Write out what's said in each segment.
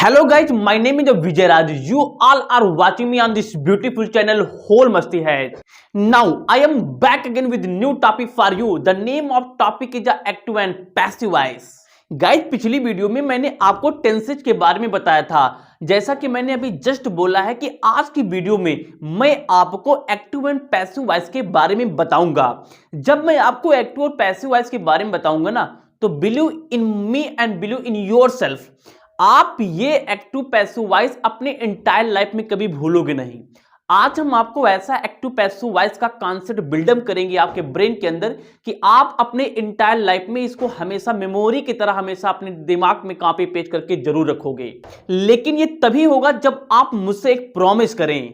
Hello guys, my name is Vijay Raj. You all are watching me on this beautiful channel Whole Masti Hai. Now I am back again with new topic for you. The name of topic is active and passive voice. Guys पिछली video में मैंने आपको tenses के बारे में बताया था। जैसा कि मैंने अभी जस्ट बोला है कि आज की वीडियो में मैं आपको एक्टिव एंड पैसिव वॉइस के बारे में बताऊंगा। जब मैं आपको एक्टिव और पैसिव वॉइस के बारे में बताऊंगा ना, तो believe in me and believe in yourself, आप ये एक्टिव पैसिव वॉइस अपने एंटायर लाइफ में कभी भूलोगे नहीं। आज हम आपको ऐसा एक्टिव पैसिव वॉइस का कॉन्सेप्ट बिल्डअप करेंगे आपके ब्रेन के अंदर कि आप अपने एंटायर लाइफ में इसको हमेशा मेमोरी की तरह हमेशा अपने दिमाग में कॉपी पेस्ट करके जरूर रखोगे। लेकिन ये तभी होगा जब आप मुझसे एक प्रॉमिस करें।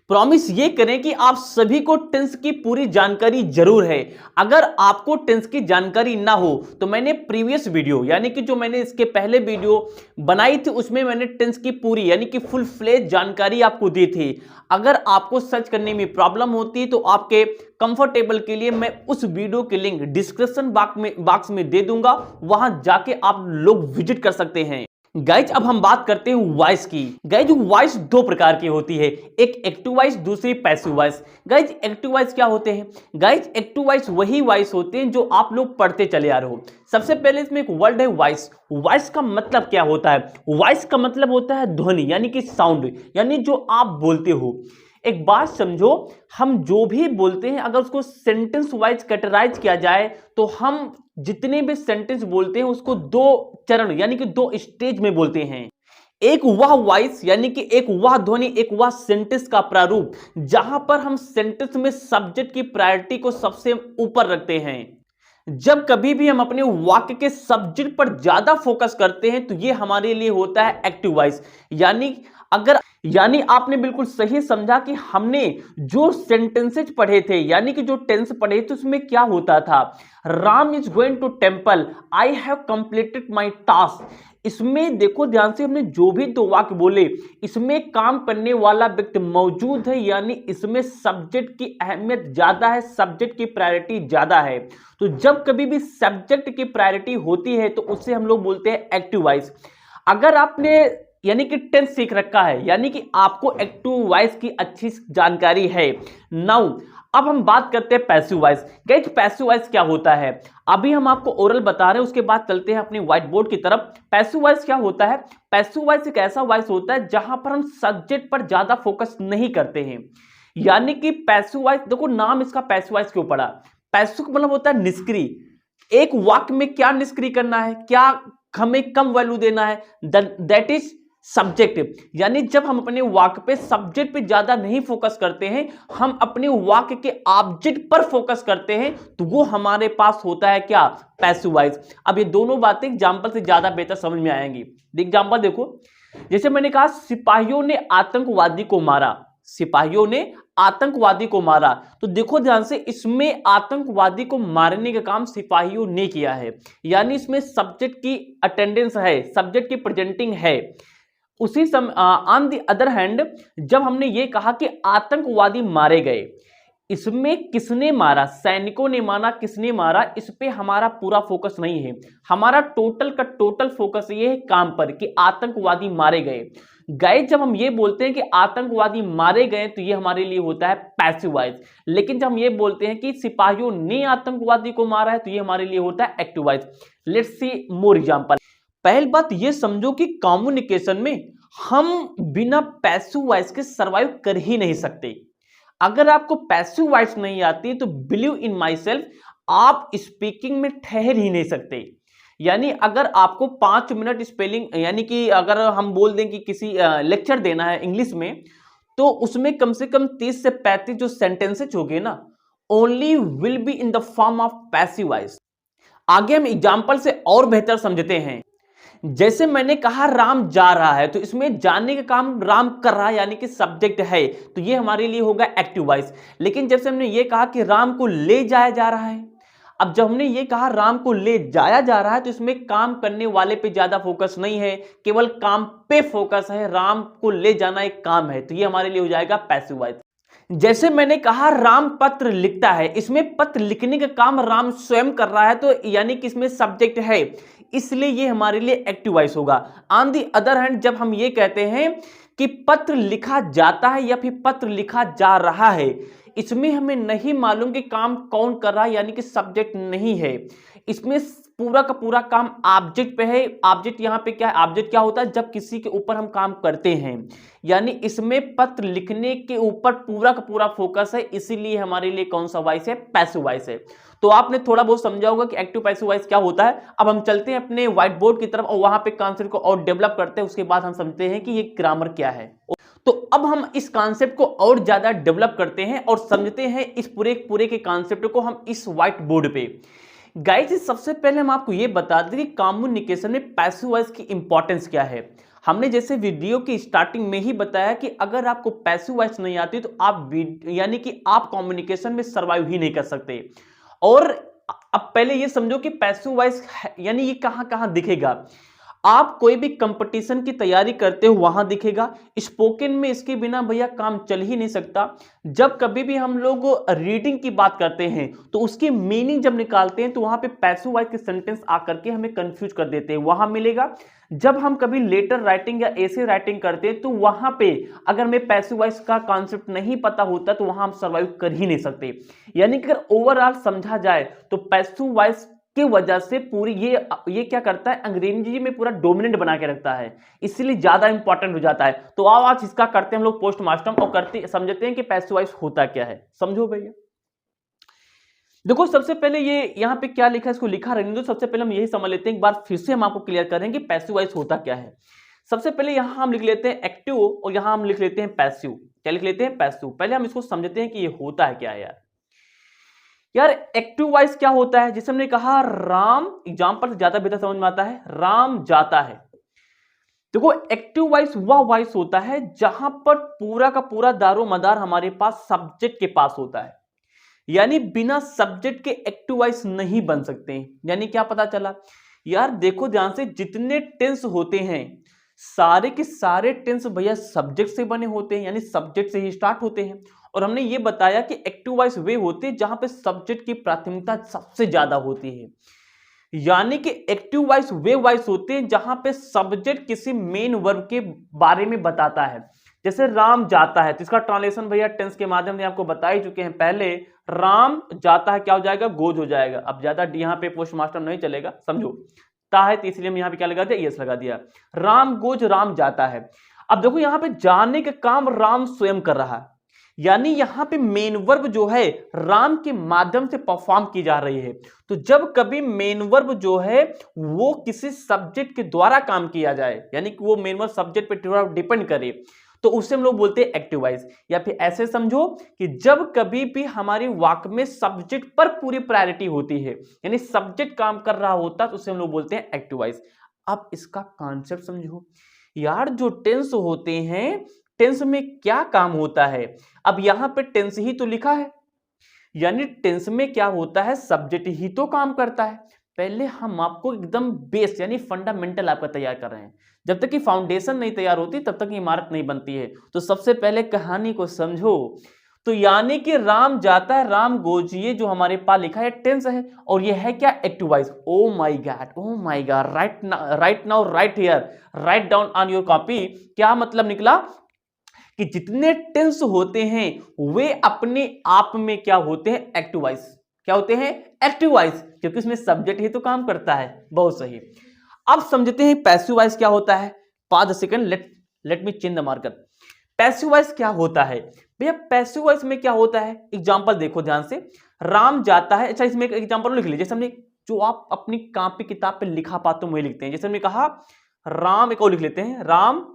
प्रॉमिस ये करें कि आप सभी को टेंस की पूरी जानकारी जरूर है। अगर आपको टेंस की जानकारी ना हो तो मैंने प्रीवियस वीडियो यानी कि जो मैंने इसके पहले वीडियो बनाई थी उसमें मैंने टेंस की पूरी यानी कि फुल फ्लेज जानकारी आपको दी थी। अगर आपको सर्च करने में प्रॉब्लम होती है तो आपके कंफर्टेबल के लिए मैं उस वीडियो की लिंक डिस्क्रिप्शन बॉक्स में दे दूंगा, वहां जाके आप लोग विजिट कर सकते हैं। गाइज अब हम बात करते हैं वॉइस की। गाइज वॉइस दो प्रकार की होती है, एक एक्टिव वॉइस, दूसरी passive voice. Guys active voice क्या होते हैं? गाइज एक्टिव वॉइस वही वॉइस होते हैं जो आप लोग पढ़ते चले आ रहे हो। सबसे पहले इसमें एक वर्ड है वॉइस। वॉइस का मतलब क्या होता है? वॉइस का मतलब होता है ध्वनि यानी कि साउंड, यानी जो आप बोलते हो। एक बात समझो, हम जो भी बोलते हैं अगर उसको सेंटेंस वाइज कैटेगराइज किया जाए तो हम जितने भी सेंटेंस बोलते हैं उसको दो चरण यानी कि दो स्टेज में बोलते हैं। एक वह वॉइस यानी कि एक वह ध्वनि, एक वह सेंटेंस का प्रारूप जहां पर हम सेंटेंस में सब्जेक्ट की प्रायोरिटी को सबसे ऊपर रखते हैं। जब कभी भी हम अपने वाक्य के सब्जेक्ट पर ज्यादा फोकस करते हैं तो ये हमारे लिए होता है एक्टिव वॉइस। यानी आपने बिल्कुल सही समझा कि हमने जो सेंटेंसेज पढ़े थे यानी कि जो टेंस पढ़े थे उसमें क्या होता था। Ram is going to temple, I have completed my task. इसमें देखो ध्यान से, हमने जो भी दो वाक्य बोले इसमें काम करने वाला व्यक्ति मौजूद है, यानी इसमें सब्जेक्ट की अहमियत ज्यादा है, सब्जेक्ट की प्रायोरिटी ज्यादा है। तो जब कभी भी सब्जेक्ट की प्रायोरिटी होती है तो उससे हम लोग बोलते हैं एक्टिव वॉइस। अगर आपने यानी कि टेंस सीख रखा है यानी कि आपको एक्टिव वॉइस की अच्छी जानकारी है। नाउ अब हम बात करते हैं passive voice. Guys passive voice क्या होता है? अभी हम आपको ओरल बता रहे हैं, उसके बाद चलते हैं अपने व्हाइट बोर्ड की तरफ। पैसिव वॉइस क्या होता है? पैसिव वॉइस एक ऐसा वॉइस होता है जहां पर हम सब्जेक्ट पर ज्यादा फोकस नहीं करते हैं। यानी कि पैसिव वॉइस, देखो नाम इसका पैसिव वॉइस क्यों पड़ा? पैसिव मतलब होता है निष्क्रिय। एक वाक्य में क्या निष्क्रिय करना है, क्या हमें कम वैल्यू देना है, दैट इज सब्जेक्ट। यानी जब हम अपने वाक्य पे सब्जेक्ट पे ज्यादा नहीं फोकस करते हैं, हम अपने वाक्य के ऑब्जेक्ट पर फोकस करते हैं, तो वो हमारे पास होता है क्या? Passive voice. अब ये दोनों बातें एग्जांपल से ज्यादा बेहतर समझ में आएंगी। एग्जांपल देखो, जैसे मैंने कहा सिपाहियों ने आतंकवादी को मारा, सिपाहियों ने आतंकवादी को मारा, तो देखो ध्यान से, इसमें आतंकवादी को मारने का काम सिपाहियों ने किया है, यानी इसमें सब्जेक्ट की अटेंडेंस है, सब्जेक्ट की प्रेजेंटिंग है। उसी समय ऑन द अदर हैंड जब हमने ये कहा कि आतंकवादी मारे गए, इसमें किसने मारा? सैनिकों ने मारा, किसने मारा, इस पे हमारा पूरा फोकस नहीं है। हमारा टोटल का टोटल फोकस ये है काम पर कि आतंकवादी मारे गए। गाइस जब हम ये बोलते हैं कि आतंकवादी मारे गए तो ये हमारे लिए होता है पैसिव वॉइस। लेकिन जब हम ये बोलते हैं कि सिपाहियों ने आतंकवादी को मारा है तो ये हमारे लिए होता है active voice. Let's see more example. पहली बात ये समझो कि कम्युनिकेशन में हम बिना पैसिव वॉइस के सरवाइव कर ही नहीं सकते। अगर आपको पैसिव वॉइस नहीं आती तो बिलीव इन माई सेल्फ, आप स्पीकिंग में ठहर ही नहीं सकते। यानी अगर आपको 5 मिनट स्पेलिंग यानी कि अगर हम बोल दें कि किसी लेक्चर देना है इंग्लिश में, तो उसमें कम से कम 30 से 35 जो सेंटेंसेज होंगे ना, only will be in the form of passive voice. आगे हम एग्जाम्पल से और बेहतर समझते हैं। जैसे मैंने कहा राम जा रहा है, तो इसमें जाने का काम राम कर रहा है यानी कि सब्जेक्ट है, तो ये हमारे लिए होगा एक्टिव वॉइस। लेकिन जैसे हमने ये कहा कि राम को ले जाया जा रहा है, अब जब हमने ये कहा राम को ले जाया जा रहा है तो इसमें काम करने वाले पे ज्यादा फोकस नहीं है, केवल काम पे फोकस है। राम को ले जाना एक काम है, तो ये हमारे लिए हो जाएगा पैसिव वॉइस। जैसे मैंने कहा राम पत्र लिखता है, इसमें पत्र लिखने का काम राम स्वयं कर रहा है, तो यानी कि इसमें सब्जेक्ट है। इसलिए ये हमारे लिए एक्टिव वॉइस होगा। ऑन दी अदर हैंड जब हम ये कहते हैं कि पत्र लिखा जाता है या फिर पत्र लिखा जा रहा है, इसमें हमें नहीं मालूम कि काम कौन कर रहा है, यानी कि सब्जेक्ट नहीं है, इसमें पूरा का पूरा काम ऑब्जेक्ट पे है। ऑब्जेक्ट यहाँ पे क्या है, ऑब्जेक्ट क्या होता है, जब किसी के ऊपर हम काम करते हैं, यानी इसमें पत्र लिखने के ऊपर पूरा का पूरा फोकस है, इसीलिए हमारे लिए कौन सा वॉइस है, पैसिव वॉइस है। तो आपने थोड़ा बहुत समझा होगा कि एक्टिव पैसिव वॉइस क्या होता है। अब हम चलते हैं अपने व्हाइट बोर्ड की तरफ और वहां पे कॉन्सेप्ट को और डेवलप करते हैं, उसके बाद हम समझते हैं कि ये ग्रामर क्या है। तो अब हम इस कॉन्सेप्ट को और ज्यादा डेवलप करते हैं और समझते हैं इस पूरे के कॉन्सेप्ट को हम इस व्हाइट बोर्ड पे। गाइस सबसे पहले हम आपको ये बता दें कि कम्युनिकेशन में पैसिव वॉइस की इंपॉर्टेंस क्या है। हमने जैसे वीडियो की स्टार्टिंग में ही बताया कि अगर आपको पैसिव वॉइस नहीं आती तो आप यानी कि आप कम्युनिकेशन में सर्वाइव ही नहीं कर सकते। और अब पहले ये समझो कि पैसिव वॉइस यानी ये कहां कहां दिखेगा। आप कोई भी कंपटीशन की तैयारी करते हो वहां दिखेगा, स्पोकन में इसके बिना भैया काम चल ही नहीं सकता। जब कभी भी हम लोग रीडिंग की बात करते हैं तो उसकी मीनिंग जब निकालते हैं तो वहां पे पैसिव वॉइस के सेंटेंस आकर के हमें कंफ्यूज कर देते हैं, वहां मिलेगा। जब हम कभी लेटर राइटिंग या ऐसे राइटिंग करते हैं तो वहां पे अगर हमें पैसिव वॉइस का कॉन्सेप्ट नहीं पता होता तो वहां हम सर्वाइव कर ही नहीं सकते। यानी कि अगर ओवरऑल समझा जाए तो पैसिव वॉइस की वजह से पूरी ये क्या करता है, अंग्रेजी में पूरा डोमिनेंट बना के रखता है, इसलिए ज्यादा इंपॉर्टेंट हो जाता है। तो आओ आज इसका करते हैं हम लोग पोस्टमार्टम और करते समझते हैं कि पैसिव वॉइस होता क्या है। समझो भैया, देखो सबसे पहले ये यहाँ पे क्या लिखा है, इसको लिखा रहने दो। सबसे पहले हम यही समझ लेते हैं, एक बार फिर से हम आपको क्लियर करेंगे पैसिव वॉइस होता क्या है। सबसे पहले यहां हम लिख लेते हैं एक्टिव और यहां हम लिख लेते हैं पैसिव। क्या लिख लेते हैं, पैसिव। पहले हम इसको समझते हैं कि ये होता है क्या है यार। एक्टिव वॉइस क्या होता है, जिसे हमने कहा राम, एग्जाम्पल ज्यादा बेहतर समझ में आता है, राम जाता है। देखो एक्टिव वॉइस वह वॉइस होता है जहां पर पूरा का पूरा दारो मदार हमारे पास सब्जेक्ट के पास होता है, यानी बिना सब्जेक्ट के एक्टिव वॉइस नहीं बन सकते। यानी क्या पता चला यार, देखो ध्यान से, जितने टेंस होते हैं सारे के सारे टेंस भैया सब्जेक्ट से बने होते हैं, यानी सब्जेक्ट से ही स्टार्ट होते हैं। और हमने ये बताया कि एक्टिव वॉइस वे होते हैं जहां पे सब्जेक्ट की प्राथमिकता सबसे ज्यादा होती है, यानी कि एक्टिव वॉइस वे वॉइस होते हैं जहां पे सब्जेक्ट किसी मेन वर्ब के बारे में बताता है। जैसे राम जाता है तो इसका ट्रांसलेशन भैया टेंस के माध्यम से आपको बता ही चुके हैं पहले। राम जाता है क्या हो जाएगा, गोज हो जाएगा। अब ज्यादा यहाँ पे पोस्टमास्टर नहीं चलेगा, समझो ता है तो इसलिए हम यहाँ पे क्या लगा दिया, यस लगा दिया। राम गोज, राम जाता है। अब देखो यहाँ पे जाने का काम राम स्वयं कर रहा है, यानी यहां पे मेन वर्ब जो है राम के माध्यम से परफॉर्म की जा रही है। तो जब कभी मेन वर्ब जो है वो किसी सब्जेक्ट के द्वारा काम किया जाए, यानी कि वो मेन वर्ब सब्जेक्ट पे डिपेंड करे, तो उससे हम लोग बोलते हैं एक्टिव वॉइस। या फिर ऐसे समझो कि जब कभी भी हमारी वाक्य में सब्जेक्ट पर पूरी प्रायोरिटी होती है, यानी सब्जेक्ट काम कर रहा होता है, तो उससे हम लोग बोलते हैं एक्टिव वॉइस। अब इसका कॉन्सेप्ट समझो यार, जो टेंस होते हैं टेंस में क्या काम होता है। अब यहां पे टेंस ही तो लिखा है, यानी टेंस में क्या होता है, सब्जेक्ट ही तो काम करता है। पहले हम आपको एकदम बेस यानी फंडामेंटल आपका तैयार कर रहे हैं। जब तक कि फाउंडेशन नहीं तैयार होती तब तक इमारत नहीं बनती है। तो सबसे पहले कहानी को समझो। तो यानी कि राम जाता है, राम गोज, ये जो हमारे पास लिखा है टेंस है, और ये है क्या, active voice. Oh my God, right now right here, write down on your copy. क्या मतलब निकला कि जितने टेंस होते हैं वे अपने आप में क्या होते हैं, एक्टिव वॉइस। क्या होते हैं, एक्टिव वॉइस, क्योंकि उसमें सब्जेक्ट ही तो काम करता है। बहुत सही। अब समझते हैं पैसिव वॉइस क्या होता है। 5 second, let me change the marker. Passive voice क्या होता है भैया, पैसिव वॉइस में क्या होता है, एग्जांपल देखो ध्यान से। राम जाता है, अच्छा इसमें एक एग्जांपल लिख लीजिए, जैसे हमने जो आप अपनी कॉपी किताब पे लिखा पाते हो वही लिखते हैं। जैसे हमने कहा राम, एक और लिख लेते हैं, राम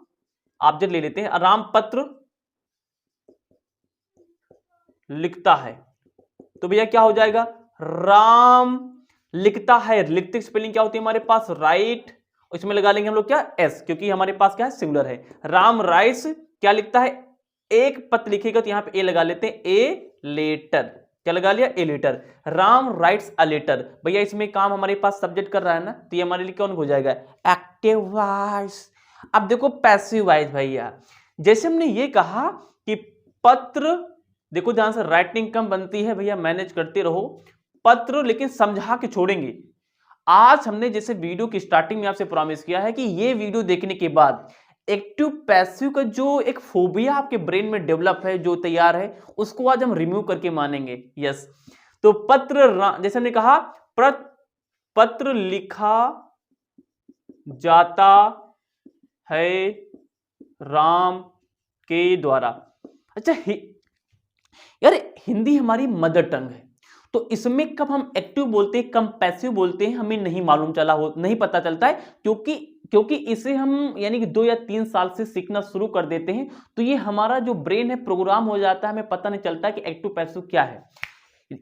ऑब्जेक्ट ले लेते हैं, राम पत्र लिखता है। तो भैया क्या हो जाएगा, राम लिखता है। लिखते स्पेलिंग क्या होती है हमारे पास, राइट। इसमें लगा लेंगे हम लोग क्या, एस, क्योंकि हमारे पास क्या है, सिंगुलर है। राम राइट्स, क्या लिखता है, एक पत्र लिखेगा तो यहां पे ए लगा लेते हैं, ए लेटर। क्या लगा लिया, a letter. Ram writes a letter. भैया इसमें काम हमारे पास सब्जेक्ट कर रहा है ना, तो ये हमारे लिए कौन हो जाएगा, एक्टिव वॉइस। अब देखो पैसिव वॉइस भैया, जैसे हमने ये कहा कि पत्र, देखो ध्यान से, राइटिंग कम बनती है भैया, मैनेज करते रहो। पत्र लेकिन समझा के छोड़ेंगे। आज हमने जैसे वीडियो की स्टार्टिंग में आपसे प्रॉमिस किया है कि ये वीडियो देखने के बाद एक्टिव पैसिव का जो एक फोबिया आपके ब्रेन में डेवलप है, जो तैयार है, उसको आज हम रिमूव करके मानेंगे। यस, तो जैसे हमने कहा, पत्र लिखा जाता है राम के द्वारा। अच्छा यार, हिंदी हमारी मदर टंग है, तो इसमें कब हम एक्टिव बोलते हैं, कब पैसिव बोलते हैं, हमें नहीं मालूम नहीं पता चलता है, क्योंकि इसे हम यानी कि 2 या 3 साल से सीखना शुरू कर देते हैं, तो ये हमारा जो ब्रेन है प्रोग्राम हो जाता है, हमें पता नहीं चलता कि एक्टिव पैसिव क्या है।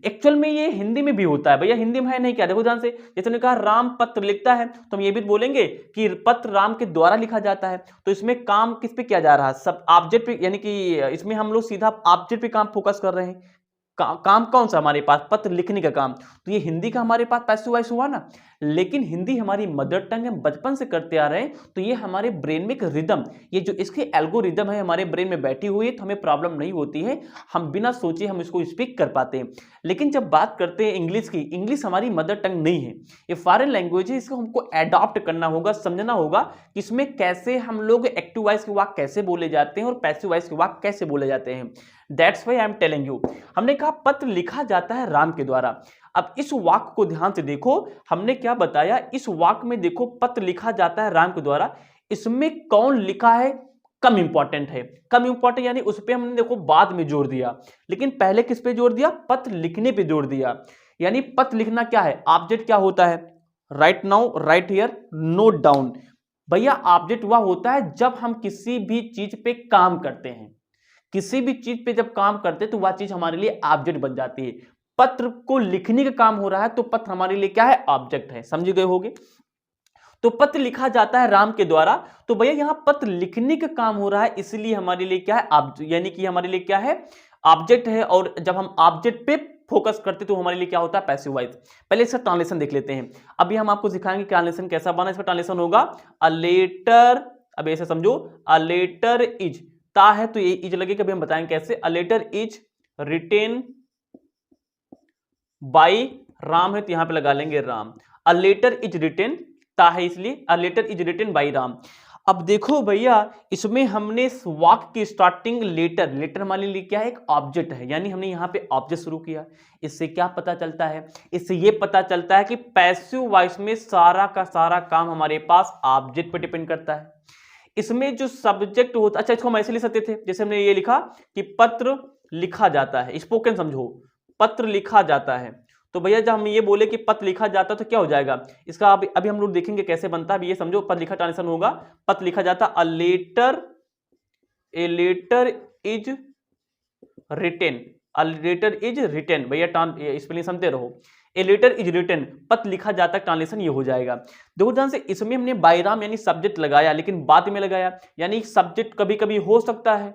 एक्चुअल में ये हिंदी में भी होता है भैया, हिंदी में है नहीं क्या, देखो ध्यान से, जैसे हमने कहा राम पत्र लिखता है, तो हम ये भी बोलेंगे कि पत्र राम के द्वारा लिखा जाता है। तो इसमें काम किस पे किया जा रहा है, सब ऑब्जेक्ट पे, यानी कि इसमें हम लोग सीधा ऑब्जेक्ट पे काम फोकस कर रहे हैं। काम कौन सा हमारे पास, पत्र लिखने का काम, तो ये हिंदी का हमारे पास पैसिव वॉइस हुआ ना। लेकिन हिंदी हमारी मदर टंग है, बचपन से करते आ रहे हैं, तो ये हमारे ब्रेन में एक रिदम, ये जो इसके एल्गोरिदम है हमारे ब्रेन में बैठी हुई है, तो हमें प्रॉब्लम नहीं होती है, हम बिना सोचे हम इसको स्पीक कर पाते हैं। लेकिन जब बात करते हैं इंग्लिश की, इंग्लिश हमारी मदर टंग नहीं है, ये फॉरेन लैंग्वेज है, इसको हमको एडॉप्ट करना होगा, समझना होगा कि इसमें कैसे हम लोग एक्टिव वॉइस के वाक्य कैसे बोले जाते हैं और पैसिव वॉइस के वाक्य कैसे बोले जाते हैं। That's why I am telling you. हमने कहा पत्र लिखा जाता है राम के द्वारा। अब इस वाक्य को ध्यान से देखो, हमने क्या बताया, इस वाक्य में देखो पत्र लिखा जाता है राम के द्वारा, इसमें कौन लिखा है कम इंपॉर्टेंट है। कम इंपॉर्टेंट यानी उस पर हमने देखो बाद में जोर दिया, लेकिन पहले किस पे जोर दिया, पत्र लिखने पे जोर दिया। यानी पत्र लिखना क्या है, ऑब्जेक्ट क्या होता है, right now right here note down. भैया ऑब्जेक्ट वह होता है जब हम किसी भी चीज पे काम करते हैं, किसी भी चीज पे जब काम करते हैं तो वह चीज हमारे लिए ऑब्जेक्ट बन जाती है। पत्र को लिखने का काम हो रहा है तो पत्र हमारे लिए क्या है, ऑब्जेक्ट है, समझ गए होगे। तो पत्र लिखा जाता है राम के द्वारा, तो भैया यहां पत्र लिखने का काम हो रहा है, इसलिए हमारे लिए क्या है, यानी कि हमारे लिए क्या है, ऑब्जेक्ट है। और जब हम ऑब्जेक्ट पे फोकस करते तो हमारे लिए क्या होता है, पैसिव वॉइस। पहले इसका ट्रांसलेशन देख लेते हैं। अभी हम आपको सिखाएंगे ट्रांसलेशन कैसा बना। इसका ट्रांसलेशन होगा अ लेटर, अब ऐसे समझो, अ लेटर इज, ता है तो ये इज लगेगा, कभी हम बताएंगे कैसे। A letter is written by Ram है तो यहां पे लगा लेंगे Ram. A letter is written, ता है इसलिए a letter is written by Ram. अब देखो भैया, इसमें हमने इस वाक्य की स्टार्टिंग लेटर, लेटर हमारे लिए क्या है, एक ऑब्जेक्ट है, यानी हमने यहां पे ऑब्जेक्ट शुरू किया। इससे क्या पता चलता है, इससे ये पता चलता है कि पैसिव वॉइस में सारा का सारा काम हमारे पास ऑब्जेक्ट पर डिपेंड करता है। इसमें जो सब्जेक्ट होता, अच्छा इसको हम ऐसे लिख सकते थे, जैसे हमने ये लिखा कि पत्र लिखा जाता है, स्पोकन समझो, पत्र लिखा जाता है। तो भैया जब हम ये बोले कि पत्र लिखा जाता है तो क्या हो जाएगा इसका, अभी हम लोग देखेंगे कैसे बनता है। अभी ये समझो, पत्र लिखा ट्रांसलेशन होगा, पत्र लिखा जाता, a letter is written, a letter is written, भैया स्पेलिंग समझते रहो, ए लेटर इज रिटेन, पत्र लिखा जाता है, ट्रांसलेशन ये हो जाएगा। देखो ध्यान से, इसमें हमने बायराम यानी सब्जेक्ट लगाया, लेकिन बाद में लगाया, यानी सब्जेक्ट कभी कभी हो सकता है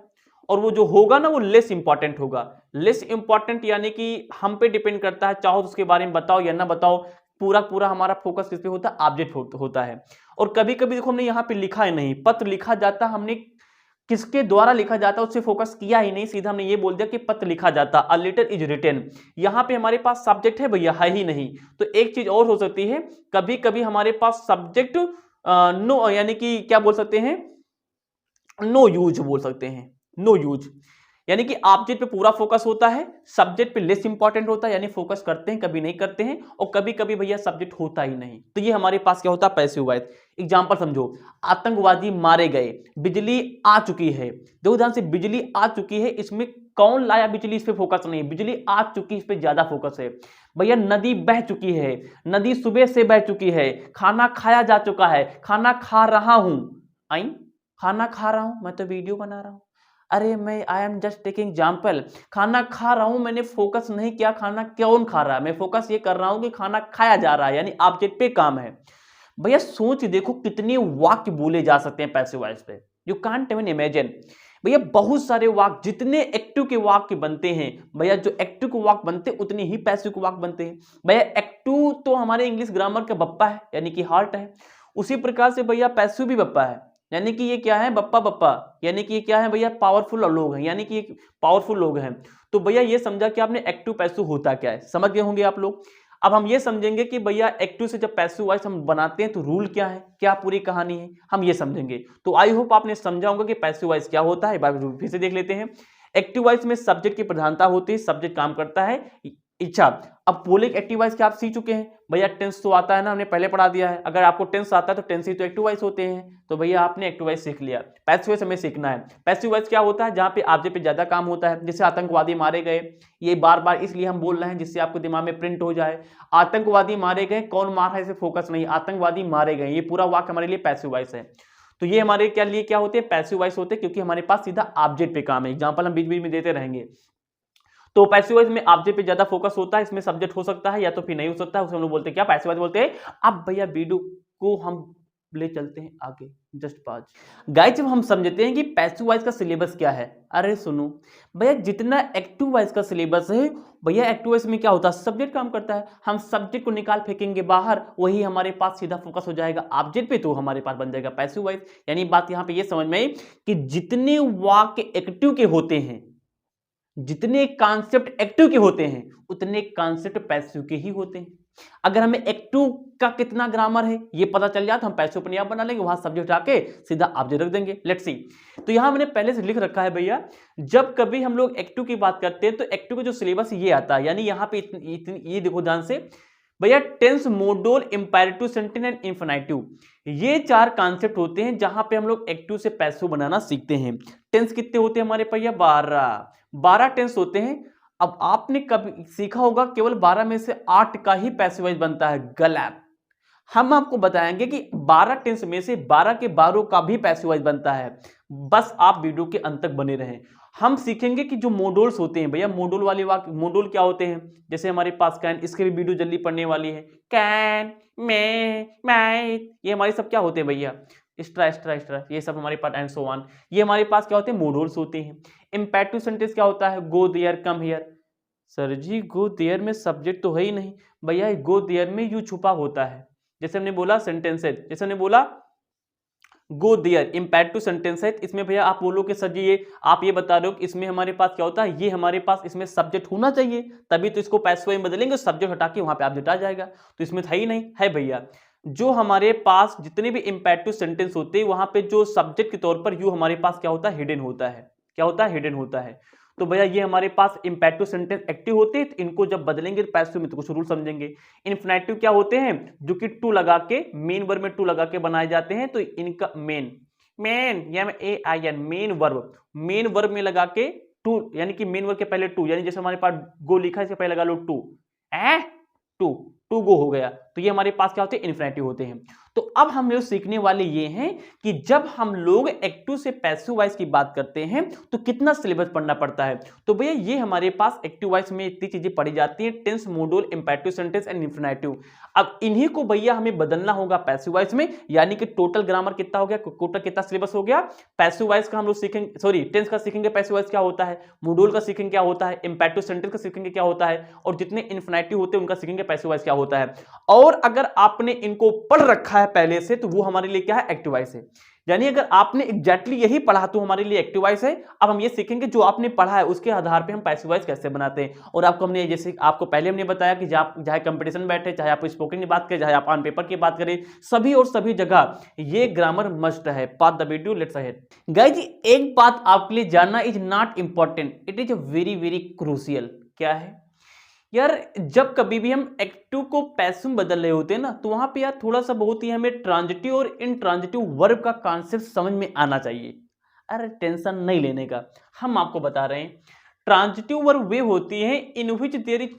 और वो जो होगा ना वो लेस इंपॉर्टेंट होगा। लेस इंपॉर्टेंट यानी कि हम पे डिपेंड करता है, चाहो तो उसके बारे में बताओ या ना बताओ, पूरा हमारा फोकस किस पे होता है, ऑब्जेक्ट होता है। और कभी कभी देखो हमने यहाँ पे लिखा है नहीं, पत्र लिखा जाता, हमने किसके द्वारा लिखा जाता है उससे फोकस किया ही नहीं, सीधा हमने ये बोल दिया कि पत्र लिखा जाता, अ लेटर इज रिटेन। यहां पे हमारे पास सब्जेक्ट है भैया, है ही नहीं। तो एक चीज और हो सकती है, कभी कभी हमारे पास सब्जेक्ट नो, यानी कि क्या बोल सकते हैं, नो यूज बोल सकते हैं, नो यूज, यानी कि ऑब्जेक्ट पे पूरा फोकस होता है, सब्जेक्ट पे लेस इंपॉर्टेंट होता है, यानी फोकस करते हैं कभी नहीं करते हैं, और कभी कभी भैया सब्जेक्ट होता ही नहीं। तो ये हमारे पास क्या होता है, पैसिव वॉइस। एग्जांपल समझो, आतंकवादी मारे गए, बिजली आ चुकी है। देखो ध्यान से, बिजली आ चुकी है, इसमें कौन लाया बिजली, इस पे फोकस नहीं, बिजली आ चुकी इस पे ज्यादा फोकस है। भैया नदी बह चुकी है, नदी सुबह से बह चुकी है। खाना खाया जा चुका है, खाना खा रहा हूं, आई खाना खा रहा हूं, मैं तो वीडियो बना रहा हूं, अरे मैं I am just taking example, खाना खा रहा हूं, मैंने फोकस नहीं किया खाना कौन खा रहा है, मैं फोकस ये कर रहा हूं कि खाना खाया जा रहा है, यानी ऑब्जेक्ट पे काम है। भैया सोच देखो कितने वाक्य बोले जा सकते हैं पैसिव वॉइस पे, यू कांट इवन इमेजिन। भैया बहुत सारे वाक्य, जितने एक्टिव के वाक्य बनते हैं भैया, जो एक्टिव के वाक्य बनते हैं उतने ही पैसिव के वाक्य बनते हैं। भैया एक्टिव तो हमारे इंग्लिश ग्रामर का बप्पा है, यानी कि हार्ट है, उसी प्रकार से भैया पैसिव भी बप्पा है, यानी कि ये क्या है, बप्पा बप्पा, यानी कि ये क्या है भैया, पावरफुल लोग हैं, यानी कि ये पावरफुल लोग हैं। तो भैया ये समझा कि आपने एक्टिव पैसिव होता क्या है, समझ गए होंगे आप लोग। अब हम ये समझेंगे कि भैया एक्टिव से जब पैसिव वॉइस हम बनाते हैं तो रूल क्या है, क्या पूरी कहानी है, हम ये समझेंगे। तो आई होप आपने समझा होगा कि पैसिव वॉइस क्या होता है। एक बार फिर से देख लेते हैं। एक्टिव वॉइस में सब्जेक्ट की प्रधानता होती है, सब्जेक्ट काम करता है इच्छा। अब बोले एक्टिव वॉइस क्या आप सीख चुके हैं भैया, टेंस तो आता है ना, हमने पहले पढ़ा दिया है। अगर आपको टेंस आता है तो टेंस ही तो एक्टिव वॉइस होते हैं, तो भैया आपने एक्टिव वॉइस सीख लिया। पैसिव वॉइस हमें सीखना है। पैसिव वॉइस क्या होता है, जहां पे ऑब्जेक्ट पे ज्यादा काम होता है, जैसे आतंकवादी मारे गए, ये बार बार इसलिए हम बोल रहे हैं जिससे आपको दिमाग में प्रिंट हो जाए। आतंकवादी मारे गए, कौन मार है इसे फोकस नहीं, आतंकवादी मारे गए, ये पूरा वाक्य हमारे लिए पैसिव वॉइस है। तो ये हमारे क्या लिए क्या होते हैं, पैसिव वॉइस होते हैं, क्योंकि हमारे पास सीधा ऑब्जेक्ट पे काम है। एग्जांपल हम बीच बीच में देते रहेंगे। तो पैसिव वॉइस में ऑब्जेक्ट पे ज्यादा फोकस होता है, इसमें सब्जेक्ट हो सकता है या तो फिर नहीं हो सकता है, उसे हम लोग बोलते हैं क्या, पैसिव वॉइस बोलते हैं। अब भैया वीडियो को हम ले चलते हैं आगे, जस्ट पाज गाइस। जब हम समझते हैं कि पैसिव वॉइस का सिलेबस क्या है, अरे सुनो भैया, जितना एक्टिव वॉइस का सिलेबस है भैया, एक्टिव वॉइस में क्या होता है, सब्जेक्ट काम करता है। हम सब्जेक्ट को निकाल फेंकेंगे बाहर, वही हमारे पास सीधा फोकस हो जाएगा ऑब्जेक्ट पे, तो हमारे पास बन जाएगा पैसिव वॉइस। यानी बात यहां पे ये समझ में आई कि जितने वाक्य एक्टिव के होते हैं, जितने कॉन्सेप्ट एक्टिव के होते हैं, उतने कॉन्सेप्ट पैसिव के ही होते हैं। अगर हमें एक्टिव का कितना ग्रामर है ये पता चल जाए तो हम पैसिव अपने आप बना लेंगे, वहां सब्जेक्ट आके सीधा ऑब्जेक्ट रख देंगे। Let's see. तो यहां मैंने पहले से लिख रखा है भैया, जब कभी हम लोग एक्टिव की बात करते हैं तो एक्टिव का जो सिलेबस ये आता है, यानी यहां पे ये देखो ध्यान से भैया, tense, modal, imperative sentence and infinitive, ये चार कॉन्सेप्ट होते हैं जहां पे हम लोग एक्टिव से पैसिव बनाना सीखते हैं। टेंस कितने होते हैं हमारे भैया, 12 टेंस होते हैं। अब आपने कभी सीखा होगा केवल 12 में से 8 का ही पैसिव वॉइस बनता है, गलत। हम आपको बताएंगे कि 12 टेंस में से 12 के 12 का भी पैसिव वॉइस बनता है। बस आप वीडियो के अंत तक बने रहें। हम सीखेंगे कि जो मॉड्यूल्स होते हैं भैया, मॉड्यूल वाले वाक्य, मॉड्यूल क्या होते हैं, जैसे हमारे पास कैन, इसके भी वीडियो जल्दी पढ़ने वाली है। कैन, मे, माइट, ये हमारे सब क्या होते हैं भैया, एक्स्ट्रा एक्स्ट्रा एक्स्ट्रा, ये सब हमारे पास एंड सो ऑन, ये हमारे पास क्या होते हैं, मॉड्यूल्स होते हैं। इंपेरेटिव सेंटेंस क्या होता है, go there, come here. Sir ji go there में सब्जेक्ट तो है ही नहीं भैया, गो देयर में यू छुपा होता है। जैसे हमने बोला सेंटेंसेज, जैसे हमने बोला गो देयर, इंपेरेटिव सेंटेंस है, इसमें भैया आप बोलो कि सर जी ये आप ये बता रहे हो कि इसमें हमारे पास क्या होता है, ये हमारे पास इसमें सब्जेक्ट होना चाहिए, तभी तो इसको पैसिव में बदलेंगे, सब्जेक्ट हटा के वहां पे ऑब्जेक्ट आ जाएगा। तो इसमें था ही नहीं है भैया। जो हमारे पास जितने भी इंपेरेटिव सेंटेंस होते हैं वहां पे जो सब्जेक्ट के तौर पर यू हमारे पास क्या होता है, हिडन होता है। क्या होता है, हिडन होता है। तो भैया ये हमारे पास इंपेरेटिव सेंटेंस एक्टिव होते हैं, तो इनको जब बदलेंगे पैसिव में तो कुछ रूल समझेंगे। इन्फिनेटिव क्या होते हैं, जो कि टू लगा के, मेन वर्ब में टू लगा के बनाए जाते हैं, तो इनका मेन MEAN, मेन वर्ब में लगा के टू, यानी कि मेन वर्ब के पहले टू, यानी जैसे हमारे पास गो लिखा है इसके पहले लगा लो टू, टू गो हो गया, तो ये हमारे पास क्या होते हैं, इन्फिनेटिव होते हैं। तो अब हम लोग सीखने वाले ये हैं कि जब हम लोग एक्टिव से पैसिव वॉइस की बात करते हैं तो कितना सिलेबस पढ़ना पड़ता है। तो भैया ये हमारे पास एक्टिव वॉइस में इतनी चीजें पढ़ी जाती हैं, tense, module, imperative sentence and infinitive. अब इन्हीं को भैया हमें बदलना होगा पैसिव वॉइस में, यानी कि टोटल ग्रामर कितना हो गया, टोटल कितना सिलेबस हो गया पैसिव वॉइस का। हम लोग सीखेंगे, सॉरी टेंस का सीखेंगे पैसिव वॉइस क्या होता है, मॉड्यूल का सीखेंगे क्या होता है, इंपेरेटिव सेंटेंस का सीखेंगे क्या होता है, और जितने इंफिनिटिव होते हैं उनका सीखेंगे पैसिव वॉइस क्या होता है। और अगर आपने इनको पढ़ रखा है पहले से तो वो हमारे लिए क्या है, एक्टिव वॉइस है। यानी अगर आपने एग्जैक्टली यही पढ़ा तो हमारे लिए एक्टिव वॉइस है। अब हम ये सीखेंगे जो आपने पढ़ा है उसके आधार पे हम पैसिव वॉइस कैसे बनाते हैं। और आपको हमने, जैसे आपको पहले हमने बताया कि चाहे कंपटीशन बैठे, चाहे आप स्पोकन की बात करें, चाहे आप ऑन पेपर की बात करें, सभी और सभी जगह ये ग्रामर मस्ट है। Path the video, let's ahead. Guys एक बात आपके लिए जानना is not important, it is very very crucial. क्या है यार, जब कभी भी हम एक्टिव को पैसिव बदल रहे होते हैं ना, तो वहां पे यार थोड़ा सा बहुत ही हमें ट्रांजिटिव और इनट्रांजिटिव वर्ब का कॉन्सेप्ट समझ में आना चाहिए। अरे टेंशन नहीं लेने का, हम आपको बता रहे हैं। ट्रांजिटिव वर्ब वे होती है in which there is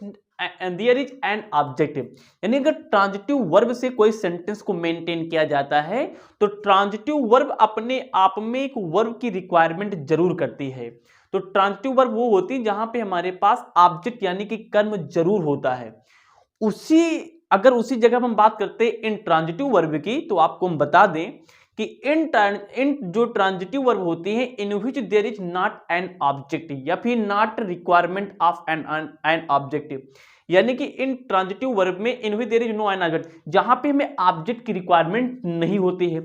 an objective, यानी अगर ट्रांजिटिव वर्ब से कोई सेंटेंस को मेंटेन किया जाता है तो ट्रांजिटिव वर्ब अपने आप में एक वर्ब की रिक्वायरमेंट जरूर करती है। तो ट्रांजिटिव वर्ब वो होती है जहां पे हमारे पास ऑब्जेक्ट यानी कि कर्म जरूर होता है। अगर उसी जगह हम बात करते हैं इंट्रांजिटिव वर्ब की, तो आपको हम बता दें कि इन जो ट्रांजिटिव वर्ब होती है in which there is not an object या फिर not requirement of an objective, यानी कि इन ट्रांजिटिव वर्ब में in which there is no an object, जहां पे हमें ऑब्जेक्ट की रिक्वायरमेंट नहीं होती है।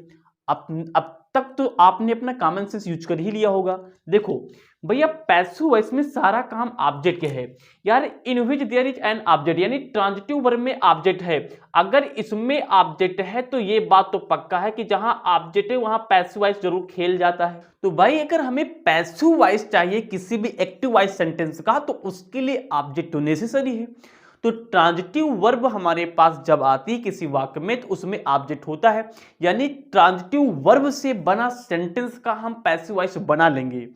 अब तक तो आपने अपना कॉमन सेंस यूज कर ही लिया होगा। देखो भैया पैसिव वॉइस में सारा काम ऑब्जेक्ट के है यार, in which there is an object, यानी ट्रांजिटिव वर्ब में ऑब्जेक्ट है। अगर इसमें ऑब्जेक्ट है तो ये बात तो पक्का है कि जहां ऑब्जेक्ट है वहां पैसिव वॉइस जरूर खेल जाता है। तो भाई अगर हमें पैसिव वॉइस चाहिए किसी भी एक्टिव वॉइस सेंटेंस का तो उसके लिए ऑब्जेक्ट तो नेसेसरी है। तो ट्रांजिटिव वर्ब हमारे पास जब आती है किसी वाक्य में तो उसमें ऑब्जेक्ट होता है, यानी ट्रांजिटिव वर्ब से बना सेंटेंस का हम पैसिव वॉइस बना लेंगे।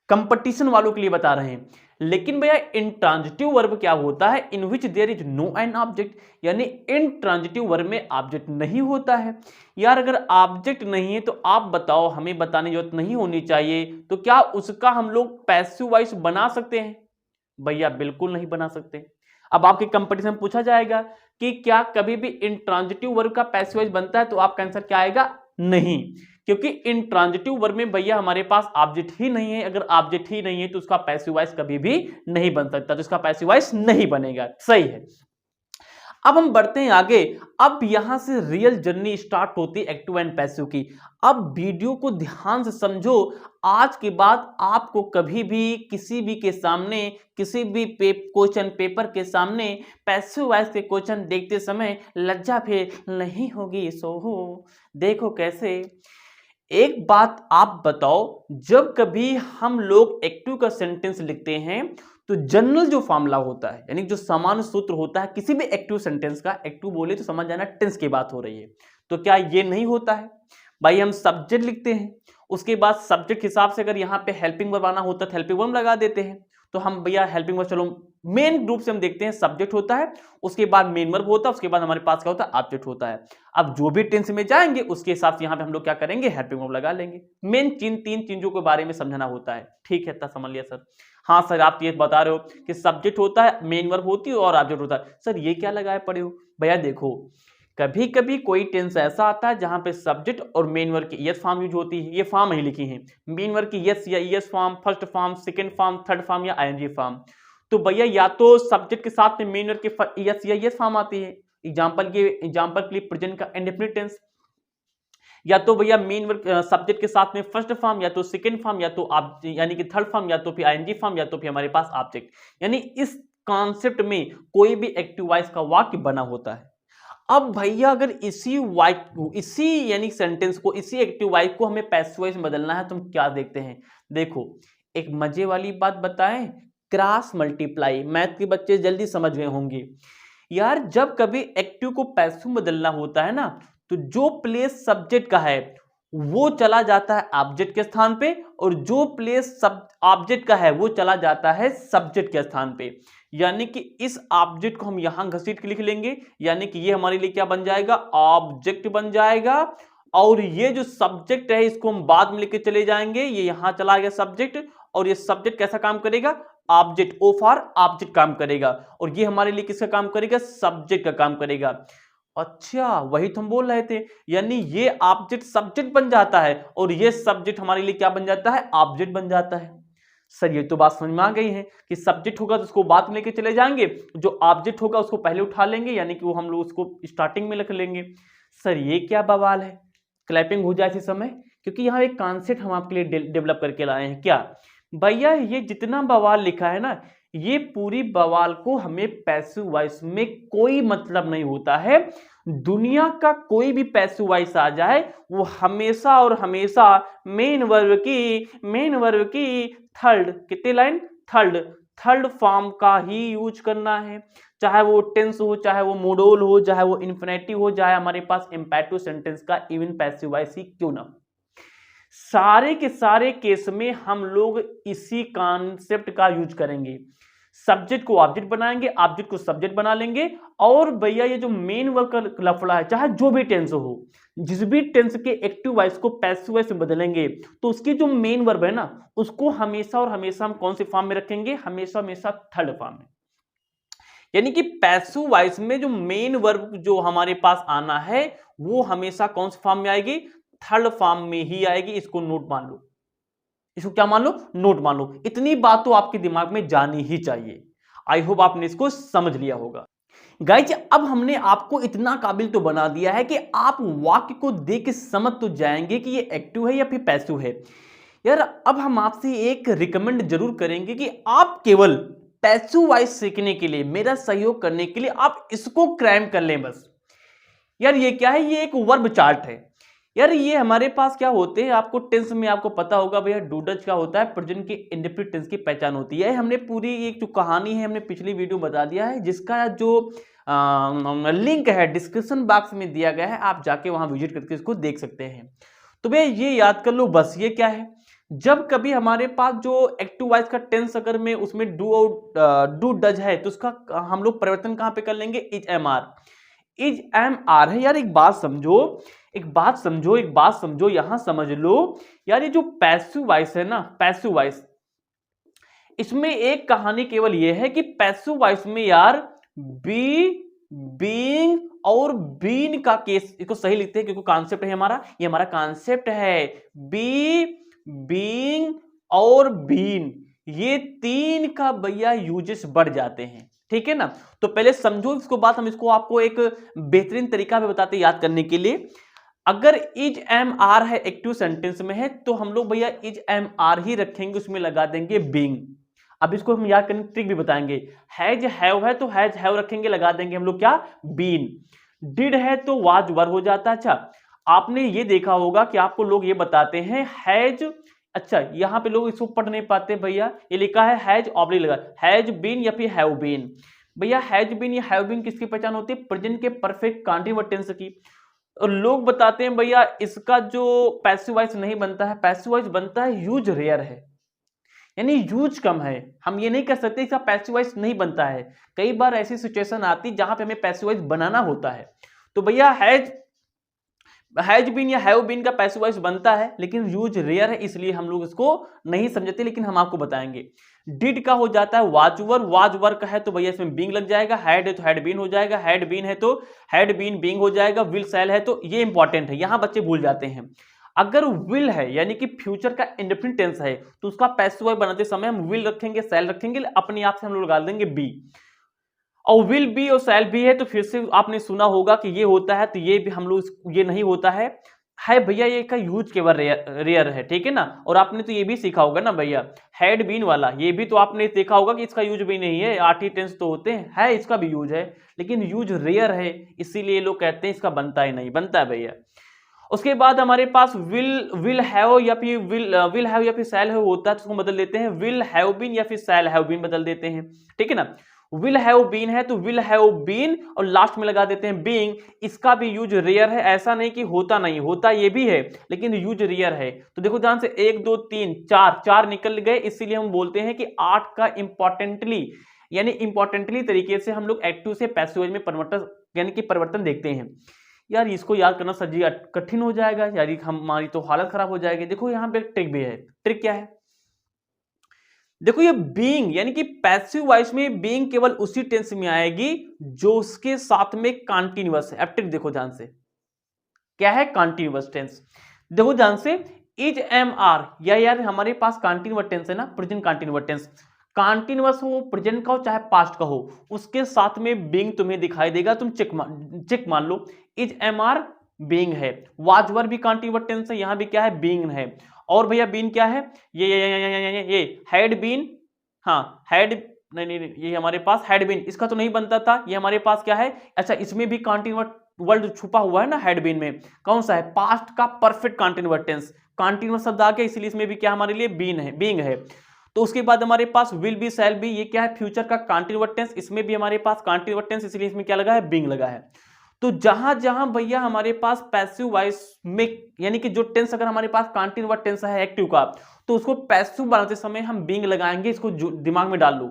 कंपटीशन वालों के लिए बता रहे हैं। लेकिन भैया इंट्रांजिटिव वर्ब क्या होता है, in which there is no an object, यानी इंट्रांजिटिव वर्ब में ऑब्जेक्ट नहीं होता है। यार अगर ऑब्जेक्ट नहीं है तो आप बताओ, हमें बताने की जरूरत नहीं होनी चाहिए, तो क्या उसका हम लोग पैसिव वॉइस बना सकते हैं? भैया बिल्कुल नहीं बना सकते। अब आपके कंपटीशन में पूछा जाएगा कि क्या कभी भी इंट्रांजिटिव वर्ब का पैसिव वॉइस बनता है, तो आपका आंसर क्या आएगा? नहीं, क्योंकि इंट्रांजिटिव वर्ब में भैया हमारे पास ऑब्जेक्ट ही नहीं है। अगर ऑब्जेक्ट ही नहीं है तो उसका पैसिव वॉइस कभी भी नहीं बन सकता, तो इसका पैसिव वॉइस नहीं बनेगा। सही है। अब हम बढ़ते हैं आगे। अब यहां से रियल जर्नी स्टार्ट होती है एक्टिव एंड पैसिव की। अब वीडियो को ध्यान से समझो। आज के बाद आपको कभी भी किसी भी के सामने, किसी भी क्वेश्चन पेपर के सामने पैसिव वॉइस के क्वेश्चन देखते समय लज्जा फील नहीं होगी। सोहो देखो कैसे। एक बात आप बताओ, जब कभी हम लोग एक्टिव का सेंटेंस लिखते हैं तो जनरल जो फॉर्मूला होता है, यानी जो सामान्य सूत्र होता है किसी भी एक्टिव सेंटेंस का, एक्टिव बोले तो समझ जाना टेंस की बात हो रही है, तो क्या ये नहीं होता है? भाई हम सब्जेक्ट लिखते हैं, उसके बाद सब्जेक्ट के हिसाब से अगर यहाँ पे हेल्पिंग वर्ब आना होता है तो हेल्पिंग वर्ब लगा देते हैं। तो हम भैया हेल्पिंग वर्ब, चलो मेन ग्रुप से हम देखते हैं सब्जेक्ट होता है, उसके बाद मेन वर्ब होता है, उसके बाद हमारे पास क्या होता है? ऑब्जेक्ट होता है। अब जो भी टेंस में जाएंगे उसके हिसाब से यहाँ पे हम लोग क्या करेंगे? हेल्पिंग वर्ब लगा लेंगे। मेन तीन चीजों के बारे में समझना होता है। ठीक है, इतना समझ लिया सर? हाँ सर, आप ये बता रहे हो कि सब्जेक्ट होता है, मेन वर्ब होती है और ऑब्जेक्ट होता है। सर ये क्या लगाए पड़े हो? भैया देखो, कभी कभी कोई टेंस ऐसा आता है जहां पे सब्जेक्ट और मेन वर्ब की यस फॉर्म यूज होती है। ये फॉर्म ही लिखी है, मेन वर्ब की यस या yes form, first form, second form, third form या आईएनजी फॉर्म। तो भैया या तो सब्जेक्ट के साथ में मेन वर्ब की यस या यस फॉर्म आती है, एग्जांपल के लिए प्रेजेंट का इंडेफिनिट टेंस, या तो भैया मेन वर्ब सब्जेक्ट के साथ में फर्स्ट फॉर्म, या तो सेकंड फॉर्म, या तो यानी कि थर्ड फॉर्म, या तो फिर आईएनजी फॉर्म, या तो फिर हमारे पास ऑब्जेक्ट। यानी इस कॉन्सेप्ट में कोई भी एक्टिव वॉइस का वाक्य बना होता है। अब भैया अगर इसी यानी सेंटेंस को, इसी एक्टिव वॉइस को हमें पैसिव वॉइस में बदलना है तो हम क्या देखते हैं? देखो एक मजे वाली बात बताएं, क्रॉस मल्टीप्लाई। मैथ के बच्चे जल्दी समझ गए होंगे। यार जब कभी एक्टिव को पैसिव में बदलना होता है ना, तो जो प्लेस सब्जेक्ट का है वो चला जाता है ऑब्जेक्ट के स्थान पे, और जो प्लेस ऑब्जेक्ट का है वो चला जाता है सब्जेक्ट के स्थान पे। यानी कि इस ऑब्जेक्ट को हम यहां घसीट के लिख लेंगे, यानी कि ये हमारे लिए क्या बन जाएगा? ऑब्जेक्ट बन जाएगा। और ये जो सब्जेक्ट है इसको हम बाद में लेके चले जाएंगे, ये यहां चला गया सब्जेक्ट, और ये सब्जेक्ट कैसा काम करेगा? ऑब्जेक्ट, ओ फॉर ऑब्जेक्ट काम करेगा, और ये हमारे लिए किसका काम करेगा? सब्जेक्ट का काम करेगा। अच्छा वही तो हम बोल रहे थे, यानी ये ऑब्जेक्ट सब्जेक्ट बन जाता है और ये सब्जेक्ट हमारे लिए क्या बन जाता है? ऑब्जेक्ट बन जाता है। सर ये तो बात समझ में आ गई है कि सब्जेक्ट होगा तो उसको बाद में लेके चले जाएंगे, जो ऑब्जेक्ट होगा उसको पहले उठा लेंगे, यानी कि वो हम लोग उसको स्टार्टिंग में रख लेंगे। सर ये क्या बवाल है? क्लैपिंग हो जाए इसी समय, क्योंकि यहाँ एक कॉन्सेप्ट हम आपके लिए डेवलप करके लाए हैं। क्या भैया? ये जितना बवाल लिखा है ना, ये पूरी बवाल को हमें पैसिव वॉइस में कोई मतलब नहीं होता है। दुनिया का कोई भी पैसिव वॉइस आ जाए वो हमेशा और हमेशा मेन वर्ब की थर्ड, कितने लाइन? थर्ड फॉर्म का ही यूज करना है। चाहे वो टेंस हो, चाहे वो मोडोल हो, चाहे वो इन्फिनेटिव हो, चाहे हमारे पास इम्पेरेटिव सेंटेंस का इवन पैसिव वॉइस ही क्यों ना, सारे के सारे केस में हम लोग इसी कॉन्सेप्ट का यूज करेंगे। सब्जेक्ट को ऑब्जेक्ट बनाएंगे, ऑब्जेक्ट को सब्जेक्ट बना लेंगे, और भैया ये जो मेन वर्ब का लफड़ा है, चाहे जो भी टेंस हो, जिस भी टेंस के एक्टिव वॉइस को पैसिव वॉइस में बदलेंगे तो उसकी जो मेन वर्ब है ना, उसको हमेशा और हमेशा हम कौन से फॉर्म में रखेंगे? हमेशा हमेशा थर्ड फॉर्म में। यानी कि पैसिव वॉइस में जो मेन वर्ब जो हमारे पास आना है वो हमेशा कौन से फॉर्म में आएगी? थर्ड फॉर्म में ही आएगी। इसको नोट मान लो, इसको क्या मान लो? नोट मान लो। इतनी बात तो आपके दिमाग में जानी ही चाहिए। आई होप आपने इसको समझ लिया होगा। गाइज अब हमने आपको इतना काबिल तो बना दिया है कि आप वाक्य को देख के समझ तो जाएंगे कि ये एक्टिव है या फिर पैसिव है। यार अब हम आपसे एक रिकमेंड जरूर करेंगे कि आप केवल पैसिव वॉइस सीखने के लिए, मेरा सहयोग करने के लिए आप इसको क्रैम कर लें बस। यार ये क्या है, ये एक वर्ब चार्ट है। यार ये हमारे पास क्या होते हैं, आपको टेंस में आपको पता होगा भैया, डूडज क्या होता है, प्रेजेंट के इंडेफिनिट टेंस की पहचान होती है। हमने पूरी एक जो कहानी है हमने पिछली वीडियो बता दिया है, जिसका जो लिंक है डिस्क्रिप्शन बॉक्स में दिया गया है, आप जाके वहां विजिट करके इसको देख सकते हैं। तो भैया ये याद कर लो बस। ये क्या है, जब कभी हमारे पास जो एक्टिव वॉइस का टेंस अगर में उसमें डू डज है तो उसका हम लोग परिवर्तन कहां पे कर लेंगे, is am are. Is am are है। यार एक बात समझो, एक बात समझो, एक बात समझो, यहां समझ लो। यार ये जो पैसिव वॉइस है ना, पैसिव वॉइस, इसमें एक कहानी केवल ये है कि पैसिव वॉइस में यार बी, बीइंग और बीन का केस, इसको सही लिखते हैं क्योंकि कॉन्सेप्ट है हमारा, ये हमारा कॉन्सेप्ट है। बी, बीइंग और बीन, ये तीन का भैया यूजेस बढ़ जाते हैं, ठीक है ना। तो पहले समझो इसको बात, हम इसको आपको एक बेहतरीन तरीका भी बताते याद करने के लिए। अगर इज एम आर है एक्टिव सेंटेंस में है तो हम लोग भैया इज एम आर ही रखेंगे, उसमें लगा देंगे बीइंग। अब इसको हम याद करने की ट्रिक भी बताएंगे। हैज हैव है तो हैज हैव रखेंगे, लगा देंगे हम लोग क्या, बीन। डिड है तो वाज वर हो जाता है। अच्छा आपने ये देखा होगा कि आपको लोग ये बताते हैं हैज, अच्छा यहां पे लोग इसको पढ़ नहीं पाते भैया, ये लिखा है हैज ऑब्लिक लगा, हैज बीन या फिर हैव बीन। भैया हैज बीन या हैव बीन किसकी पहचान होती है, प्रेजेंट के परफेक्ट कंटीन्यूअस टेंस की। और लोग बताते हैं भैया इसका जो पैसिव वॉइस नहीं बनता है, पैसिव वॉइस बनता है, यूज रेयर है, यानी यूज कम है। हम ये नहीं कर सकते इसका पैसिव वॉइस नहीं बनता है। कई बार ऐसी सिचुएशन आती जहां पे हमें पैसिव वॉइस बनाना होता है। तो भैया हैज बीन या हैव बीन का पैसिव वॉइस बनता है लेकिन यूज रेयर है, इसलिए हम लोग इसको नहीं समझते, लेकिन हम आपको बताएंगे। डिड का हो जाता है वाजवर, वाजवर का है तो भैया इसमें बींग लग जाएगा, हैड है तो हैड बीन हो जाएगा, हैड बीन है तो हैड बीन बींग हो जाएगा, विल सेल है तो, ये इंपॉर्टेंट है, यहां बच्चे भूल जाते हैं। अगर विल है यानी कि फ्यूचर का इंडेफिनिट टेंस है तो उसका पैसिव वॉइस बनाते समय हम विल रखेंगे, सेल रखेंगे, अपने आप से हम लोग लगा देंगे बी। और विल बी और सेल बी है तो फिर से आपने सुना होगा कि ये होता है, तो ये भी हम लोग ये नहीं होता है भैया, ये का यूज केवल रेयर है, ठीक है ना। और आपने तो ये भी सीखा होगा ना भैया, हैड बीन वाला, ये भी तो आपने देखा होगा कि इसका यूज भी नहीं है, आर्टी टेंस तो होते हैं, है इसका भी यूज है लेकिन यूज रेयर है, इसीलिए लोग कहते हैं इसका बनता ही नहीं, बनता है भैया। उसके बाद हमारे पास विल हैव या फिर विल हैव या फिर सेल हैव होता है, तो उसको बदल देते हैं विल हैव बीन या फिर सेल हैव बीन बदल देते हैं, ठीक है ना। विल हैव बीन है तो विल हैव बीन और लास्ट में लगा देते हैं बीइंग। इसका भी यूज रेयर है, ऐसा नहीं कि होता नहीं, होता ये भी है लेकिन यूज रेयर है। तो देखो ध्यान से 1 2 3 4 4 निकल गए, इसीलिए हम बोलते हैं कि 8 का इंपॉर्टेंटली यानी इंपॉर्टेंटली तरीके से हम लोग एक्टिव से पैसिव में परिवर्तन यानी कि परिवर्तन देखते हैं। यार इसको याद करना सर जी कठिन हो जाएगा यार, हमारी तो हालत खराब हो जाएगी। देखो यहाँ पे एक ट्रिक भी है। ट्रिक क्या है, देखो ये बीइंग यानी कि पैसिव वॉइस में बीइंग केवल उसी टेंस में आएगी जो उसके साथ में कंटीन्यूअस है। अब ट्रिक देखो ध्यान से, क्या है कंटीन्यूअस टेंस। देखो ध्यान से, इज एम आर या यार हमारे पास कंटीन्यूअस टेंस है ना, प्रेजेंट कंटीन्यूअस टेंस, कंटीन्यूअस हो, प्रेजेंट का हो चाहे पास्ट का हो, उसके साथ में बीइंग तुम्हें दिखाई देगा, तुम चेक मान लो। इज एम आर बीइंग है, वाजवर भी कंटीन्यूअस टेंस है, यहां भी क्या है बीइंग है। और भैया बीन क्या है, ये हैड बीन, हाँ हैड नहीं, ये हमारे पास हैड बीन, इसका तो नहीं बनता था, ये हमारे पास क्या है, अच्छा इसमें भी कंटीन्यूअस वर्ड छुपा हुआ है ना हैड बीन में, कौन सा है, पास्ट का परफेक्ट कंटीन्यूअस टेंस, कंटीन्यूअस शब्द आ गया इसलिए इसमें भी क्या हमारे लिए बीन है, बीइंग है। तो उसके बाद हमारे पास विल बी सेल बी, ये क्या है फ्यूचर का कंटीन्यूअस टेंस, इसमें भी हमारे पास कंटीन्यूअस टेंस इसलिए इसमें क्या लगा है, बीइंग लगा है। तो जहां जहां भैया हमारे पास पैसिव वॉइस में यानी कि जो टेंस अगर हमारे पास कंटीन्यूअस टेंस है एक्टिव का, तो उसको पैसिव बनाते समय हम बीइंग लगाएंगे, इसको दिमाग में डाल लो।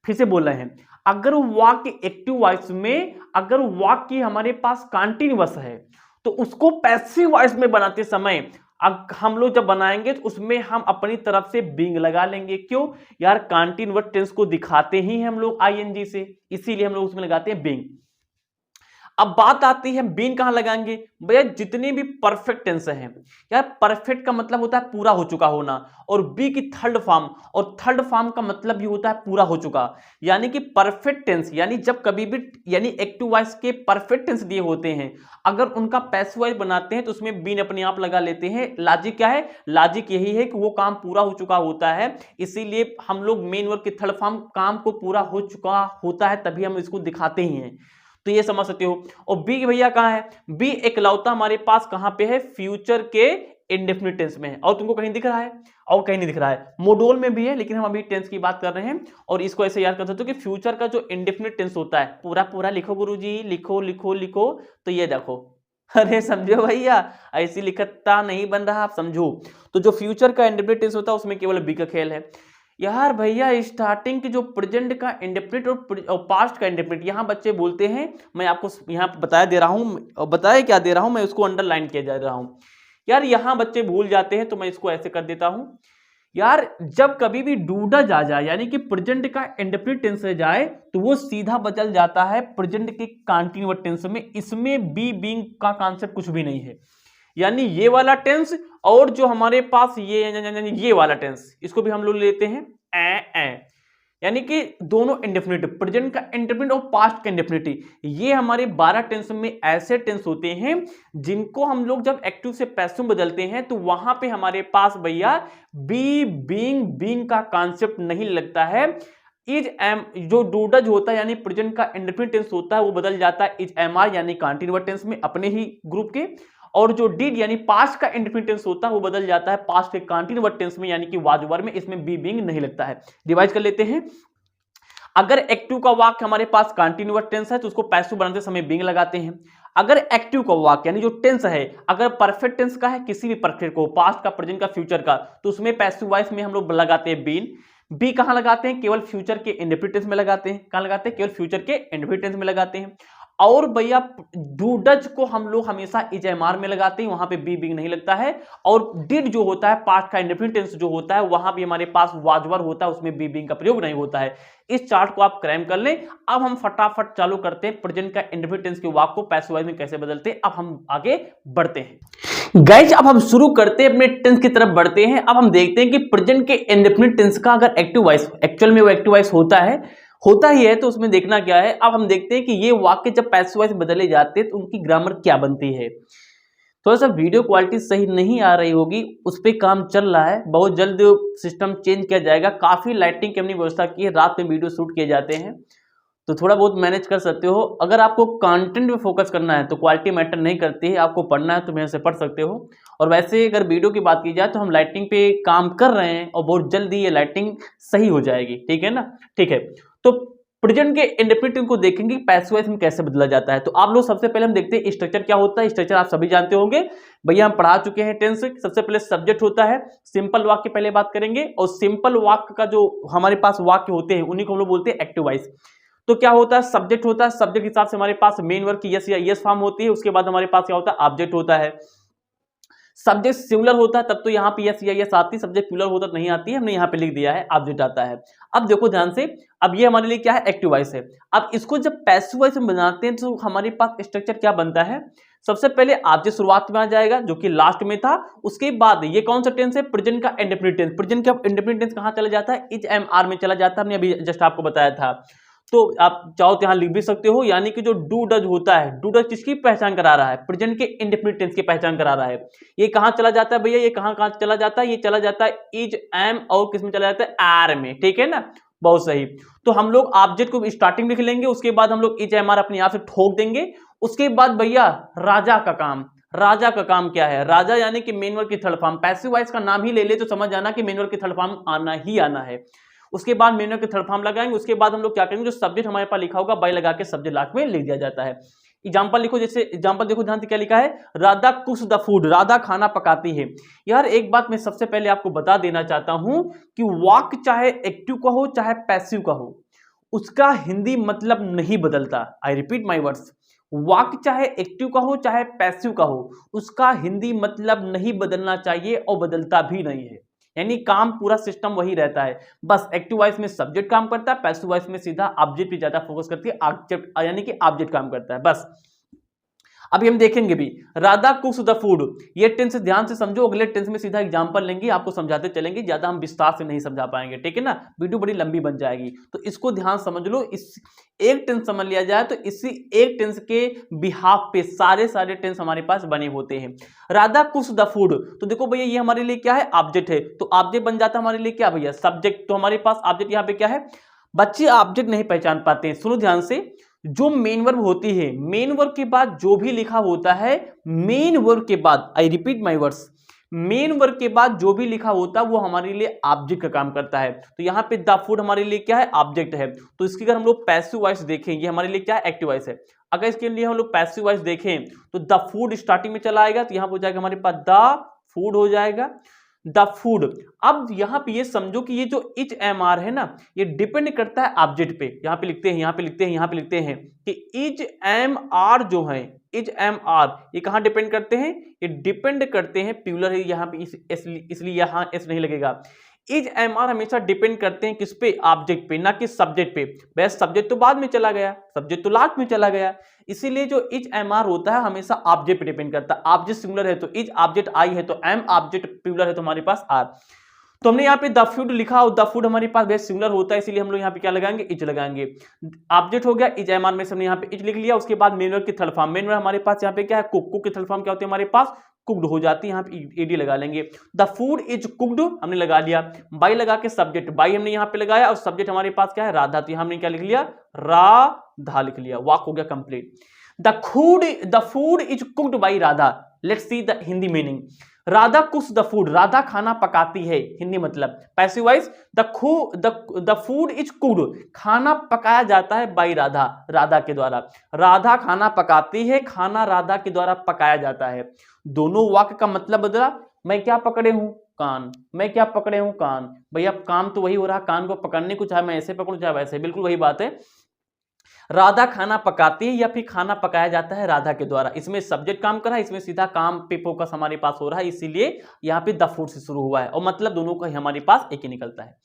फिर से बोल रहे हैं, अगर वाक्य एक्टिव वॉइस में अगर वाक्य हमारे पास कंटीन्यूअस है तो उसको पैसिव वॉइस में बनाते समय हम लोग जब बनाएंगे तो उसमें हम अपनी तरफ से बीइंग लगा लेंगे। क्यों यार, कंटीन्यूअस टेंस को दिखाते ही हम लोग आईएनजी से, इसीलिए हम लोग उसमें लगाते हैं बीइंग। अब बात आती है बीन कहां लगाएंगे भैया, जितने भी परफेक्ट टेंस हैं यार, परफेक्ट का मतलब होता है पूरा हो चुका होना, और बी की थर्ड फॉर्म, और थर्ड फॉर्म का मतलब भी होता है पूरा हो चुका। यानी कि परफेक्ट टेंस, यानी जब कभी भी यानी एक्टिव वॉइस के परफेक्ट टेंस दिए होते हैं, अगर उनका पैसिव वॉइस बनाते हैं तो उसमें बीन अपने आप लगा लेते हैं। लॉजिक क्या है, लॉजिक यही है कि वो काम पूरा हो चुका होता है, इसीलिए हम लोग मेन वर्ब की थर्ड फॉर्म काम को पूरा हो चुका होता है तभी हम इसको दिखाते ही हैं। तो ये समझ सकते हो। और बी भैया कहां है, बी एकलौता हमारे पास कहां पे है, फ्यूचर के इंडेफिनिट टेंस में है। और तुमको कहीं दिख रहा है, और कहीं नहीं दिख रहा है, मोडोल में भी है, लेकिन हम अभी टेंस की बात कर रहे हैं। और इसको ऐसे याद कर सकते हो कि फ्यूचर का जो इंडेफिनिट टेंस होता है, पूरा पूरा लिखो गुरुजी, लिखो लिखो लिखो। तो ये देखो, अरे समझो भैया, ऐसी लिखता नहीं बन रहा, आप समझो। तो जो फ्यूचर का इंडेफिनिट टेंस होता है उसमें केवल बी का खेल है यार। भैया स्टार्टिंग की जो प्रेजेंट का इंडेफिनिट और पास्ट का इंडेफिनिट यहां बच्चे बोलते हैं, मैं आपको यहां बताया दे रहा हूं, और बताया क्या दे रहा हूं मैं, उसको अंडरलाइन किया जा रहा हूं यार। यहां बच्चे भूल जाते हैं तो मैं इसको ऐसे कर देता हूं यार। जब कभी भी डूडज आ जाए यानी कि प्रेजेंट का इंडेफिनिट टेंस से जाए तो वो सीधा बदल जाता है प्रेजेंट के कंटीन्यूअस टेंस में। इसमें बी बीइंग का कॉन्सेप्ट कुछ भी नहीं है। यानी ये वाला टेंस और जो हमारे पास ये वाला टेंस, इसको भी हम लोग लेते हैं ए। यानी कि दोनों इंडेफिनिट, प्रेजेंट का इंडेफिनिट और पास्ट का इंडेफिनिट, ये हमारे 12 टेंस में ऐसे टेंस होते हैं जिनको हम लोग जब एक्टिव से पैसिव बदलते हैं तो वहां पे हमारे पास भैया बी बीइंग का कॉन्सेप्ट नहीं लगता है। इज एम जो डूडज होता है यानी प्रेजेंट का इंडेफिनिट टेंस होता है वो बदल जाता है इज एम आर यानी कंटीन्यूअस टेंस में अपने ही ग्रुप के। और जो डिड यानी पास्ट का इंडेफिनिट टेंस होता है वो बदल जाता है पास्ट के कंटीन्यूअस टेंस में यानी कि वाज वर में। इसमें बी बीइंग नहीं लगता है। रिवाइज कर लेते हैं। अगर एक्टिव का वाक्य हमारे पास कंटीन्यूअस टेंस है तो उसको पैसिव बनाते समय बीइंग लगाते हैं। अगर एक्टिव का वाक्य यानी जो टेंस है अगर परफेक्ट टेंस का है, किसी भी परफेक्ट को, पास्ट का, प्रेजेंट का, फ्यूचर का, तो उसमें पैसिव वॉइस में हम लोग लगाते हैं बीन। बी कहां लगाते हैं, केवल फ्यूचर के इंडेफिनिट टेंस में लगाते हैं। कहां लगाते हैं, केवल फ्यूचर के इंडेफिनिट टेंस में लगाते हैं। और भैया डूडज को हम लोग हमेशा इज एम आर में लगाते हैं, वहां पे बी बीइंग नहीं लगता है। और डिड जो होता है पास्ट का इंडेफिनिट टेंस जो होता है वहां भी हमारे पास वाज वर होता है, उसमें बी बीइंग का प्रयोग नहीं होता है। इस चार्ट को आप क्रैम कर लें। अब हम फटाफट चालू करते हैं प्रेजेंट का इंडेफिनिट टेंस के वाक्य को पैसिव वॉइस में कैसे बदलते हैं। अब हम आगे बढ़ते हैं गाइस, अब हम शुरू करते हैं अपने टेंस की तरफ बढ़ते हैं। अब हम देखते हैं कि प्रेजेंट के इंडेफिनिट टेंस का अगर एक्टिव वॉइस, एक्चुअल में वो एक्टिव वॉइस होता ही है तो उसमें देखना क्या है। अब हम देखते हैं कि ये वाक्य जब पैसिव वॉइस बदले जाते हैं तो उनकी ग्रामर क्या बनती है। थोड़ा सा वीडियो क्वालिटी सही नहीं आ रही होगी, उस पर काम चल रहा है, बहुत जल्द सिस्टम चेंज किया जाएगा। काफी लाइटिंग की हमने व्यवस्था की है, रात में वीडियो शूट किए जाते हैं तो थोड़ा बहुत मैनेज कर सकते हो। अगर आपको कंटेंट में फोकस करना है तो क्वालिटी मैटर नहीं करती है, आपको पढ़ना है तो मेरे से पढ़ सकते हो। और वैसे अगर वीडियो की बात की जाए तो हम लाइटिंग पे काम कर रहे हैं और बहुत जल्दी ये लाइटिंग सही हो जाएगी, ठीक है ना। ठीक है, तो प्रेजेंट के इंडेफिनिट को देखेंगे पैसिव वॉइस में कैसे बदला जाता है। तो आप लोग सबसे पहले हम देखते हैं स्ट्रक्चर क्या होता है। स्ट्रक्चर आप सभी जानते होंगे भैया, हम पढ़ा चुके हैं टेंस। सबसे पहले सब्जेक्ट होता है, सिंपल वाक्य पहले बात करेंगे, और सिंपल वाक्य का जो हमारे पास वाक्य होते हैं उन्हीं को हम लोग बोलते हैं एक्टिव वॉइस। तो क्या होता है, सब्जेक्ट होता है, सब्जेक्ट के हिसाब से हमारे पास मेन वर्ब की यस या यस फॉर्म होती है। उसके बाद हमारे पास क्या होता है, ऑब्जेक्ट होता है। सब्जेक्ट सिंगुलर होता है तब तो यहाँ पे यस या यस आती है, सब्जेक्ट प्लूरल होता नहीं आती है, हमने यहाँ पे लिख दिया है ऑब्जेक्ट आता है। अब देखो ध्यान से, अब ये हमारे लिए क्या है, एक्टिव वॉइस है। अब इसको जब पैसिव वॉइस में बनाते हैं तो हमारे पास स्ट्रक्चर क्या बनता है। सबसे पहले ऑब्जेक्ट शुरुआत में आ जाएगा जो कि लास्ट में था। उसके बाद ये कौन सा टेंस है, प्रेजेंट का इंडेफिनिट टेंस। प्रेजेंट का इंडेफिनिट टेंस कहाँ चला जाता है, इज एम आर में चला जाता है, हमने अभी जस्ट आपको बताया था। तो आप चाहो तो यहां लिख भी सकते हो, यानी कि जो डू डज होता है, डू डज किसकी पहचान करा रहा है, प्रेजेंट के इंडेफिनिट टेंस की पहचान करा रहा है। ये कहां चला जाता है भैया, ये कहां चला जाता है, ये चला जाता है इज एम और किस में चला जाता है, आर में, ठीक है ना। बहुत सही। तो हम लोग ऑब्जेक्ट को स्टार्टिंग लिख लेंगे, उसके बाद हम लोग इज एम आर अपने आप से ठोक देंगे। उसके बाद भैया राजा का काम, राजा का काम क्या है, राजा यानी कि मेन वर्ब की थर्ड फॉर्म। पैसिव वॉइस का नाम ही ले ले तो समझ जाना कि मेन वर्ब की थर्ड फॉर्म आना ही आना है। उसके बाद मेन वर्ब की थर्ड फॉर्म लगाएंगे। उसके बाद हम लोग क्या करेंगे, जो सब्जेक्ट हमारे पास लिखा होगा बाय लगा के सब्जेक्ट लास्ट में लिख दिया जाता है। एग्जाम्पल लिखो, जैसे एग्जाम्पल देखो ध्यान से क्या लिखा है, राधा कुक्स द फूड, राधा खाना पकाती है। यार एक बात मैं सबसे पहले आपको बता देना चाहता हूं कि वाक्य चाहे एक्टिव का हो चाहे पैसिव का हो, उसका हिंदी मतलब नहीं बदलता। आई रिपीट माई वर्ड्स, वाक्य चाहे एक्टिव का हो चाहे पैसिव का हो, उसका हिंदी मतलब नहीं बदलना चाहिए और बदलता भी नहीं है। यानी काम पूरा सिस्टम वही रहता है, बस एक्टिव वॉइस में सब्जेक्ट काम करता है, पैसिव वॉइस में सीधा ऑब्जेक्ट पे ज्यादा फोकस करती है, ऑब्जेक्ट यानी कि ऑब्जेक्ट काम करता है बस। अभी हम देखेंगे भी, राधा कुक्स द फूड, ये टेंस ध्यान से समझो, अगले टेंस में सीधा एग्जांपल लेंगे, आपको समझाते चलेंगे, ज्यादा हम विस्तार से नहीं समझा पाएंगे, ठीक है ना, वीडियो बड़ी लंबी बन जाएगी, तो इसको ध्यान समझ लो। इस एक टेंस समझ लिया जाए तो इसी एक टेंस के बिहाफ पे सारे टेंस हमारे पास बने होते हैं। राधा कुक्स द फूड, तो देखो भैया ये हमारे लिए क्या है, ऑब्जेक्ट है, तो ऑब्जेक्ट बन जाता है हमारे लिए क्या भैया, सब्जेक्ट, तो हमारे पास ऑब्जेक्ट यहाँ पे क्या है। बच्चे ऑब्जेक्ट नहीं पहचान पाते हैं, सुनो ध्यान से, जो मेन वर्ब होती है, मेन वर्ब के बाद जो भी लिखा होता है, मेन वर्ब के बाद, I repeat my words, main verb के बाद जो भी लिखा होता है वो हमारे लिए ऑब्जेक्ट का काम करता है। तो यहाँ पे द फूड हमारे लिए क्या है, ऑब्जेक्ट है। तो इसकी अगर हम लोग पैसिव वॉइस देखें, ये हमारे लिए क्या है, एक्टिव वॉइस है। अगर इसके लिए हम लोग पैसिव वॉइस देखें तो द फूड स्टार्टिंग में चला आएगा, तो यहाँ हो जाएगा हमारे पास द फूड हो जाएगा, द फूड। अब यहां पे ये समझो कि ये जो इच एम आर है ना, ये डिपेंड करता है ऑब्जेक्ट पे। यहां पे लिखते हैं, यहां पे लिखते हैं, यहां पे लिखते हैं कि इच एम आर जो है, इच एम आर ये कहां डिपेंड करते हैं, ये डिपेंड करते हैं, प्लूरल है यहां पे इसलिए यहां एस नहीं लगेगा। इज एम आर हमेशा डिपेंड करते हैं किस पे, ऑब्जेक्ट पे, ना कि सब्जेक्ट पे। वैसे सब्जेक्ट तो बाद में चला गया, सब्जेक्ट तो लास्ट में चला गया, इसीलिए जो इज एम आर होता है हमेशा ऑब्जेक्ट पे डिपेंड करता है। ऑब्जेक्ट सिंगुलर है तो इज, ऑब्जेक्ट आई है तो एम, ऑब्जेक्ट प्लूरल है तो हमारे पास आर। तो हमने यहाँ पे द फूड लिखा, और द फूड हमारे पास वैसे सिंगुलर होता है, इसीलिए हम लोग यहाँ पे क्या लगाएंगे, इज लगाएंगे। ऑब्जेक्ट हो गया इज एम आर में से हमने यहाँ पे इज लिख लिया। उसके बाद मेन वर्ब की थर्ड फॉर्म, मेन वर्ब हमारे पास यहाँ पे क्या है, कुक, कुक की थर्ड फॉर्म क्या होती है हमारे पास, कुक्ड हो जाती है, यहाँ पे एडी लगा लेंगे। द फूड इज कुक्ड हमने लगा लिया, बाई लगा के सब्जेक्ट, बाई हमने यहाँ पे लगाया, और सब्जेक्ट हमारे पास क्या है, राधा, तो हमने क्या लिख लिया, राधा लिख लिया, वाक हो गया complete. The food is cooked by Radha. Let's see the Hindi meaning. Radha कुक्स the food, Radha खाना पकाती है, हिंदी मतलब passive voice, the food is cooked, खाना पकाया जाता है बाई राधा, राधा के द्वारा। राधा खाना पकाती है, खाना राधा के द्वारा पकाया जाता है। दोनों वाक्य का मतलब बदला, मैं क्या पकड़े हूं, कान, मैं क्या पकड़े हूं, कान। भैया काम तो वही हो रहा, कान को पकड़ने को, चाहे मैं ऐसे पकड़ूं चाहे वैसे, बिल्कुल वही बात है। राधा खाना पकाती है या फिर खाना पकाया जाता है राधा के द्वारा, इसमें सब्जेक्ट काम कर रहा है, इसमें सीधा काम पे फोकस हमारे पास हो रहा है, इसीलिए यहाँ पे द फूड से शुरू हुआ है, और मतलब दोनों का ही हमारे पास एक ही निकलता है।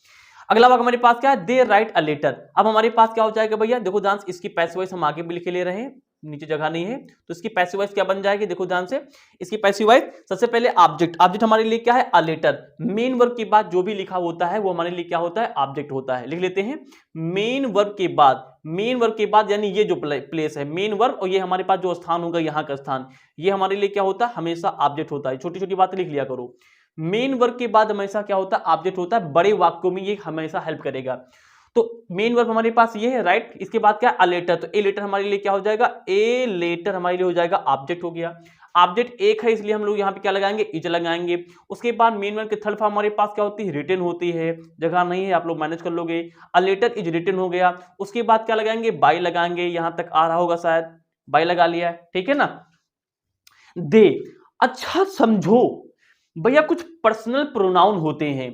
अगला वाक्य हमारे पास क्या है, दे राइट अ लेटर। अब हमारे पास क्या हो जाएगा भैया, देखो ध्यान से, इसकी पैसिव वॉइस हम आगे भी लिखे ले रहे हैं, नीचे जगह नहीं है, तो इसकी पैसिव वॉइस क्या बन जाएगी, देखो ध्यान से, इसकी पैसिव वॉइस सबसे पहले ऑब्जेक्ट, ऑब्जेक्ट हमारे लिए क्या है, अ लेटर। मेन वर्ब के बाद जो भी लिखा होता है वो हमारे लिए क्या होता है, ऑब्जेक्ट होता है। लिख लेते हैं, मेन वर्ब के बाद, मेन वर्ब के बाद यानी ये जो प्लेस है, मेन वर्ब, और ये हमारे पास जो स्थान होगा, यहाँ का स्थान, ये हमारे लिए क्या होता है, हमेशा ऑब्जेक्ट होता है। छोटी छोटी बातें लिख लिया करो, मेन वर्ब के बाद हमेशा क्या होता है, ऑब्जेक्ट होता है, बड़े वाक्यों में ये हमेशा हेल्प करेगा। तो मेन वर्ब हमारे पास ये है, राइट। इसके बाद क्या, अ लेटर, तो ए लेटर हमारे लिए क्या हो जाएगा, ए लेटर हमारे लिए हो जाएगा ऑब्जेक्ट हो गया। ऑब्जेक्ट एक है इसलिए हम लोग यहाँ पे क्या लगाएंगे, इज लगाएंगे। उसके बाद मेन वर्ब के थर्ड फॉर्म हमारे पास क्या होती है, रिटन होती है, जगह नहीं है आप लोग मैनेज कर लोगे। अ लेटर इज रिटन हो गया। उसके बाद क्या लगाएंगे, बाय लगाएंगे, यहां तक आ रहा होगा शायद, बाय लगा लिया है, ठीक है ना। दे, अच्छा समझो भैया, कुछ पर्सनल प्रोनाउन होते हैं,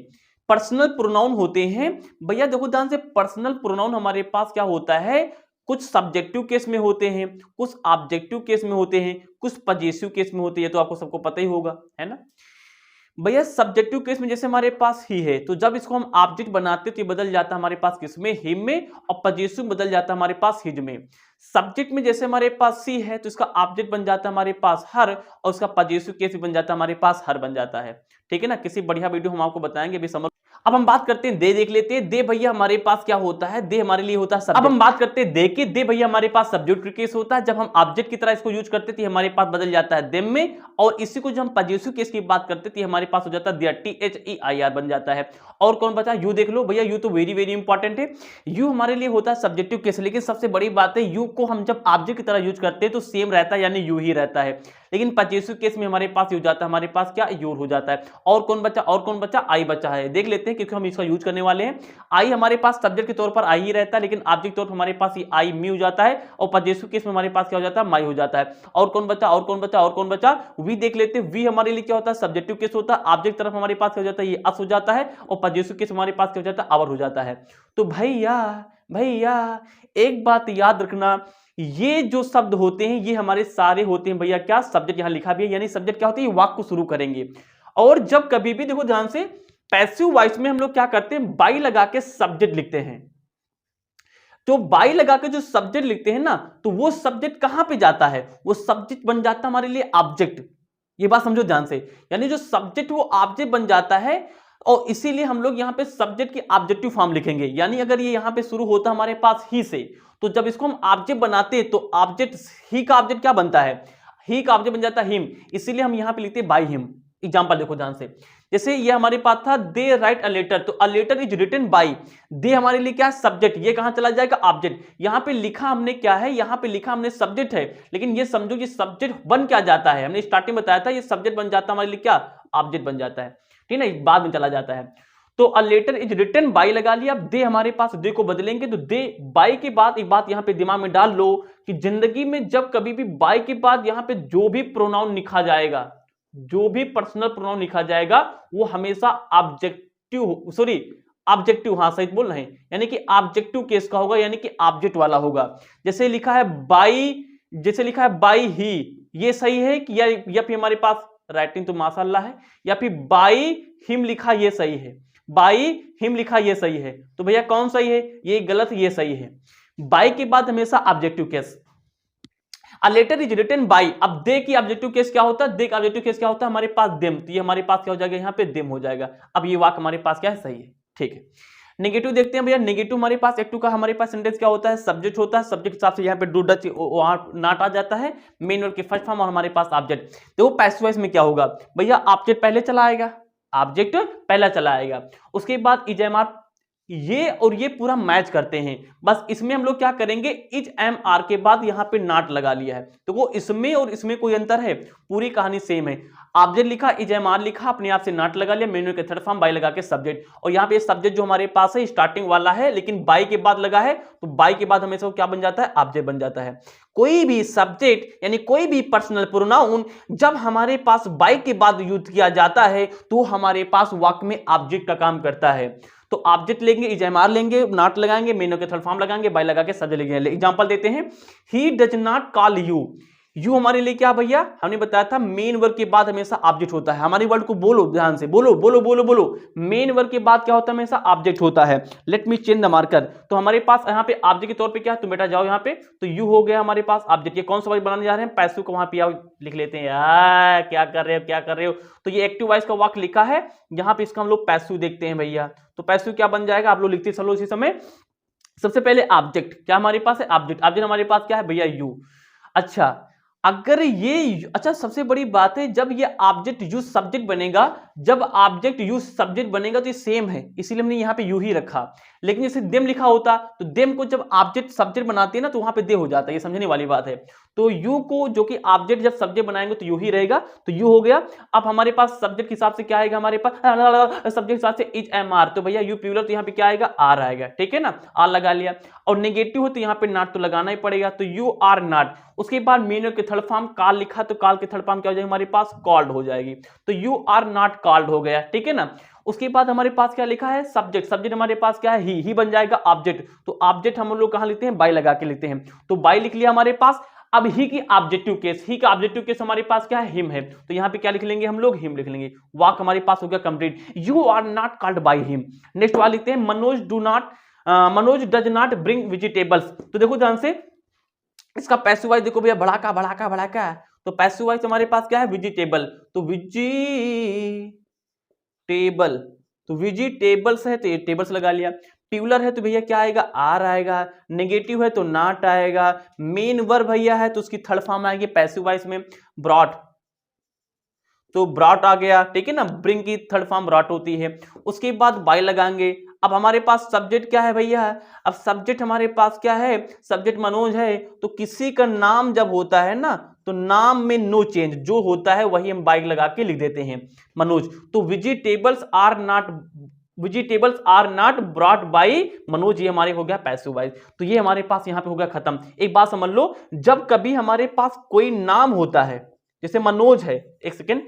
पर्सनल प्रोनाउन होते हैं भैया, देखो ध्यान से, पर्सनल प्रोनाउन हमारे पास क्या होता है, कुछ सब्जेक्टिव केस में होते हैं, कुछ ऑब्जेक्टिव केस में होते हैं, कुछ पजेसिव केस में होते हैं, तो आपको सबको पता ही होगा, है ना भैया। सब्जेक्टिव केस में जैसे हमारे पास ही है, तो जब इसको हम ऑब्जेक्ट बनाते तो ये बदल जाता है हमारे पास किसमें, हिम में, और पजेसिव बदल जाता है हमारे पास हिज में। सब्जेक्ट में जैसे हमारे पास सी है तो इसका ऑब्जेक्ट बन जाता है हमारे पास हर, और उसका पजेसिव केस भी बन जाता है हमारे पास हर बन जाता है, ठीक है ना। किसी बढ़िया वीडियो हम आपको बताएंगे भी, समझ। अब हम बात करते हैं दे, देख लेते हैं। दे भैया हमारे पास क्या होता है, दे हमारे लिए होता है सब्जेक्ट। अब हम बात करते हैं दे के, दे भैया हमारे पास सब्जेक्ट केस होता है, जब हम ऑब्जेक्ट की तरह इसको यूज करते थे हमारे पास बदल जाता है देम में, और इसी को जब हम पजेसिव केस की बात करते थे हमारे पास हो जाता है देयर, THEIR बन जाता है। और कौन बचा, यू देख लो भैया, यू तो वेरी वेरी इंपॉर्टेंट है। यू हमारे लिए होता है सब्जेक्टिव केस, लेकिन सबसे बड़ी बात है यू को हम जब ऑब्जेक्ट की तरह यूज करते हैं तो सेम रहता है, यानी यू ही रहता है, लेकिन पजेसिव केस में हमारे पास हो जाता है, हमारे पास क्या, योर हो जाता है। और कौन बचा, और कौन बचा, आई बचा है, देख लेते हैं, क्योंकि हम इसका यूज करने वाले हैं। आई हमारे पास सब्जेक्ट के तौर पर आई ही रहता है, लेकिन ऑब्जेक्ट तौर पर हमारे पास ये आई मी हो जाता है, और पजेसिव केस में हमारे पास क्या हो जाता है, माई हो जाता है। और कौन बचा, और कौन बचा, और कौन बचा, वी देख लेते हैं। वी हमारे लिए क्या होता है, सब्जेक्टिव केस होता है, ऑब्जेक्ट तरफ हमारे पास क्या हो जाता है, ये अस हो जाता है, और पजेसिव केस हमारे पास क्या हो जाता है, आवर हो जाता है। तो भैया भैया एक बात याद रखना, ये जो शब्द होते हैं ये हमारे सारे होते हैं भैया क्या, सब्जेक्ट, यहां लिखा भी है, यानी सब्जेक्ट क्या होती है, वाक्य को शुरू करेंगे। और जब कभी भी देखो ध्यान से, पैसिव वॉइस में हम लोग क्या करते हैं, बाई लगा के सब्जेक्ट लिखते हैं। जो बाई लगा के जो सब्जेक्ट लिखते हैं ना, तो वो सब्जेक्ट कहां पे जाता है, वो सब्जेक्ट बन जाता है हमारे लिए ऑब्जेक्ट। ये बात समझो ध्यान से, यानी जो सब्जेक्ट वो ऑब्जेक्ट बन जाता है, और इसीलिए हम लोग यहां पे सब्जेक्ट की ऑब्जेक्टिव फॉर्म लिखेंगे। यानी अगर ये यहां पे शुरू होता हमारे पास ही से, तो जब इसको हम ऑब्जेक्ट बनाते हैं तो ऑब्जेक्ट ही का ऑब्जेक्ट क्या बनता है, ही का ऑब्जेक्ट बन जाता है हिम, इसीलिए हम यहां पे लिखते हैं बाय हिम। एग्जांपल देखो ध्यान से, जैसे ये हमारे पास था दे राइट अ लेटर, तो a letter is written by, they हमारे लिए क्या है सब्जेक्ट, ये कहां चला जाएगा ऑब्जेक्ट। यहां पे लिखा हमने क्या है, यहां पे लिखा हमने सब्जेक्ट है, लेकिन ये समझो कि सब्जेक्ट बन क्या जाता है, हमने स्टार्टिंग बताया था ये सब्जेक्ट बन जाता है हमारे लिए क्या ऑब्जेक्ट बन जाता है, ठीक है ना, बाद में चला जाता है। तो a letter is written by लगा लिया, अब दे हमारे पास दे को बदलेंगे, तो दे बाय के बाद एक बात यहां पे दिमाग में डाल लो कि जिंदगी में जब कभी भी बाय के बाद यहां पे जो भी प्रोनाउन लिखा जाएगा, जो भी पर्सनल प्रोनाउन लिखा जाएगा, वो हमेशा ऑब्जेक्टिव, सॉरी ऑब्जेक्टिव, हाँ सही बोल रहे हैं, यानी कि ऑब्जेक्टिव केस का होगा, यानी कि ऑब्जेक्ट वाला होगा। जैसे लिखा है बाई, जैसे लिखा है बाई ही, ये सही है कि या फिर हमारे पास राइटिंग तो माशाल्लाह है, या फिर बाई हिम लिखा ये सही है, बाई हिम लिखा ये सही है, तो भैया कौन सही है, ये गलत, ये सही है। बाई के बाद हमेशा objective case. A letter is written by, अब दे की ऑब्जेक्टिव केस क्या होता है, दे का ऑब्जेक्टिव केस क्या होता है हमारे पास देम, तो ये हमारे पास क्या हो जाएगा यहाँ पे देम हो जाएगा। अब ये वाक्य हमारे पास क्या है, सही है, ठीक है। नेगेटिव देखते हैं भैया, नेगेटिव हमारे पास एक्टिव का हमारे पास सेंटेंस क्या होता है, सब्जेक्ट होता है, सब्जेक्ट के हिसाब से यहाँ पे डू डच नॉट आ जाता है, मेन वर्ब की फर्स्ट फॉर्म और हमारे पास ऑब्जेक्ट। तो पैसिव वॉइस में क्या होगा भैया, ऑब्जेक्ट पहले चला आएगा, ऑब्जेक्ट पहला चला आएगा, उसके बाद इजएमआर, ये और ये पूरा मैच करते हैं, बस इसमें हम लोग क्या करेंगे, इज एम आर के बाद यहां पे नॉट लगा लिया है, तो वो इसमें और इसमें कोई अंतर है, पूरी कहानी सेम है। ऑब्जेक्ट लिखा, इज एम आर लिखा, अपने आप से नॉट लगा लिया, मेनू के थर्ड फॉर्म बाय लगा के सब्जेक्ट, और यहाँ पे सब्जेक्ट जो हमारे पास है स्टार्टिंग वाला है, लेकिन बाय के बाद लगा है, तो बाय के बाद हमेशा क्या बन जाता है, ऑब्जेक्ट बन जाता है। कोई भी सब्जेक्ट यानी कोई भी पर्सनल प्रोनाउन जब हमारे पास बाय के बाद यूज किया जाता है, तो हमारे पास वाक्य में ऑब्जेक्ट का काम करता है। तो ऑब्जेक्ट लेंगे, इजएमआर लेंगे, नॉट लगाएंगे, मेनू के थर्ड फॉर्म लगाएंगे, बाय लगा के सब्जेक्ट लेंगे। एग्जांपल देते हैं, he does not call you, you हमारे लिए क्या भैया, हमने बताया था मेन वर्ब के बाद हमेशा ऑब्जेक्ट होता है। हमारी वर्ड को बोलो ध्यान से, बोलो बोलो बोलो बोलो, मेन वर्ब के बाद क्या होता है, हमेशा ऑब्जेक्ट होता है। Let me change the marker, तो हमारे पास यहाँ पे ऑब्जेक्ट के तौर पे क्या है, तुम बेटा जाओ यहाँ पे, तो यू हो गया हमारे पास ऑब्जेक्ट। ये कौन सा वर्ड बनाने जा रहे हैं, पैसिव को वहां पे आओ लिख लेते हैं, यार क्या कर रहे हो क्या कर रहे हो। तो ये एक्टिव वॉइस का वाक्य लिखा है, यहाँ पे इसका हम लोग पैसिव देखते हैं भैया, तो पैसिव क्या बन जाएगा, आप लोग लिखते चलो इसी समय। सबसे पहले ऑब्जेक्ट क्या हमारे पास है, ऑब्जेक्ट, ऑब्जेक्ट हमारे पास क्या है भैया, यू। अच्छा अगर ये, अच्छा सबसे बड़ी बात है, जब ये ऑब्जेक्ट यूज सब्जेक्ट बनेगा, जब ऑब्जेक्ट यूज सब्जेक्ट बनेगा तो ये सेम है, इसीलिए हमने यहाँ पे यू ही रखा। लेकिन जैसे देम लिखा होता, तो देम को जब ऑब्जेक्ट सब्जेक्ट बनाते हैं ना, तो वहां पे दे हो जाता है, ये समझने वाली बात है। तो यू को जो कि ऑब्जेक्ट जब सब्जेक्ट बनाएंगे तो यू ही रहेगा, तो यू हो गया। अब हमारे पास सब्जेक्ट के हिसाब से क्या आएगा, हमारे पास सब्जेक्ट के हिसाब से इज एम आर, तो भैया यू प्लूरल, तो यहाँ पे क्या आएगा, आर आएगा, ठीक है ना, आर लगा लिया। और नेगेटिव हो तो यहाँ पे नॉट तो लगाना ही पड़ेगा, तो यू आर नॉट। उसके बाद मेन के थर्ड फॉर्म काल लिखा, तो काल के थर्ड फॉर्म क्या हो जाएगी हमारे पास, कॉल्ड हो जाएगी, तो यू आर नॉट कॉल्ड हो गया, ठीक है ना। उसके बाद हमारे पास क्या लिखा है, सब्जेक्ट, सब्जेक्ट हमारे पास क्या है, ही बन जाएगा ऑब्जेक्ट, तो ऑब्जेक्ट हम लोग कहां लिखते हैं, बाय लगा के लिखते हैं, तो बाय लिख लिया हमारे पास। अब ही की ऑब्जेक्टिव केस, ही का ऑब्जेक्टिव केस हमारे पास क्या है, हिम है, तो यहां पे क्या लिख लेंगे हम लोग, हिम लिख लेंगे, वाक हमारे पास हो गया complete, you are not called by him. Next वाला लिखते हैं, Manoj do not, Manoj does not bring vegetables, तो देखो ध्यान से इसका पैसिव वॉइस देखो भैया, भड़ाका भड़ाका भड़ाका, तो पैसिव वॉइस हमारे पास क्या है, वेजिटेबल, तो वेजिटेबल, तो वेजिटेबल्स है तो ये टेबल्स लगा लिया। प्लूरल है तो भैया क्या आएगा, आर आएगा। नेगेटिव है तो नॉट आएगा। मेन वर्ब भैया है तो उसकी थर्ड फॉर्म आएगी पैसिव वॉइस में, ब्रॉट, तो ब्रॉट आ गया, ठीक है ना, ब्रिंग की थर्ड फॉर्म ब्रॉट होती है। उसके बाद बाय लगाएंगे। अब हमारे पास सब्जेक्ट क्या है भैया, अब सब्जेक्ट हमारे पास क्या है, सब्जेक्ट मनोज है, तो किसी का नाम जब होता है ना, तो नाम में नो चेंज, जो होता है वही हम बाय लगा के लिख देते हैं, मनोज। तो vegetables are not brought by Manoj, ये हमारे हो गया पैसिव वॉइस। तो ये हमारे पास यहाँ पे हो गया खत्म। एक बात समझ लो, जब कभी हमारे पास कोई नाम होता है, जैसे मनोज है, एक सेकेंड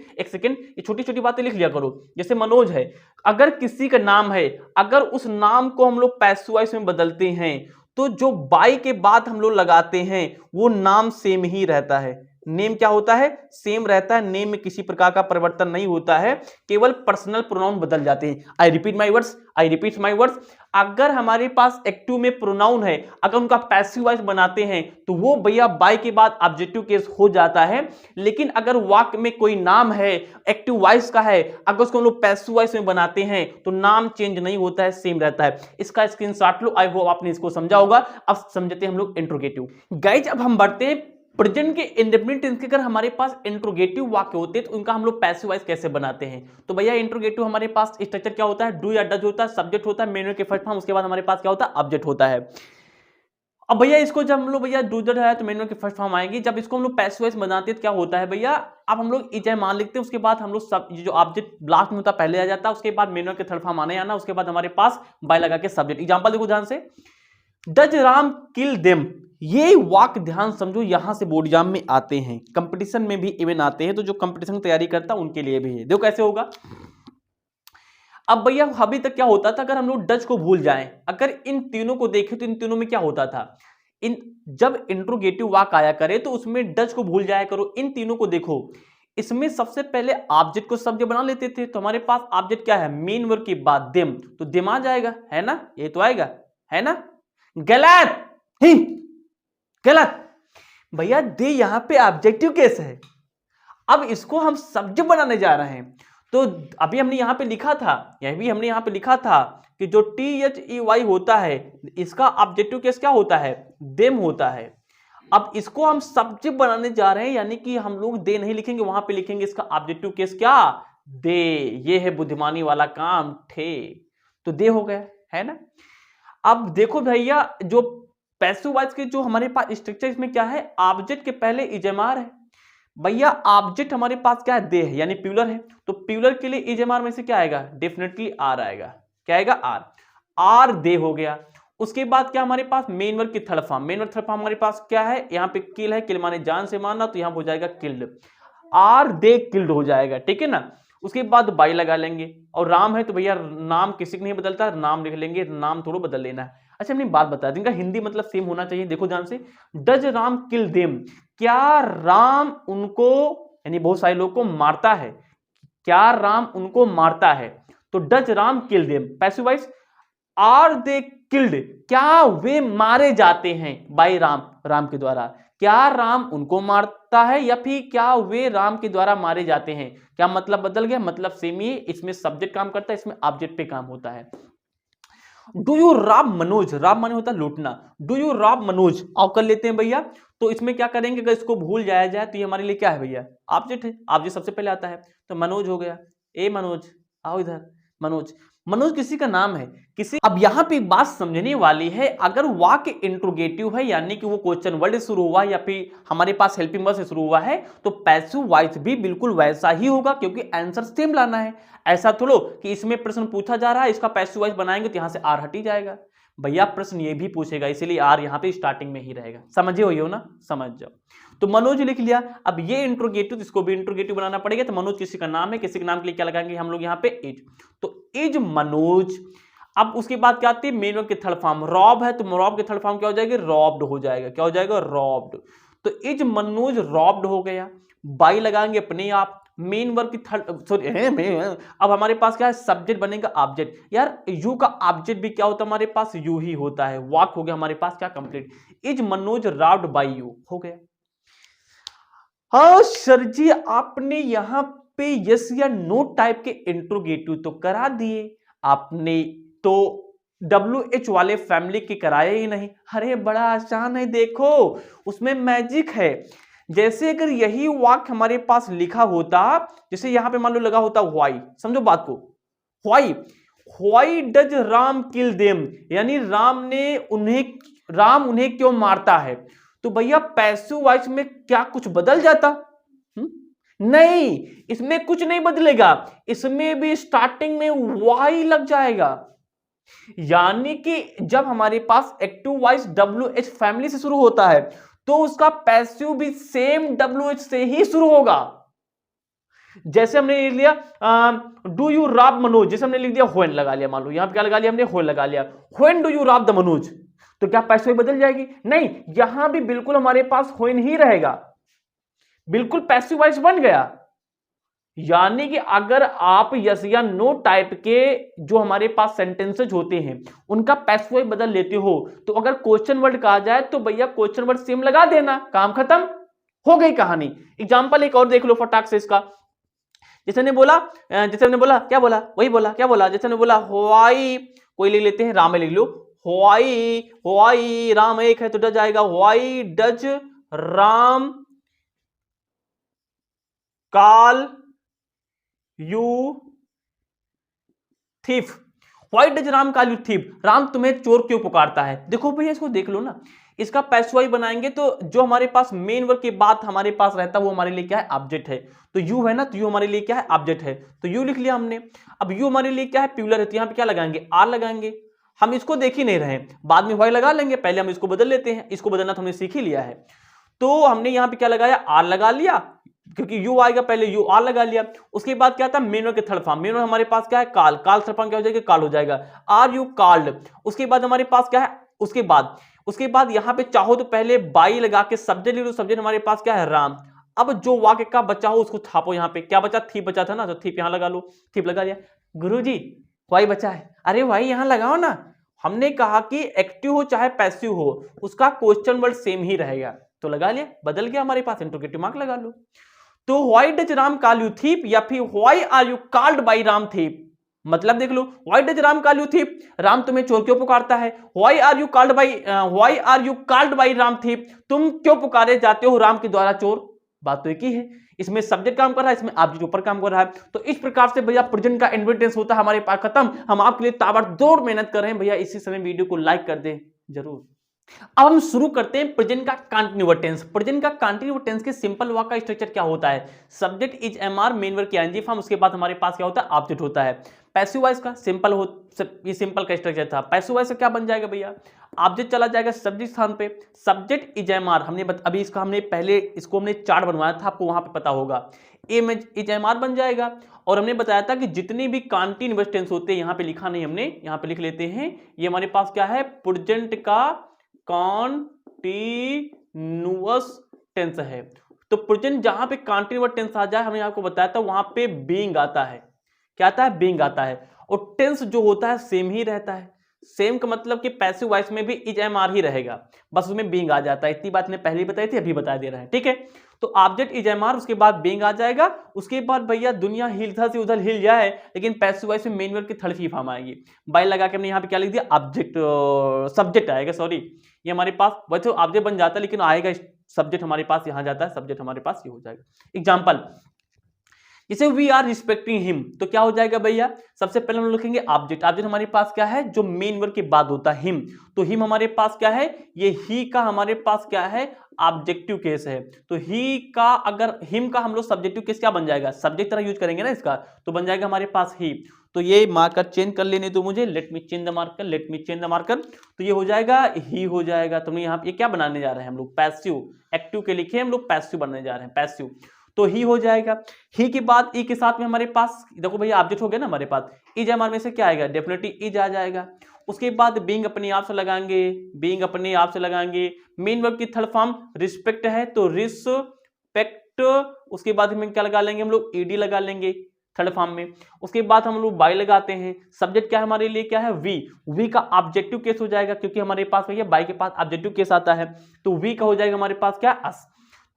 ये छोटी छोटी बातें लिख लिया करो, जैसे मनोज है, अगर किसी का नाम है, अगर उस नाम को हम लोग पैसिव वॉइस में बदलते हैं, तो जो बाय के बाद हम लोग लगाते हैं वो नाम सेम ही रहता है। नेम क्या होता है, सेम रहता है, नेम में किसी प्रकार का परिवर्तन नहीं होता है, केवल पर्सनल प्रोनाउन बदल जाते हैं। आई रिपीट माई वर्ड्स, अगर हमारे पास एक्टिव में प्रोनाउन है, अगर उनका पैसिव वॉइस बनाते हैं तो वो भैया बाय के बाद ऑब्जेक्टिव केस हो जाता है। लेकिन अगर वाक्य में कोई नाम है, एक्टिव वॉइस का है, अगर उसको हम लोग पैसिव वॉइस में बनाते हैं तो नाम चेंज नहीं होता है, सेम रहता है। इसका स्क्रीनशॉट लो, आई होप आपने इसको समझा होगा। अब समझते हैं हम लोग इंट्रोगेटिव। गाइज अब हम बढ़ते हैं प्रेजेंट के इंडेफिनिट टेंस के। अगर हमारे पास इंट्रोगेटिव वाक्य होते हैं तो उनका हम लोग पैसिव वॉइस कैसे बनाते हैं। तो भैया इंट्रोगेटिव हमारे पास स्ट्रक्चर क्या होता है, डू या डज होता है, सब्जेक्ट होता है, मेन के फर्स्ट फॉर्म, उसके बाद हमारे पास क्या होता है, ऑब्जेक्ट होता है। अब भैया इसको जब हम लोग भैया डू डज है तो मेन के फर्स्ट फॉर्म आएगी। जब इसको हम लोग पैसिव वॉइस बनाते हैं तो क्या होता है भैया, अब हम लोग इज मान लिखते हैं, उसके बाद हम लोग सब जो ऑब्जेक्ट लास्ट में होता है पहले आ जाता है, उसके बाद मेन के थर्ड फॉर्म आना, उसके बाद हमारे पास बाय लगा के सब्जेक्ट। एग्जांपल देखो ध्यान से, डज राम किल देम, ये वाक्य ध्यान समझो, यहां से बोर्ड एग्जाम में आते हैं, कंपटीशन में भी इवन आते हैं, तो जो कंपटीशन की तैयारी करता है उनके लिए भी है। देखो कैसे होगा। अब भैया अभी तक क्या होता था, अगर हम लोग डज को भूल जाएं, अगर इन तीनों को देखें तो इन तीनों में क्या होता था, इन जब इंट्रोगेटिव वाक्य आया करे तो उसमें डज को भूल जाया करो। इन तीनों को देखो, इसमें सबसे पहले ऑब्जेक्ट को सब्जेक्ट बना लेते थे, तो हमारे पास ऑब्जेक्ट क्या है, मेन वर्ब के बाद देम, तो देम आ जाएगा, है ना, ये तो आएगा, है ना। गलत ही गलत भैया, दे यहां पे ऑब्जेक्टिव केस है। अब इसको हम सब्जेक्ट बनाने जा रहे हैं, तो अभी हमने यहां पे लिखा था, यह भी हमने यहां पे लिखा था कि जो THEY होता है इसका ऑब्जेक्टिव केस क्या होता है, देम होता है। अब इसको हम सब्जेक्ट बनाने जा रहे हैं, यानी कि हम लोग दे नहीं लिखेंगे, वहां पे लिखेंगे इसका ऑब्जेक्टिव केस क्या, दे। ये है बुद्धिमानी वाला काम, थे, तो दे हो गया, है ना। अब देखो भैया, जो पैसिव वॉइस के जो हमारे पास स्ट्रक्चर, इसमें क्या है, ऑब्जेक्ट के पहले इजमार है। भैया ऑब्जेक्ट हमारे पास क्या है, दे है, यानी प्यूलर है, तो प्यूलर के लिए इजमार में से क्या आएगा, डेफिनेटली आर आएगा। क्या आएगा, आर। आर दे हो गया। उसके बाद क्या हमारे पास, मेन वर्ब की third form, main verb third form हमारे पास क्या है, यहाँ पे किल है, किल माने जान से मारना, तो यहाँ हो जाएगा किल्ड, आर दे किल्ड हो जाएगा, ठीक है ना। उसके बाद बाई लगा लेंगे, और राम है तो भैया नाम किसी को नहीं बदलता, नाम लिख लेंगे, नाम थोड़ा बदल लेना है। अच्छा हमने बात बता दी, इनका हिंदी मतलब सेम होना चाहिए। देखो ध्यान से, डज राम किल देम, क्या राम उनको, यानी बहुत सारे लोग को मारता है, क्या राम उनको मारता है, तो does Ram kill them. Passive voice, are they killed, क्या वे मारे जाते हैं बाय राम, राम के द्वारा, क्या राम उनको मारता है या फिर क्या वे राम के द्वारा मारे जाते हैं। क्या मतलब बदल गया, मतलब सेम ही, इसमें सब्जेक्ट काम करता है, इसमें ऑब्जेक्ट पे काम होता है। Do you rob Manoj, rob माने होता है लूटना, डू यू रॉब मनोज, आओ कर लेते हैं भैया। तो इसमें क्या करेंगे, अगर इसको भूल जाया जाए तो ये हमारे लिए क्या है भैया, ऑब्जेक्ट है, ऑब्जेक्ट सबसे पहले आता है, तो मनोज हो गया, ए मनोज, आओ इधर, मनोज, मनोज किसी का नाम है, किसी। अब यहां पे बात समझने वाली है, अगर वाक्य इंट्रोगेटिव है, यानी कि वो क्वेश्चन वर्ड से शुरू हुआ या फिर हमारे पास हेल्पिंग वर्ड से शुरू हुआ है, तो पैसिव वॉइस भी बिल्कुल वैसा ही होगा, क्योंकि आंसर सेम लाना है। ऐसा थोड़ो कि इसमें प्रश्न पूछा जा रहा है, इसका पैसिव वॉइस बनाएंगे तो यहां से आर हट ही जाएगा। भैया प्रश्न ये भी पूछेगा, इसीलिए आर यहां पे स्टार्टिंग में ही रहेगा। समझे हो ना, समझ जाओ। तो मनोज लिख लिया। अब ये इंट्रोगेटिव, इसको भी इंट्रोगेटिव बनाना पड़ेगा, तो मनोज किसी का नाम है, किसी के नाम के लिए क्या लगाएंगे हम लोग यहाँ पे, इज, तो इज मनोज। अब उसके बाद क्या आती है, मेन वर्ब की थर्ड फॉर्म, रॉब है, तो रॉब की थर्ड फॉर्म क्या हो जाएगी, रॉब्ड हो जाएगा, क्या हो जाएगा, रॉब्ड। तो इज मनोज रॉब्ड हो गया, बाई लगाएंगे अपने आप, मेन वर्ब की थर्ड, सॉरी, अब हमारे पास क्या है, सब्जेक्ट बनेगा ऑब्जेक्ट। यार यू का ऑब्जेक्ट भी क्या होता है हमारे पास, यू ही होता है। वाक हो गया हमारे पास क्या, complete, is Manoj robbed by you हो गया। हाँ सर जी, आपने यहां पे यस या नो टाइप के इंट्रोगेटिव तो करा दिए आपने, तो WH वाले फैमिली के कराए ही नहीं। अरे बड़ा आसान है, देखो उसमें मैजिक है। जैसे अगर यही वाक्य हमारे पास लिखा होता, जैसे यहां पे मान लो लगा होता व्हाई, समझो बात को, why does Ram kill them, यानी राम उन्हें क्यों मारता है, तो भैया पैसिव वॉइस में क्या कुछ बदल जाता, नहीं, इसमें कुछ नहीं बदलेगा, इसमें भी स्टार्टिंग में वाई लग जाएगा। यानी कि जब हमारे पास एक्टिव वॉइस WH फैमिली से शुरू होता है तो उसका पैसिव भी सेम WH से ही शुरू होगा। जैसे हमने लिया डू यू रॉब मनोज, जैसे हमने लिख दिया व्हेन लगा लिया, मान लो यहां पे क्या लगा लिया हमने, व्हेन लगा लिया, when do you rob the Manoj, तो क्या पैसिव बदल जाएगी, नहीं, यहां भी बिल्कुल हमारे पास व्हेन ही रहेगा। बिल्कुल पैसिव वॉइस बन गया। यानी कि अगर आप यस या नो टाइप के जो हमारे पास सेंटेंसेज होते हैं उनका पैसिव वॉइस बदल लेते हो, तो अगर क्वेश्चन वर्ड कहा जाए तो भैया क्वेश्चन वर्ड सेम लगा देना, काम खत्म, हो गई कहानी। एग्जांपल एक और देख लो फटाक से इसका। जैसे ने बोला क्या बोला, वही बोला, क्या बोला, जैसे ने बोला व्हाई, कोई ले लेते हैं, राम लिख लो, व्हाई व्हाई राम एक है तो डज आएगा, why does Ram call you thief, why does Ram call you thief, Ram तुम्हें चोर क्यों पुकारता है। देखो भैया इसको देख लो ना, इसका पैसिव वॉइस बनाएंगे तो जो हमारे पास मेन वर्ब के बाद हमारे पास रहता है वो हमारे लिए क्या है, ऑब्जेक्ट है। तो यू है ना, तो यू हमारे लिए क्या है, ऑब्जेक्ट है, तो यू लिख लिया हमने। अब यू हमारे लिए क्या है, प्लूरल है, तो यहां पे क्या लगाएंगे, आर लगाएंगे। हम इसको देख ही नहीं रहे, बाद में व्हाई लगा लेंगे, पहले हम इसको बदल लेते हैं, इसको बदलना तो हमने सीख ही लिया है। तो हमने यहां पे क्या लगाया, आर लगा लिया, क्योंकि यू आएगा पहले, यू आर लगा लिया। उसके बाद क्या था, मेन वर्ब के थर्ड फॉर्म, मेन वर्ब हमारे पास क्या है, काल, काल थर्ड फॉर्म क्या हो जाएगा, काल हो जाएगा, आर यू कॉल्ड। उसके बाद हमारे पास क्या है, उसके बाद यहां पे चाहो तो पहले बाई लगा के सब्जेक्ट ले लो, सब्जेक्ट हमारे पास क्या है, राम। अब जो वाक्य का बचा हो उसको छापो, यहां पे क्या बचा, थीप बचा था ना, तो थीप यहां लगा लो, थीप लगा लिया। गुरुजी वाई बचा है, अरे वाई यहां लगाओ ना, हमने कहा कि एक्टिव हो चाहे पैसिव हो उसका क्वेश्चन वर्ड सेम ही रहेगा, तो लगा लिया, बदल गया हमारे पास, इंटरोगेटिव मार्क लगा लो। तो why does Ram call you thief, या फिर why are you called by Ram thief, मतलब देख लो, why does Ram call you thief, Ram तुम्हें चोर क्यों पुकारता है, why are you called by Ram thief, तुम क्यों पुकारे जाते हो राम के द्वारा चोर। बात तो एक ही है, इसमें सब्जेक्ट काम कर रहा है, इसमें ऑब्जेक्ट ऊपर काम कर रहा है। तो इस प्रकार से भैया प्रेजेंट का इन्वर्टेंस होता है हमारे पास खत्म। हम आपके लिए ताबड़तोड़ मेहनत कर रहे हैं भैया, इसी समय वीडियो को लाइक कर दें जरूर। अब हम शुरू करते हैं प्रेजेंट का कंटीन्यूअस टेंस। प्रेजेंट का कंटीन्यूअस टेंस के सिंपल वर्ब का स्ट्रक्चर क्या होता है, subject is MR, main verb की आईएनजी फॉर्म, उसके बाद हमारे पास क्या होता है, ऑब्जेक्ट होता है। पैसिव वॉइस का सिंपल ये सिंपल का स्ट्रक्चर था। पैसिव वॉइस का क्या बन जाएगा भैया, ऑब्जेक्ट चला जाएगा सब्जेक्ट स्थान पे, सब्जेक्ट इज एमआर, अभी इसका हमने पहले इसको हमने चार्ट बनवाया था, आपको वहां पे पता होगा, इज एमआर बन जाएगा। और हमने बताया था कि जितनी भी कंटीन्यूअस टेंस होते हैं, यहां पे लिखा नहीं हमने, यहां पे लिख लेते हैं, ये हमारे पास क्या है, प्रेजेंट का कॉन्टिन्यूअस टेंस है। तो प्रेजेंट जहां पे कॉन्टिन्यूअस टेंस आ जाए, हमने आपको बताया था वहां पे बीइंग आता है, क्या आता है, बीइंग आता है। और टेंस जो होता है सेम ही रहता है, सेम का मतलब कि पैसिव वॉइस में भी इज एम आर ही रहेगा, बस उसमें बीइंग आ जाता है। इतनी बात ने पहले ही बताई थी, अभी बता दे रहा है, ठीक है। तो ऑब्जेक्ट इज एम आर, उसके बाद बीइंग आ जाएगा, उसके बाद भैया दुनिया इधर से उधर हिल जाए, लेकिन पैसिव वॉइस में मेन वर्ब की थर्ड फॉर्म आएगी। बाय लगा के हमने यहाँ पे क्या लिख दिया, ऑब्जेक्ट, सब्जेक्ट आएगा, सॉरी, ये हमारे पास वैसे ऑब्जेक्ट बन जाता है, लेकिन आएगा सब्जेक्ट हमारे पास यहां जाता है, सब्जेक्ट हमारे पास ये हो जाएगा। एग्जाम्पल, जैसे वी आर रिस्पेक्टिंग हिम, तो क्या हो जाएगा भैया, सबसे पहले हम लिखेंगे ऑब्जेक्ट, ऑब्जेक्ट हमारे पास क्या है, जो मेन वर्ब के बाद होता है, हिम। तो हिम हमारे पास क्या है, ये ही का हमारे पास क्या है, ऑब्जेक्टिव केस है। तो ही का, अगर हिम का हम लोग सब्जेक्टिव केस क्या बन जाएगा, सब्जेक्ट तरह यूज करेंगे ना इसका, तो बन जाएगा हमारे पास ही। तो ये मार्कर चेंज कर लेने दो मुझे, let me change the marker, let me change the marker, तो ये हो जाएगा ही हो जाएगा। तो यहाँ पे ये क्या बनाने जा रहे हैं हम लोग, पैसिव, एक्टिव के लिखे हम लोग पैसिव बनने जा रहे हैं, पैसिव, तो ही हो जाएगा। ही के बाद ई के साथ में हमारे पास देखो भैया ऑब्जेक्ट हो गया ना हमारे पास, इज हमारे में से क्या आएगा, डेफिनेटली इज आ जाएगा। उसके बाद बीइंग अपने आप से लगाएंगे, बीइंग अपने आप से लगाएंगे, मेन वर्ब की थर्ड फॉर्म रिस्पेक्ट है तो रिस्पेक्ट, उसके बाद हमें क्या लगा लेंगे हम लोग, ईडी लगा लेंगे थर्ड फॉर्म में। उसके बाद हम लोग बाय लगाते हैं, सब्जेक्ट क्या है हमारे लिए, क्या है, वी का ऑब्जेक्टिव केस हो जाएगा, क्योंकि हमारे पास भैया बाय के पास ऑब्जेक्टिव केस आता है, तो वी का हो जाएगा हमारे पास क्या, अस।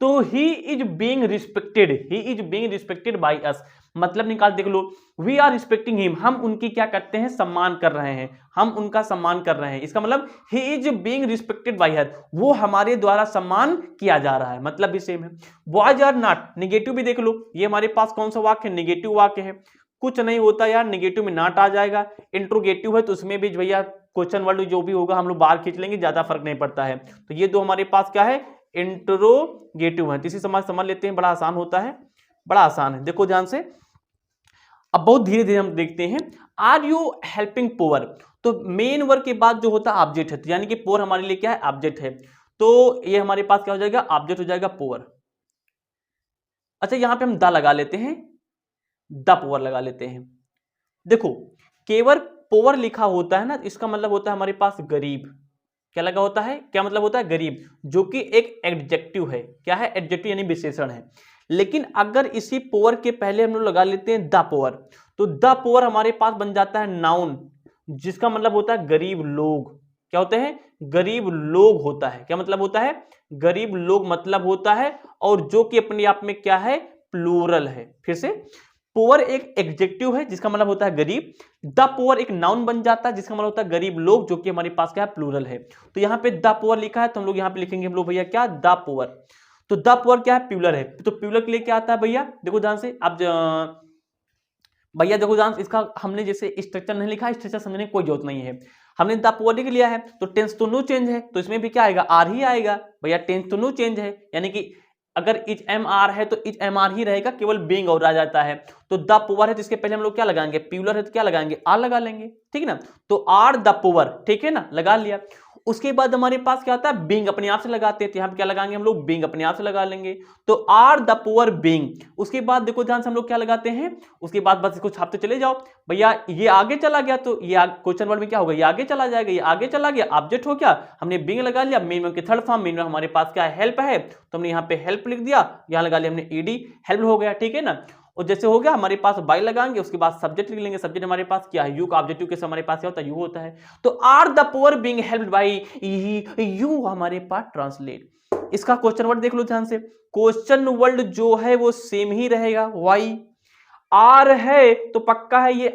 तो he is being respected by us, मतलब निकाल देख लो, वी आर रिस्पेक्टिंग हिम, हम उनकी क्या करते हैं, सम्मान कर रहे हैं, हम उनका सम्मान कर रहे हैं। इसका मतलब he is being respected by हर, वो हमारे द्वारा सम्मान किया जा रहा है, मतलब भी सेम है। बॉयज आर नॉट, निगेटिव भी देख लो, ये हमारे पास कौन सा वाक्य है, निगेटिव वाक्य है, कुछ नहीं होता यार, निगेटिव में नॉट आ जाएगा। इंट्रोगेटिव है तो उसमें भी भैया क्वेश्चन वर्ड जो भी होगा हम लोग बाहर खींच लेंगे, ज्यादा फर्क नहीं पड़ता है। तो ये दो हमारे पास क्या है, इंट्रोगेटिव है, इसी समझ लेते हैं, बड़ा आसान होता है, बड़ा आसान है, देखो ध्यान से। अब बहुत धीरे धीरे हम देखते हैं, आर यू हेल्पिंग पुअर, तो मेन वर्ब के बाद जो होता है ऑब्जेक्ट है, तो यानी कि पुअर हमारे लिए क्या है, ऑब्जेक्ट है, तो ये हमारे पास क्या हो जाएगा, ऑब्जेक्ट हो जाएगा पुअर। अच्छा यहां पे हम द लगा लेते हैं, द पुअर लगा लेते हैं। देखो केवल पुअर लिखा होता है ना, इसका मतलब होता है हमारे पास गरीब, क्या लगा होता है, क्या मतलब होता है, गरीब, जो कि एक एडजेक्टिव है। क्या है, एडजेक्टिव यानी विशेषण है। लेकिन अगर इसी पुअर के पहले हम लोग लगा लेते हैं द पुअर, तो द पुअर हमारे पास बन जाता है नाउन, जिसका मतलब होता है गरीब लोग। क्या होते हैं, गरीब लोग होता है। क्या मतलब होता है, गरीब लोग मतलब होता है, और जो कि अपने आप में क्या है, प्लूरल है। फिर से, पुअर एक एडजेक्टिव है जिसका मतलब होता है गरीब, द पुअर एक नाउन बन जाता है जिसका मतलब होता है गरीब लोग, जो कि हमारे पास क्या है, प्लूरल है। तो यहाँ पे द पुअर लिखा है, तो हम लोग यहाँ पे लिखेंगे हम लोग भैया क्या, द पुअर। तो द पुअर क्या है, प्लूरल है। तो प्लूरल के लिए क्या आता है भैया, देखो ध्यान से, अब भैया देखो ध्यान से, इसका हमने जैसे स्ट्रक्चर नहीं लिखा, स्ट्रक्चर समझने की कोई जरूरत नहीं है। हमने द पुअर लिख लिया है, तो टेंस तो नो चेंज है, तो इसमें भी क्या आएगा, आर ही आएगा। भैया टेंस तो नो चेंज है, यानी कि अगर इज एम आर है तो इज एम आर ही रहेगा, केवल बीइंग और आ जाता है। तो द पुअर है तो इसके पहले हम लोग क्या लगाएंगे, प्लूरल है तो क्या लगाएंगे, आर लगा लेंगे, ठीक है ना। तो आर द पुअर, ठीक है ना, लगा लिया। उसके बाद हमारे पास क्या आता है, बीइंग अपने आप से लगाते हैं, तो यहाँ पे क्या लगाएंगे हम लोग, बीइंग अपने आप से लगा लेंगे। तो आर द पुअर बीइंग। उसके बाद देखो ध्यान से हम लोग क्या लगाते हैं, उसके बाद बस इसको छापते चले जाओ। भैया ये आगे चला गया, तो ये क्वेश्चन वर्ड में क्या होगा, ये आगे चला जाएगा, ये आगे चला गया, ऑब्जेक्ट हो गया, हमने बीइंग लगा लिया, मेन की थर्ड फॉर्म, मेन हमारे पास क्या है, हेल्प है, तो हमने यहाँ पे हेल्प लिख दिया, यहाँ लगा लिया हमने ईडी, हेल्प हो गया, ठीक है ना। और जैसे हो गया हमारे पास बाय लगाएंगे, उसके बाद सब्जेक्ट लिख लेंगे, सब्जेक्ट हमारे पास क्या है, यू का ऑब्जेक्टिव के हमारे पास क्या होता है, यू होता है। तो are the poor being helped by you हमारे पास ट्रांसलेट। इसका क्वेश्चन वर्ड देख लो ध्यान से, क्वेश्चन वर्ड जो है वो सेम ही रहेगा, वाई आर है तो पक्का है ये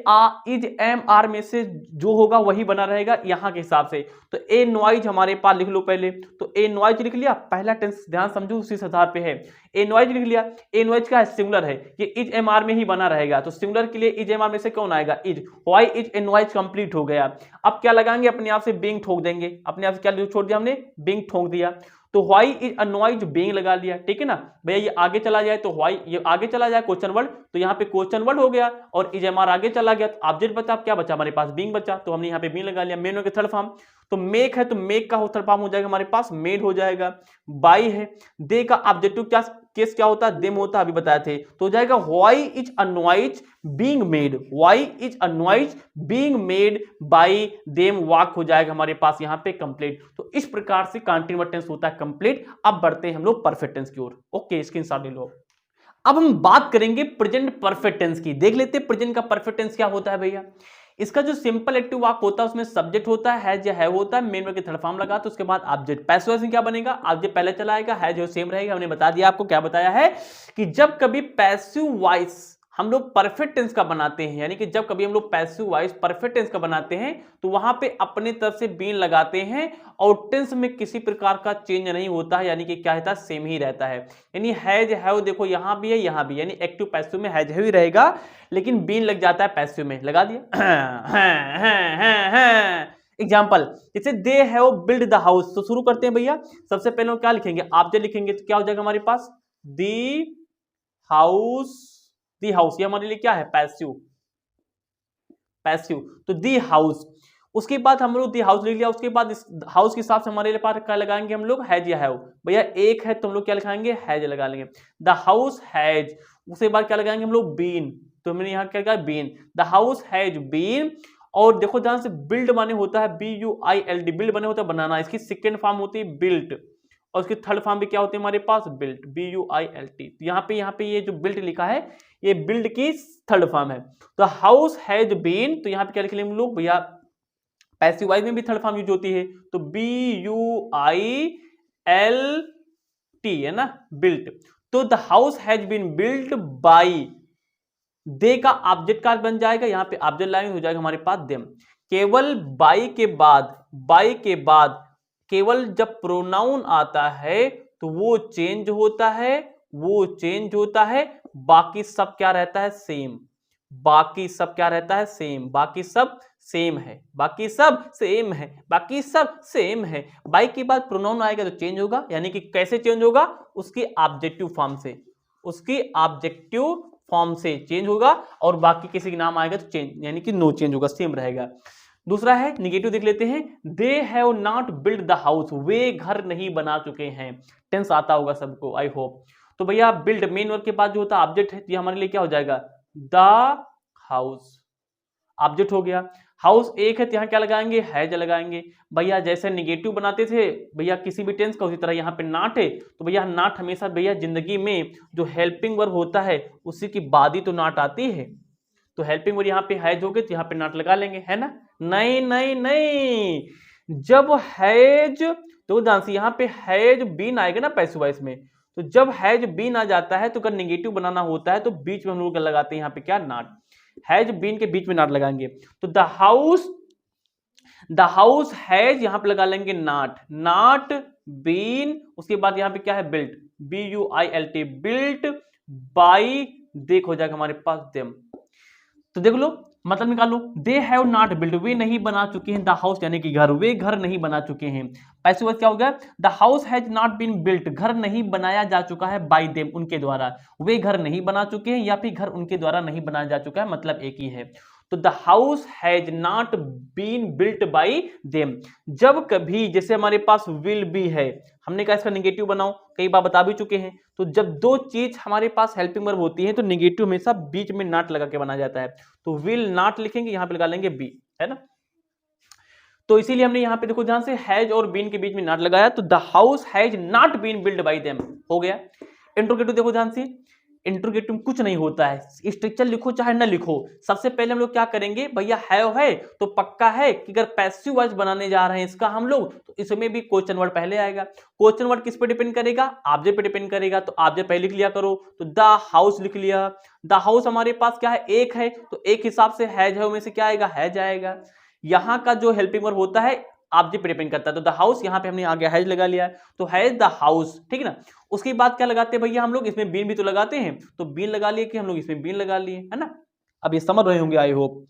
इज एम आर में से जो होगा वही बना रहेगा यहां के हिसाब से। तो ए नॉइज हमारे पास लिख लो पहले, तो ए नॉइज लिख लिया, पहला टेंस ध्यान समझो उसी आधार पे है, ए नॉइज लिख लिया। ए नॉइज का सिंगुलर है, ये इज एम आर में ही बना रहेगा, तो सिंगुलर के लिए इज एम आर में से कौन आएगा, is, why is a noise complete हो गया। अब क्या लगाएंगे, अपने आप से बीइंग ठोक देंगे, अपने आप से क्या छोड़ दिया हमने, बीइंग ठोक दिया। तो why is a noise being लगा लिया, ठीक है ना। भैया ये आगे चला जाए तो व्हाई, ये आगे चला जाए क्वेश्चन वर्ड, तो यहाँ पे क्वेश्चन वर्ड हो गया, और इज एम आर आगे चला गया, तो ऑब्जेक्ट बचा, क्या बचा हमारे पास, बीइंग बचा, तो हमने यहाँ पे बीइंग लगा लिया। मेन के थर्ड फॉर्म, तो मेक है तो मेक का थर्ड फॉर्म हो जाएगा हमारे पास, मेड हो जाएगा। बाई है, दे का ऑब्जेक्टिव क्या केस क्या होता है, देम होता है, अभी बताए थे, तो हो जाएगा why is a noise being made, why is a noise being made by them, वाक हो जाएगा हमारे पास यहाँ पे कंप्लीट। तो इस प्रकार से कंटीन्यूअस टेंस होता है कंप्लीट। अब बढ़ते हैं हम लोग परफेक्ट टेंस की ओर। ओके, स्क्रीनशॉट ले लो। अब हम बात करेंगे प्रेजेंट परफेक्ट टेंस की। देख लेते हैं प्रेजेंट का परफेक्ट टेंस क्या होता है भैया। इसका जो सिंपल एक्टिव वाक होता है उसमें सब्जेक्ट होता है, हैज या है होता है, मेन वर्ब के थर्ड फॉर्म लगा, तो उसके बाद ऑब्जेक्ट। पैसिव वॉइस में क्या बनेगा, ऑब्जेक्ट पहले चला आएगा, है जो सेम रहेगा। हमने बता दिया आपको, क्या बताया है कि जब कभी पैसिव वॉइस हम लोग परफेक्ट टेंस का बनाते हैं, यानी कि जब कभी हम लोग पैसिव वॉइस परफेक्ट टेंस का बनाते हैं तो वहां पे अपने तरफ से बीन लगाते हैं और टेंस में किसी प्रकार का चेंज नहीं होता है, यानी कि क्या रहता है, सेम ही रहता है। यानी हैज हैव देखो यहां भी है यहां भी, यानी एक्टिव पैसिव में हैज हैव ही रहेगा, लेकिन बीन लग जाता है पैसिव में, लगा दिया। एग्जाम्पल, जैसे they have build the house, तो शुरू करते हैं भैया। सबसे पहले क्या लिखेंगे, ऑब्जेक्ट लिखेंगे, तो क्या हो जाएगा हमारे पास, दी हाउस। दी हाउस ये हमारे लिए क्या है, पैसिव, पैसिव, तो दी हाउस। उसके बाद हम लोग दी हाउस लिख लिया, उसके बाद इस हाउस के हिसाब से हमारे लिए पास क्या लगाएंगे हम लोग, हैज या हैव। भैया एक है तो हम लोग क्या लिखाएंगे, हैज लगा लेंगे। द हाउस हैज, उसके बाद क्या लगाएंगे हम लोग, बीन, तो हमने यहाँ क्या कहा, been. The house has been. और देखो ध्यान से, बिल्ड माने होता है BUILD, बिल्ड बने होता है बनाना, इसकी सेकेंड फॉर्म होती है बिल्ट, और उसकी थर्ड फॉर्म भी क्या होती है हमारे पास, बिल्ट, BUILT। तो यहाँ पे ये जो बिल्ट लिखा है ये बिल्ड की थर्ड फॉर्म है। तो हाउस हैज बीन, तो यहाँ पे क्या लिख लेंगे हम लोग भैया, पैसिव वॉइस में भी थर्ड फॉर्म यूज होती है, तो BUILT है ना, बिल्ट। तो the house has been built by, they का ऑब्जेक्ट का बन जाएगा, यहाँ पे ऑब्जेक्ट लाइन हो जाएगा हमारे पास देम। केवल बाई के बाद, बाई के बाद केवल जब प्रोनाउन आता है तो वो चेंज होता है, वो चेंज होता है, बाकी सब क्या रहता है, सेम। बाकी सब क्या रहता है, सेम, बाकी सब सेम है, बाकी सब सेम है, बाकी सब सेम है। बाई के बाद प्रोनाउन आएगा तो चेंज होगा, यानी कि कैसे चेंज होगा, उसकी ऑब्जेक्टिव फॉर्म से, उसकी ऑब्जेक्टिव फॉर्म से चेंज होगा, और बाकी किसी के नाम आएगा तो चेंज, यानी कि नो चेंज होगा, सेम रहेगा। दूसरा है निगेटिव, देख लेते हैं। They have not build the house, वे घर नहीं बना चुके हैं। टेंस आता होगा सबको, आई होप। तो भैया बिल्ड मेन वर्ब के बाद जो होता है ऑब्जेक्ट है, ये हमारे लिए क्या हो जाएगा, द हाउस, ऑब्जेक्ट हो गया। हाउस एक है तो यहाँ क्या लगाएंगे, हैज लगाएंगे। भैया जैसे निगेटिव बनाते थे भैया किसी भी टेंस का, उसी तरह यहाँ पे नॉट है तो भैया नॉट हमेशा भैया जिंदगी में जो हेल्पिंग वर्ब होता है उसी की बाद ही तो नॉट आती है। तो हेल्पिंग वर्ब यहाँ पे हैज हो गए तो यहाँ पे नॉट लगा लेंगे, है ना। नहीं नहीं नहीं, जब हैज तो ध्यान से यहाँ पे हैज बीन आएगा ना पैसिव वॉइस में, तो जब हैज बीन आ जाता है तो अगर नेगेटिव बनाना होता है तो बीच में हम लोग लगाते हैं यहाँ पे क्या, नॉट। हैज बीन के बीच में नॉट लगाएंगे तो द हाउस हैज यहाँ पे लगा लेंगे नॉट, नॉट बीन, उसके बाद यहाँ पे क्या है, बिल्ट, BUILT, बिल्ट बाई, देख हो जाएगा हमारे पास देम। तो देख लो मतलब निकालो, दे हैव नॉट बिल्ड, वे नहीं बना चुके हैं द हाउस यानी कि घर, वे घर नहीं बना चुके हैं। पैसिव वॉइस क्या हो गया, the house has not been built, घर नहीं बनाया जा चुका है बाय देम, उनके द्वारा, वे घर नहीं बना चुके हैं या फिर घर उनके द्वारा नहीं बनाया जा चुका है, मतलब एक ही है। तो the house has not been built by them. जब कभी जैसे हमारे पास विल बी है, हमने कहा इसका निगेटिव बनाओ, कई बार बता भी चुके हैं, तो जब दो चीज हमारे पास हेल्पिंग वर्ब होती है तो निगेटिव हमेशा बीच में नॉट लगा के बनाया जाता है। तो विल नॉट लिखेंगे, यहां पे लगा लेंगे बी, है ना। तो इसीलिए हमने यहाँ पे देखो ध्यान से हैज और बीन के बीच में नॉट लगाया, तो the house has not been build by them हो गया। इंट्रोगेटिव देखो ध्यान से, इंट्रोगेटिव में कुछ नहीं होता है, स्ट्रक्चर लिखो चाहे ना लिखो, सबसे पहले हम लोग क्या करेंगे, भैया हैव है तो पक्का है कि अगर पैसिव वॉइस बनाने जा रहे हैं इसका हम लोग, तो इसमें भी क्वेश्चन वर्ड पहले आएगा। क्वेश्चन वर्ड किस पे डिपेंड करेगा, ऑब्जेक्ट पे डिपेंड करेगा, तो ऑब्जेक्ट पहले लिख लिया करो, तो द हाउस लिख लिया। द हाउस हमारे पास क्या है, एक है, तो एक हिसाब से हैज है में से क्या आएगा, हैज आएगा। यहाँ का जो हेल्पिंग वर्ब होता है ऑब्जेक्ट पे डिपेंड करता है, तो द हाउस यहाँ पे हमने आगे हैज लगा लिया है, तो हैज द हाउस, ठीक है ना। उसके बाद क्या लगाते हैं भैया हम लोग, इसमें बीन भी तो लगाते हैं, तो बीन लगा लिए कि हम लोग इसमें बीन लगा लिए, है ना। अब ये समझ रहे होंगे आई होप।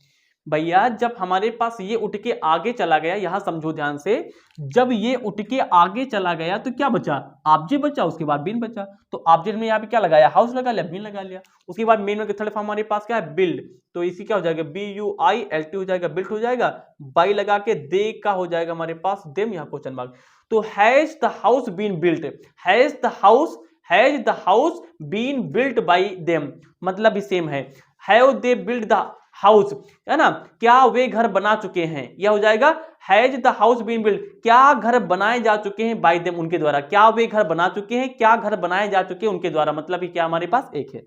भैया जब हमारे पास ये उठ के आगे चला गया, यहां समझो ध्यान से, जब ये उठ के आगे चला गया तो क्या बचा, ऑब्जेक्ट बचा, उसके बाद बीन बचा, तो ऑब्जेक्ट में यहाँ पे क्या लगाया, हाउस लगा लिया, बीन लगा लिया। उसके बाद मेन में थर्ड फॉर्म हमारे पास क्या है, बिल्ड, तो इसी क्या हो जाएगा, BUILT हो जाएगा, बिल्ट हो जाएगा, बाई लगा के दे का हो जाएगा हमारे पास देम, यहाँ क्वेश्चन मार्क। तो has the house been built, has the house been built by them, मतलब भी सेम है, have they built the house, है ना, क्या वे घर बना चुके हैं, यह हो जाएगा has the house been built, क्या घर बनाए जा चुके हैं बाय देम, उनके द्वारा, क्या वे घर बना चुके हैं, क्या घर बनाए जा चुके हैं उनके द्वारा, मतलब क्या हमारे पास एक है।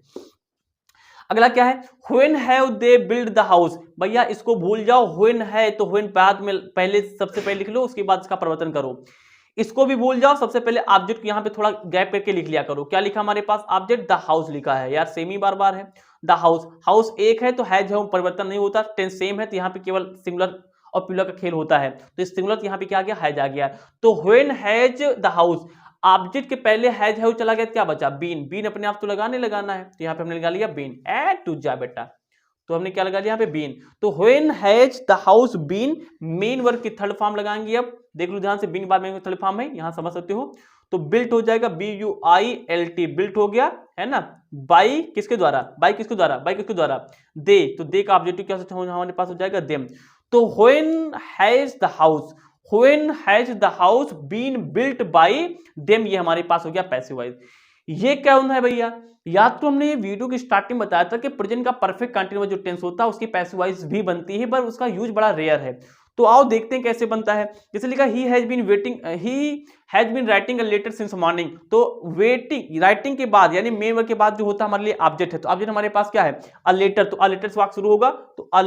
अगला क्या है, when have they build the house, भैया इसको भूल जाओ, व्हेन है तो व्हेन बाद में पहले सबसे पहले लिख लो, उसके बाद इसका परिवर्तन करो। इसको भी भूल जाओ, सबसे पहले ऑब्जेक्ट को यहाँ पे थोड़ा गैप करके लिख लिया करो, क्या लिखा हमारे पास ऑब्जेक्ट, द हाउस लिखा है यार, सेम ही बार बार है, द हाउस, हाउस एक है तो हैज है परिवर्तन नहीं होता, टेंस सेम है तो यहाँ पे केवल सिंगुलर और प्लूरल का खेल होता है, तो इस सिंगुलर यहाँ पे क्या आ गया, हैज आ गया। तो when has the house, object के पहले हैज है चला गया, क्या बचा, बीन, बीन अपने आप तो लगाना है, तो यहाँ पे हमने लगा लिया बीन, ए टू जा बेटा, तो हमने क्या लगा लिया यहाँ पे बीन। तो when has the house been, main verb की थर्ड फॉर्म लगाएंगे, अब देख लो ध्यान से, बीन बाद में थर्ड फॉर्म है, यहां समझ सकते हो, तो बिल्ट हो जाएगा, BUILT, बिल्ट हो गया, है ना, बाई किसके द्वारा, बाई किसके द्वारा, दे, तो दे का ऑब्जेक्टिव क्या हमारे पास हो जाएगा, देम। तो when has the house been built by them, ये हमारे पास हो गया पैसिव वॉइस। ये क्या होता है भैया, या तो हमने ये वीडियो की स्टार्टिंग बताया था कि प्रेजेंट का परफेक्ट कंटिन्यूअस जो टेंस होता है उसकी पैसिव वॉइस भी बनती है, पर उसका यूज बड़ा रेयर है। तो आओ देखते हैं कैसे बनता है। जैसे लिखा ही has been writing a letter since morning, तो वेटिंग, राइटिंग के बाद यानी मेन वर्ब के बाद जो होता है हमारे लिए ऑब्जेक्ट है, तो ऑब्जेक्ट हमारे पास क्या है, अ लेटर, तो अ लेटर से वाक्य शुरू होगा, तो अ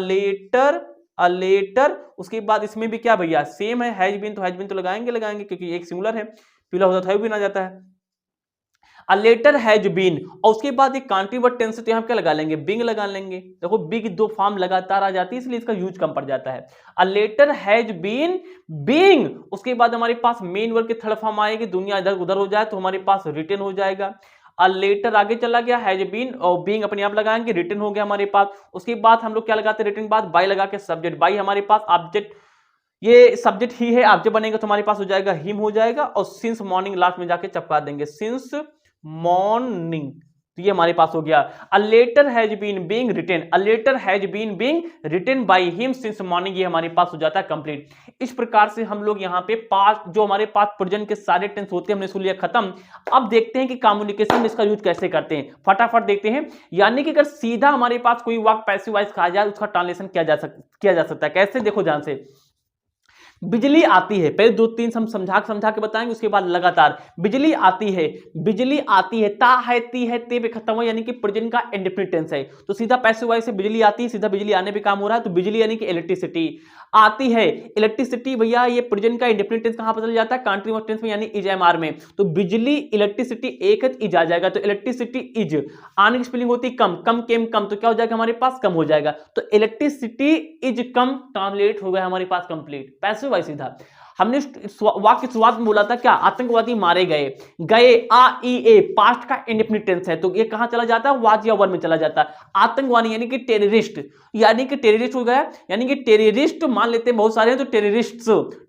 लेटर, उसके बाद इसमें भी क्या भैया सेम है, हैज बीन, तो हैज बीन तो लगाएंगे क्योंकि एक सिंगुलर है, पीला होता है भी ना जाता है, अ लेटर हैज बीन, और उसके बाद एक कॉन्टिन्यूअस टेंस है तो यहाँ क्या लगा लेंगे, बिंग लगा लेंगे। देखो बिग दो फॉर्म लगातार आ जाती है इसलिए इसका यूज कम पड़ जाता है। A letter has been being, उसके बाद हमारे पास मेन वर्ब के थर्ड फॉर्म आएगी, दुनिया इधर उधर हो जाए तो हमारे पास रिटन हो जाएगा। अ लेटर आगे चला गया, हैज बीन और बीइंग अपने आप लगाएंगे, रिटन हो गया हमारे पास। उसके बाद हम लोग क्या लगाते हैं, रिटन के बाद बाय लगा के सब्जेक्ट, बाय हमारे पास ऑब्जेक्ट, ये सब्जेक्ट ही है, ऑब्जेक्ट बनेगा तो हमारे पास हो जाएगा हिम हो जाएगा, और सिंस मॉर्निंग लास्ट में जाके चपका देंगे, सिंस मॉर्निंग, तो ये हमारे पास हो गया a letter has been being written, a letter has been being written by him since morning, ये हमारे पास हो जाता है कंप्लीट। इस प्रकार से हम लोग यहाँ पे पास्ट, जो हमारे पास प्रेजेंट के सारे टेंस होते हैं हमने सुन लिया खत्म। अब देखते हैं कि कम्युनिकेशन में इसका यूज कैसे करते हैं, फटाफट देखते हैं। यानी कि अगर सीधा हमारे पास कोई वाक्य पैसिव वॉइस कहा जाए उसका ट्रांसलेशन किया जा सकता है कैसे, देखो ध्यान से। बिजली आती है, पहले दो तीन हम समझा के बताएंगे, उसके बाद लगातार बिजली आती है, बिजली आती है, ता है ती है ते पे खत्म हो, यानी कि प्रेजेंट का इंडेफिनिट टेंस है। तो सीधा पैसिव वॉइस से बिजली आती है, सीधा बिजली आने पे काम हो रहा है, तो बिजली यानी कि इलेक्ट्रिसिटी आती है। इलेक्ट्रिसिटी भैया ये प्रेजेंट का इंडेफिनिट टेंस कहां पर चल जाता है, कंटीन्यूअस टेंस में, यानी इज एम आर में। तो बिजली इलेक्ट्रिसिटी एक इज आ जाएगा, तो इलेक्ट्रिसिटी इज, आने की स्पेलिंग होती कम, कम केम कम, तो क्या हो जाएगा हमारे पास कम हो जाएगा, तो इलेक्ट्रिसिटी इज कम ट्रांसलेट हो गया हमारे पास कंप्लीट पैसिव वॉइस सीधा। हमने वाक्य की शुरुआत में बोला था क्या, आतंकवादी मारे गए, गए आ ई ए पास्ट का इंडेफिनिट टेंस है, तो ये कहां चला जाता है, वाज या वर में चला जाता है। आतंकवादी यानी कि टेररिस्ट, यानी कि टेररिस्ट हो गया, यानी कि टेररिस्ट मान लेते हैं बहुत सारे हैं, तो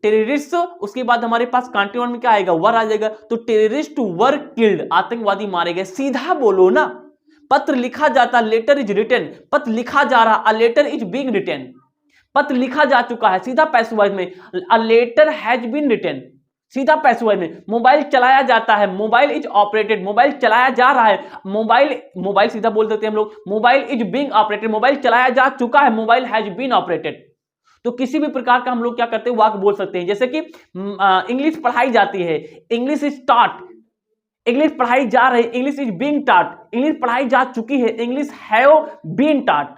टेररिस्ट उसके बाद हमारे पास कंटीन्यूअस में क्या आएगा, वर आ जाएगा, तो टेररिस्ट वर किल्ड, आतंकवादी मारे गए। सीधा बोलो ना, पत्र लिखा जाता, लेटर इज रिटन, पत्र लिखा जा रहा, a letter is being written, पत्र लिखा जा चुका है, सीधा पैसिव वॉइस में। A letter has been written, सीधा पैसिव वॉइस में। मोबाइल चलाया जाता है, मोबाइल इज ऑपरेटेड, मोबाइल चलाया जा रहा है, मोबाइल सीधा बोल देते हैं हम लोग, mobile is being operated, mobile चलाया जा चुका है, मोबाइल हैज बीन ऑपरेटेड। तो किसी भी प्रकार का हम लोग क्या करते हैं, वाक्य बोल सकते हैं, जैसे कि इंग्लिश पढ़ाई जाती है, इंग्लिश इज टॉट, इंग्लिश पढ़ाई जा रही है, English is being taught, English पढ़ाई जा चुकी है, English have been taught,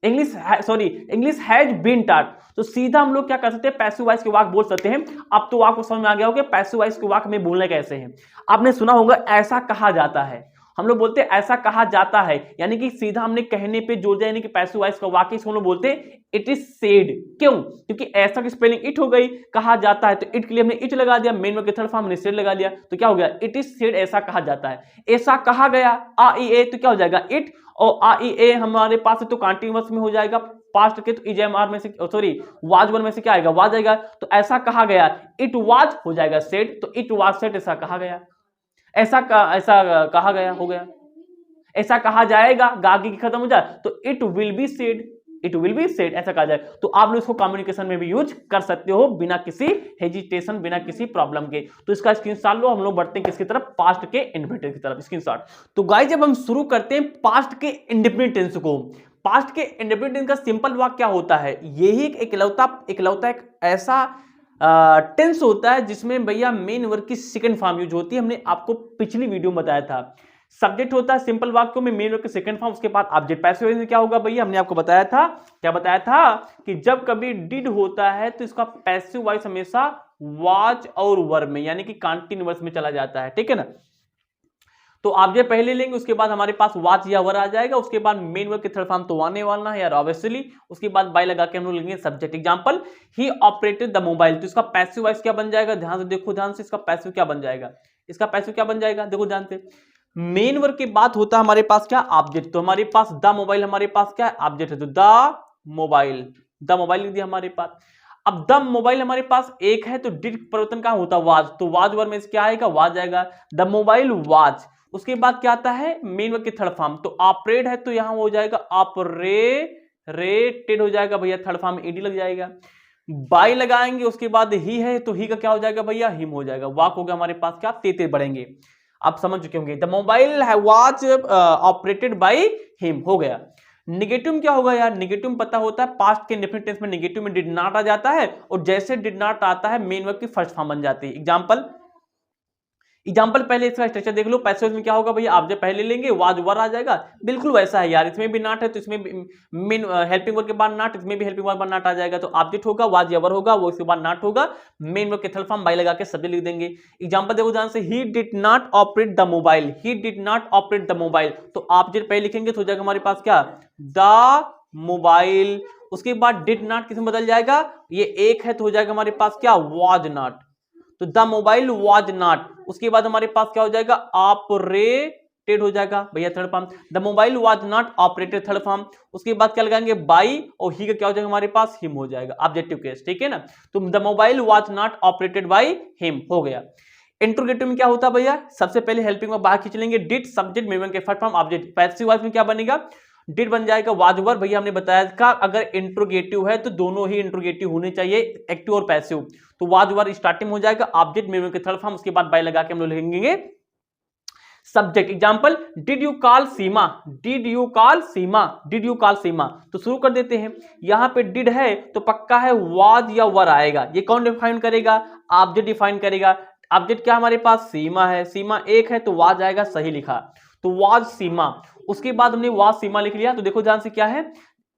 English has been taught. तो सीधा हम लोग क्या कर सकते हैं, पैसिव वॉइस के वाक्य बोल सकते हैं। अब तो आपको समझ में आ गया होगा पैसिव वॉइस के वाक्य में बोलने कैसे हैं। आपने सुना होगा ऐसा कहा जाता है, हम लोग बोलते हैं ऐसा कहा जाता है, यानी कि सीधा हमने कहने पे जोड़ दिया, यानी कि पैसिव वॉइस का वाक्य हम लोग बोलते हैं इट इज सेड। क्यों, क्योंकि ऐसा की स्पेलिंग इट हो गई, कहा जाता है तो इट के लिए हमने इट लगा दिया, मेन वर्ब के थर्ड फॉर्म हमने सेड लगा दिया, तो क्या हो गया, इट इज सेड, ऐसा कहा जाता है। ऐसा कहा गया, आ ई ए, तो क्या हो जाएगा इट, और आ ई ए हमारे पास है तो कंटीन्यूअस में हो जाएगा, पास्ट के तो इजएमआर में से वाज वन में से क्या आएगा, वाज आएगा, तो ऐसा कहा गया, इट वाज हो जाएगा सेड, तो इट वाज सेड, ऐसा कहा गया, ऐसा कहा गया हो गया, ऐसा कहा जाएगा, गागी की खत्म हो जाए तो it will be said, it will be said ऐसा कहा जाए। तो आप लोग इसको कम्युनिकेशन में भी यूज कर सकते हो बिना किसी हेजिटेशन, बिना किसी प्रॉब्लम के। तो इसका स्क्रीनशॉट लो, हम लोग बढ़ते हैं किसकी तरफ, पास्ट के इंडेफिनिट की तरफ, स्क्रीनशॉट। तो गाइस जब हम शुरू करते हैं पास्ट के इंडेफिनिट टेंस को, पास्ट के इंडेफिनिट टेंस का सिंपल वाक्य क्या होता है, यही इकलौता एक ऐसा टेंस होता है जिसमें भैया मेन वर्ब की सेकंड फॉर्म यूज होती है। हमने आपको पिछली वीडियो में बताया था, सब्जेक्ट होता है सिंपल वाक्यों में मेन वर्ब के सेकंड फॉर्म, उसके बाद ऑब्जेक्ट। पैसिव वॉइस में क्या होगा भैया, हमने आपको बताया था, क्या बताया था कि जब कभी डिड होता है तो इसका पैसिव वॉइस हमेशा वाज और वर्ब में, यानी कि कंटीन्यूअस में चला जाता है, ठीक है ना। तो ऑब्जेक्ट पहले लेंगे, उसके बाद हमारे पास वाज या वर आ जाएगा, उसके बाद मेन वर्ब के थर्ड फॉर्म तो आने वाला है यार ऑब्वियसली, उसके बाद बाय लगा के हम लोग लेंगे subject. Example, he operated the mobile, तो इसका पैसिव वॉइस क्या बन जाएगा, ध्यान से देखो, ध्यान से, इसका पैसिव क्या बन जाएगा, इसका पैसिव क्या बन जाएगा, देखो ध्यान से। मेन वर्ब के बाद होता है हमारे पास क्या, ऑब्जेक्ट, तो हमारे पास द मोबाइल, हमारे पास क्या है ऑब्जेक्ट है, तो द मोबाइल लिख दिया हमारे पास। अब द मोबाइल हमारे पास एक है, तो डिड परिवर्तन कहां होता है, वाज, तो वाज वर्ब में क्या आएगा, वाज आएगा, द मोबाइल वाज। उसके बाद क्या आता है, मेन वर्ब के थर्ड फॉर्म, तो ऑपरेट है तो यहां हो जाएगा ऑपरेटेड हो जाएगा भैया, थर्ड फॉर्म में ईडी लग जाएगा। बाय लगाएंगे, उसके बाद ही है तो ही का क्या हो जाएगा भैया, हिम हो जाएगा। वाक हो गया हमारे पास क्या, तेते बढ़ेंगे, आप समझ चुके होंगे। The mobile was operated by him हो गया। निगेटिव में क्या होगा यार, निगेटिव में पता होता है पास्ट के इंडेफिनिट टेंस में निगेटिव में डिड नॉट आ जाता है, और जैसे डिड नॉट आता है मेन वर्ब की फर्स्ट फॉर्म बन जाती है। एग्जाम्पल पहले इसका स्ट्रक्चर देख लो, पैसिव में क्या होगा भैया, आप जब पहले लेंगे वाज वर आ जाएगा, बिल्कुल वैसा है यार, इसमें भी नॉट है तो इसमें मेन हेल्पिंग वर्ब के बाद नॉट, इसमें भी हेल्पिंग वर्ब नॉट आ जाएगा, तो ऑब्जेक्ट होगा, वाज या वर होगा, वो इसके बाद नॉट होगा, मेन वर्ब के थर्ड फॉर्म बाय लगा के सब्जेक्ट लिख देंगे। एग्जांपल देखो ध्यान से, he did not operate the mobile, he did not operate the mobile, तो ऑब्जेक्ट पहले लिखेंगे तो हो जाएगा हमारे पास क्या, द मोबाइल। उसके बाद डिड नॉट किसमें बदल जाएगा, ये एक है तो हो जाएगा हमारे पास क्या, वाज नॉट, तो द मोबाइल वाज नॉट। उसके बाद हमारे पास क्या हो जाएगा, ऑपरेटेड हो जाएगा भैया third form, the mobile was not operated third form. उसके बाद क्या लगाएंगे, बाई, और ही का क्या हो जाएगा हमारे पास, हिम हो जाएगा, ऑब्जेक्टिव केस, ठीक है ना। तो the mobile was not operated by him हो गया। इंट्रोगेटिव में क्या होता है भैया, सबसे पहले हेल्पिंग में बाहर खींच लेंगे, डिड सब्जेक्ट मेन के first form object, passive voice में क्या बनेगा, डिड बन जाएगा, वाज वर भैया हमने बताया था अगर इंट्रोगेटिव है तो दोनों ही इंट्रोगेटिव होने चाहिए, एक्टिव और पैसिव, तो वाज वर स्टार्टिंग हो जाएगा, ऑब्जेक्ट मेन के थर्ड फॉर्म, उसके बाद बाय लगा के हम लोग लिखेंगे subject. Example, did you call Seema, did you call Seema, did you call Seema. तो शुरू कर देते हैं, यहां पे डिड है तो पक्का है वाज या वर आएगा, ये कौन डिफाइन करेगा, ऑब्जेक्ट डिफाइन करेगा, ऑब्जेक्ट क्या हमारे पास सीमा है, सीमा एक है तो वाज आएगा, सही लिखा, तो वाज सीमा, उसके बाद हमने वाज सीमा लिख लिया, तो देखो ध्यान से क्या है,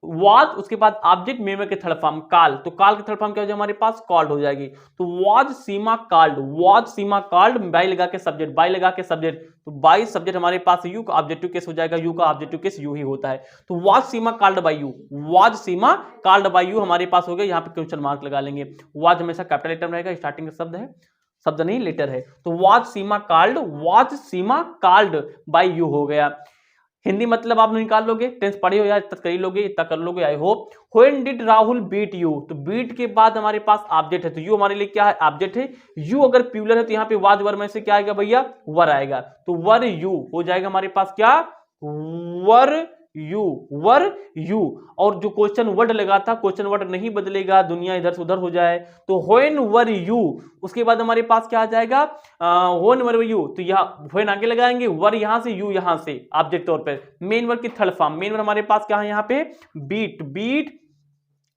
वाज, उसके बाद ऑब्जेक्ट मेमो के थर्ड फॉर्म कॉल, तो कॉल के थर्ड फॉर्म क्या हो जाएगा हमारे पास, कॉल्ड हो जाएगी, तो was Seema called, was Seema called, by लगा के सब्जेक्ट, बाय लगा के सब्जेक्ट, तो बाय सब्जेक्ट हमारे पास यू का ऑब्जेक्टिव केस हो जाएगा, यू का ऑब्जेक्टिव केस यू ही होता है, तो was Seema called bye you, was Seema called bye you हमारे पास हो गया, यहाँ पे क्वेश्चन मार्क लगा लेंगे, वाज हमेशा कैपिटल लेटर में रहेगा, स्टार्टिंग का शब्द है, शब्द नहीं लेटर है, तो was Seema called, was Seema called bye you हो गया। हिंदी मतलब आप निकाल लोगे, टेंस पढ़े हो या इतना कर ही लोगे, इतना कर लोगे I hope. When did Rahul beat you, तो बीट के बाद हमारे पास ऑब्जेक्ट है, तो यू हमारे लिए क्या है, ऑब्जेक्ट है, यू अगर प्लूरल है तो यहाँ पे वाज वर में से क्या आएगा भैया, वर आएगा, तो वर यू हो जाएगा हमारे पास क्या, वर यू, वर यू, और जो क्वेश्चन वर्ड लगा था क्वेश्चन वर्ड नहीं बदलेगा, दुनिया इधर से उधर हो जाए, तो व्हेन वर यू, उसके बाद हमारे पास क्या आ जाएगा, व्हेन वर यू, तो यहाँ व्हेन आगे लगाएंगे, वर यहां से, यू यहां से, ऑब्जेक्ट तौर पर, मेन वर्ड की थर्ड फॉर्म, मेन वर्ड हमारे पास क्या है यहाँ पे, बीट, बीट,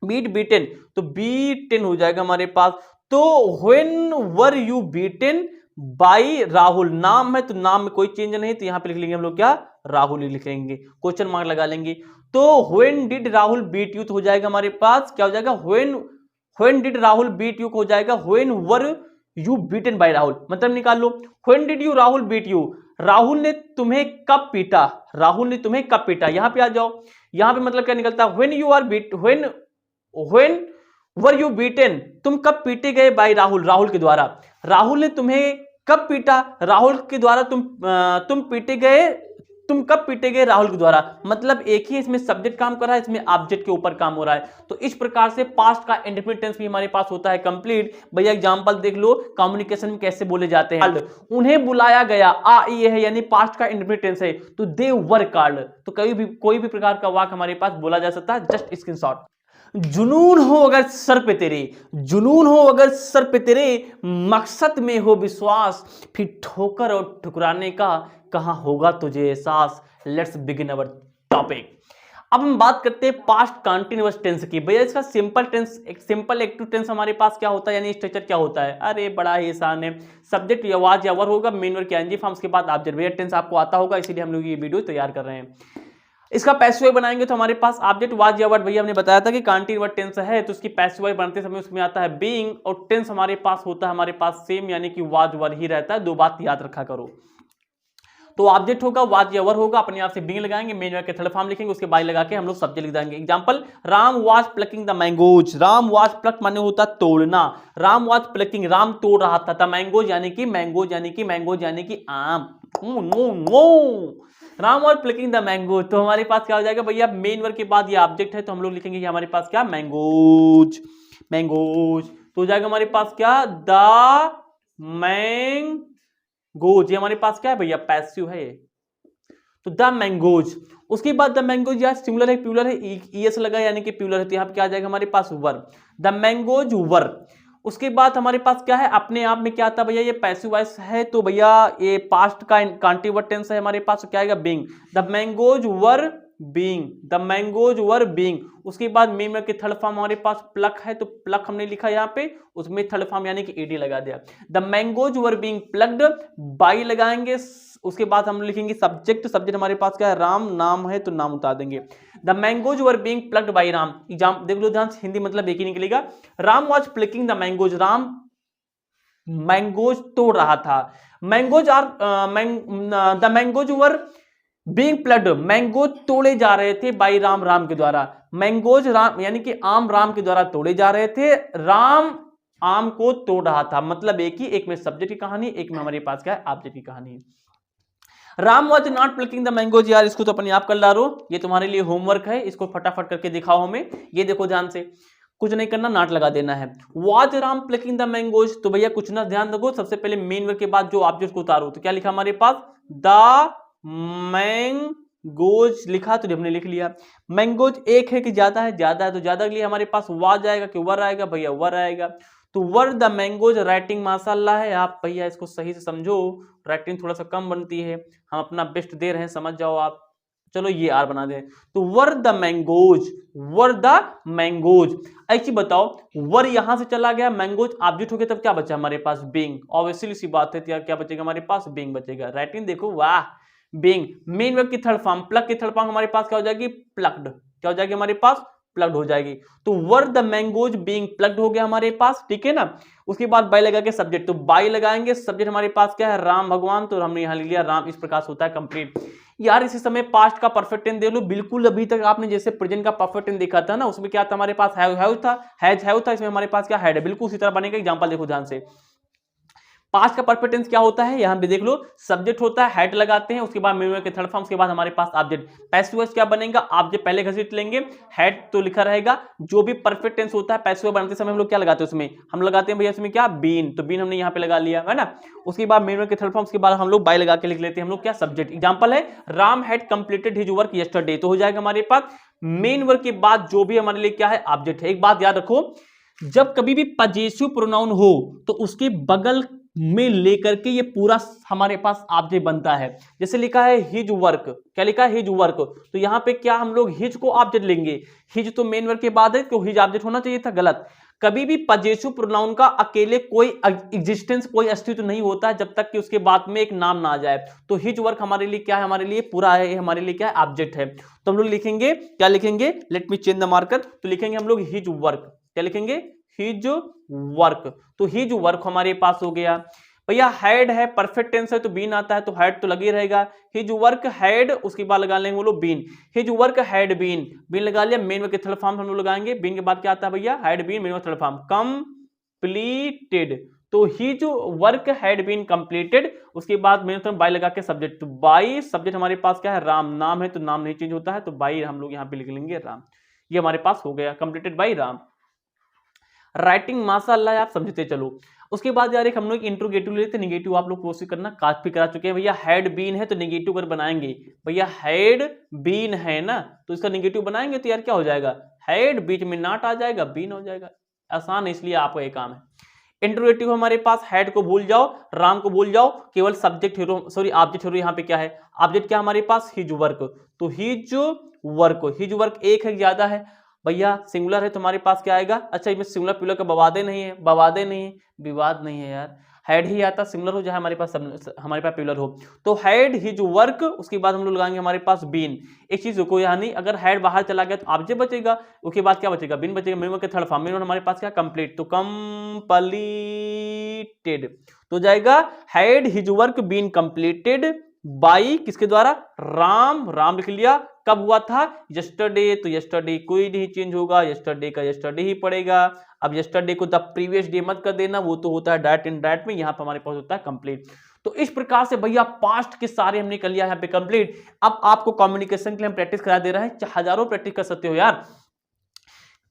बीट बीटेन, तो बीटेन हो जाएगा हमारे पास, तो when were you beaten by Rahul, नाम है तो नाम में कोई चेंज नहीं, तो यहां पे लिख लेंगे हम लोग क्या, राहुल ही लिख लेंगे, क्वेश्चन मार्क लगा लेंगे, तो when did Rahul beat you, तो हो जाएगा हमारे पास क्या हो जाएगा, when did Rahul beat you हो जाएगा, when were you beaten by Rahul, मतलब निकाल लो, when did you Rahul beat you, Rahul ने तुम्हें कब पीटा, राहुल ने तुम्हें कब पीटा, यहां पे आ जाओ, यहां पे मतलब क्या निकलता है, when you are beat, when were you beaten, तुम कब पीटे गए बाय राहुल, राहुल के द्वारा, राहुल ने तुम्हें कब पीटा, राहुल के द्वारा तुम पीटे गए, तुम कब पीटे गए राहुल के द्वारा, मतलब एक ही इसमें सब्जेक्ट काम कर रहा है, इसमें ऑब्जेक्ट के ऊपर काम हो रहा है, तो इस प्रकार से पास्ट का इंडेफिनिट टेंस भी हमारे पास होता है कंप्लीट। भैया एग्जांपल देख लो कम्युनिकेशन में कैसे बोले जाते हैं, उन्हें बुलाया गया, आ ये है यानी पास्ट का इंडेफिनिट टेंस है, तो दे वर कॉल्ड, तो कोई भी प्रकार का वाक्य हमारे पास बोला जा सकता है, जस्ट स्क्रीनशॉट। जुनून हो अगर सर पे तेरे, जुनून हो अगर सर पे तेरे, मकसद में हो विश्वास, फिर ठोकर और ठुकराने का कहां होगा तुझे एहसास। Let's begin our topic. अब हम बात करते हैं पास्ट कंटीन्यूअस टेंस की। भैया इसका सिंपल टेंस, एक सिंपल एक्टिव टेंस हमारे पास क्या होता है, यानी स्ट्रक्चर क्या होता है, अरे बड़ा ही आसान है, सब्जेक्ट या वाज या वर होगा, मेन वर्ब की आईएनजी फॉर्म, उसके बाद ऑब्जेक्ट। भैया टेंस आपको आता होगा इसीलिए हम लोग ये वीडियो तैयार कर रहे हैं। इसका पैसिव बनाएंगे तो हमारे पास ऑब्जेक्ट वाज या वर, भैया हमने बताया था कि कंटीन्यूअस टेंस है तो उसकी पैसिव बनते समय उसमें आता है बीइंग, और टेंस हमारे पास होता है हमारे पास सेम, यानी कि वाज वर ही रहता है। दो बात याद रखा करो, तो ऑब्जेक्ट होगा वाज या वर होगा, अपने आप से बीइंग लगाएंगे, मेन वर्ब के थर्ड फॉर्म लिखेंगे, उसके बाय लगा के हम लोग सब्जेक्ट लिख देंगे। Example, Ram was plucking the mangoes, Ram was pluck माने होता तोड़ना, राम वाज प्लकिंग, राम तोड़ रहा था, द मैंगोज यानी कि मैंगोज यानी कि मैंगोज यानी कि आम, no Ram was plucking the mango, तो हमारे पास क्या हो जाएगा भैया, मेन वर्ब के बाद ये ऑब्जेक्ट है तो हम लोग लिखेंगे ये हमारे पास क्या, मैंगोज, मैंगोज, तो हो जाएगा हमारे पास क्या, द मैंगोज, ये हमारे पास क्या है भैया, पैसिव है ये, तो द मैंगोज। उसके बाद द मैंगोज यार सिंगुलर है प्लूरल है, ईएस लगा यानी कि प्लूरल है, तो यहाँ पे क्या आ जाएगा हमारे पास वर, द मैंगोज वर। उसके बाद हमारे पास क्या है, अपने आप में क्या आता है भैया, ये पैसिव वॉइस है तो भैया ये पास्ट का कंटीन्यूअस टेंस है हमारे पास, तो क्या आएगा, being, the mangoes were being, the mangoes were being. उसके बाद मेन वर्ब के थर्ड फॉर्म हमारे पास प्लक है तो प्लक हमने लिखा यहाँ पे, उसमें थर्ड फॉर्म यानी कि एडी लगा दिया, the mangoes were being plucked, by लगाएंगे, उसके बाद हम लिखेंगे सब्जेक्ट, सब्जेक्ट हमारे पास क्या है, राम, नाम है तो नाम उतार देंगे, the mangoes were being plucked by Ram. Exam देख लो ध्यान, हिंदी मतलब एक ही निकलेगा, Ram was plucking the mangoes, Ram mangoes तोड़ रहा था, mangoes are the mangoes were being plucked, mango तोड़े जा रहे थे बाय राम, राम के द्वारा, मैंगोज राम यानी कि आम राम के द्वारा तोड़े जा रहे थे, राम आम को तोड़ रहा था, मतलब एक ही, एक में सब्जेक्ट की कहानी, एक में हमारे पास क्या है, ऑब्जेक्ट की कहानी। Ram was not plucking the mangoes, यार इसको तो अपने आप कर ला रो, ये तुम्हारे लिए होमवर्क है, इसको फटाफट करके दिखाओ हमें। ये देखो ध्यान से, कुछ नहीं करना, नॉट लगा देना है। Was Ram plucking the mangoes, तो भैया कुछ ना, ध्यान रखो, सबसे पहले मेन वर्ब के बाद जो ऑब्जेक्ट को उतारो, तो क्या लिखा हमारे पास, द मैंगोज लिखा, तो हमने लिख लिया। मैंगोज एक है कि ज्यादा है, ज्यादा है, तो ज्यादा के लिए हमारे पास वाज आएगा कि वर आएगा, भैया वर आएगा। तो वर द मैंगोज, राइटिंग माशाल्लाह है, आप भैया इसको सही से समझो, राइटिंग थोड़ा सा कम बनती है, हम अपना बेस्ट दे रहे हैं, समझ जाओ आप। चलो ये आर बना दे, तो were the mangoes, were the mangoes. ऐसी बताओ, वर यहां से चला गया, मैंगोज ऑब्जेक्ट हो गया, तब क्या बचा हमारे पास, बीइंग। ऑब्वियसली सी बात है, क्या बचेगा हमारे पास, बीइंग बचेगा। राइटिंग देखो, वाह, बीइंग। मेन वर्ब की थर्ड फॉर्म, प्लग की थर्ड फॉर्म हमारे पास क्या हो जाएगी, प्लग्ड। क्या हो जाएगी हमारे पास, प्लग्ड हो जाएगी। तो were the mangoes being plucked हो गया हमारे पास, ठीक है ना। उसके बाद बाय लगा के सब्जेक्ट, तो बाय लगाएंगे, सब्जेक्ट हमारे पास क्या है, राम भगवान, तो हमने यहां लिख लिया राम। इस प्रकार से होता है कंप्लीट। यार इसी समय पास्ट का परफेक्ट टेंस देख लो, बिल्कुल अभी तक आपने जैसे प्रेजेंट का परफेक्ट टेंस देखा था ना, उसमें क्या था हमारे पास, हैव था, हैव था, इसमें हमारे पास क्या, हैड है। बिल्कुल उसी तरह बनेगा। एग्जांपल देखो ध्यान से, पास्ट का परफेक्ट टेंस क्या होता है, यहां पे देख लो, सब्जेक्ट होता है, हेड लगाते हैं, उसके बाद मेन वर्ब के थर्ड फॉर्म, उसके बाद हमारे पास ऑब्जेक्ट। पैसिव वॉइस क्या बनेगा, ऑब्जेक्ट पहले घसीट लेंगे, हेड तो लिखा रहेगा। जो भी परफेक्ट टेंस होता है पैसिव बनाते समय हम लोग क्या लगाते हैं उसमें, हम लगाते हैं भैया इसमें क्या, बीन, तो बीन हमने यहाँ पे लगा लिया है ना। उसके बाद मेन वर्ब के थर्ड फॉर्म, उसके बाद हम लोग बाय लगा के लिख लेते हैं हम लोग क्या, सब्जेक्ट। एग्जांपल है, Ram had completed his work yesterday, तो हो जाएगा हमारे पास मेन वर्ब के बाद जो भी हमारे लिए क्या है, ऑब्जेक्ट है। एक बात याद रखो, जब कभी भी पजेसिव प्रोनाउन हो तो उसके बगल में लेकर के ये पूरा हमारे पास ऑब्जेक्ट बनता है। जैसे लिखा है हिज वर्क, क्या लिखा है, हिज वर्क, तो यहां पे क्या हम लोग हिज को ऑब्जेक्ट लेंगे, हिज तो मेन वर्ब के बाद है, तो हिज ऑब्जेक्ट होना चाहिए था, गलत। कभी भी पजेसिव प्रोनाउन का अकेले कोई एग्जिस्टेंस, कोई अस्तित्व नहीं होता है जब तक कि उसके बाद में एक नाम ना आ जाए। तो हिज वर्क हमारे लिए क्या है, हमारे लिए पूरा है, हमारे लिए क्या है, ऑब्जेक्ट है। तो हम लोग लिखेंगे, क्या लिखेंगे, let me change the marker, तो लिखेंगे हम लोग हिज वर्क, क्या लिखेंगे, हिज वर्क। तो हिज वर्क हमारे पास हो गया। भैया हैड है, परफेक्ट टेंस है, तो बीन आता है, तो हैड तो लगे रहेगा। हिज वर्क हैड, उसके बाद लगा लेंगे वो लोग been, his work had been, been लगा लिया। मेन वर्ब के थर्ड फॉर्म हम लोग लगाएंगे, बीन के बाद क्या आता है भैया, had been, main verb third form completed, तो his work had been completed. उसके बाद मेन वर्ब बाय लगा के सब्जेक्ट, तो बाय सब्जेक्ट हमारे पास क्या है, राम, नाम है तो नाम नहीं चेंज होता है, तो बाय हम लोग यहाँ पे लिख लेंगे राम। ये हमारे पास हो गया कंप्लीटेड बाय राम। राइटिंग माशाल्लाह आप समझते चलो। उसके बाद यार एक हम लोग इंट्रोगेटिव लेते, निगेटिव आप लोग कोशिश करना, काफी करा चुके हैं। भैया हैड बीन है तो निगेटिव अगर बनाएंगे, भैया हैड बीन है ना, तो इसका निगेटिव बनाएंगे तो यार क्या हो जाएगा, हैड, बीच में नॉट आ जाएगा, बीन हो जाएगा। आसान है, इसलिए आपको ये काम है। इंट्रोगेटिव हमारे पास, हैड को भूल जाओ, राम को भूल जाओ, केवल subject hero, sorry object hero. यहाँ पे क्या है, ऑब्जेक्ट क्या हमारे पास, हिज वर्क, तो हिज वर्क, हिज वर्क एक है ज्यादा है, भैया सिंगुलर है तो हमारे पास क्या आएगा, अच्छा इसमें सिंगुलर प्लूरल का बवादे नहीं है, बवादे नहीं है, विवाद नहीं है यार, हैड ही आता, सिंगुलर हो जाए हमारे पास, हमारे पास प्लूरल हो, तो हैड हिज वर्क। उसके बाद हम लोग लगाएंगे हमारे पास बीन। एक चीज को, यानी अगर हैड बाहर चला गया तो ऑब्जेक्ट बचेगा, उसके बाद क्या बचेगा, बीन बचेगा। मेन वर्ब के थर्ड फॉर्म, मेन वर्ब हमारे पास क्या, कंप्लीट, तो कंप्लीटेड, तो जाएगा had his work been completed by, किसके द्वारा, राम, राम लिख लिया। कब हुआ था, यस्टरडे, तो यस्टरडे कोई नहीं चेंज होगा, यस्टरडे का यस्टरडे ही पड़ेगा। अब यस्टरडे को द प्रीवियस डे मत कर देना, वो तो होता है डायरेक्ट इन डायरेक्ट में, यहाँ पे हमारे पास होता है कंप्लीट। तो इस प्रकार से भैया पास्ट के सारे हमने कर लिया यहाँ पे कंप्लीट। अब आपको कम्युनिकेशन के लिए हम प्रैक्टिस करा दे रहे हैं, हजारों प्रैक्टिस कर सकते हो यार।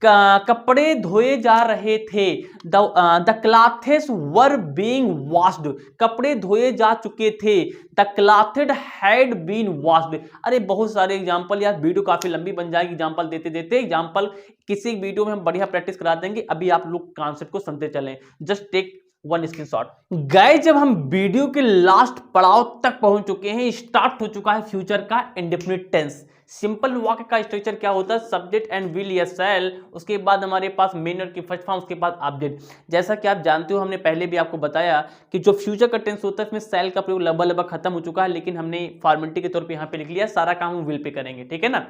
कपड़े धोए जा रहे थे, the clothes were being washed, कपड़े धोए जा चुके थे, द क्लॉथ्ड हैड बीन वॉश्ड। अरे बहुत सारे एग्जांपल यार, वीडियो काफी लंबी बन जाएगी एग्जांपल देते देते। एग्जांपल किसी वीडियो में हम बढ़िया प्रैक्टिस करा देंगे, अभी आप लोग कॉन्सेप्ट को समझते चलें, just take one screenshot. Guys जब हम वीडियो के लास्ट पड़ाव तक पहुंच चुके हैं, स्टार्ट हो चुका है फ्यूचर का इंडेफिनिट टेंस। सिंपल वाक्य का स्ट्रक्चर क्या होता है, सब्जेक्ट एंड विल या शैल, उसके बाद हमारे पास मेन वर्ब की फर्स्ट फॉर्म, उसके बाद ऑब्जेक्ट। जैसा कि आप जानते हो, हमने पहले भी आपको बताया कि जो फ्यूचर का टेंस होता है इसमें शैल का प्रयोग लगभग खत्म हो चुका है, लेकिन हमने फॉर्मेलिटी के तौर पे यहाँ पे लिख लिया, सारा काम हम विल पे करेंगे, ठीक है ना।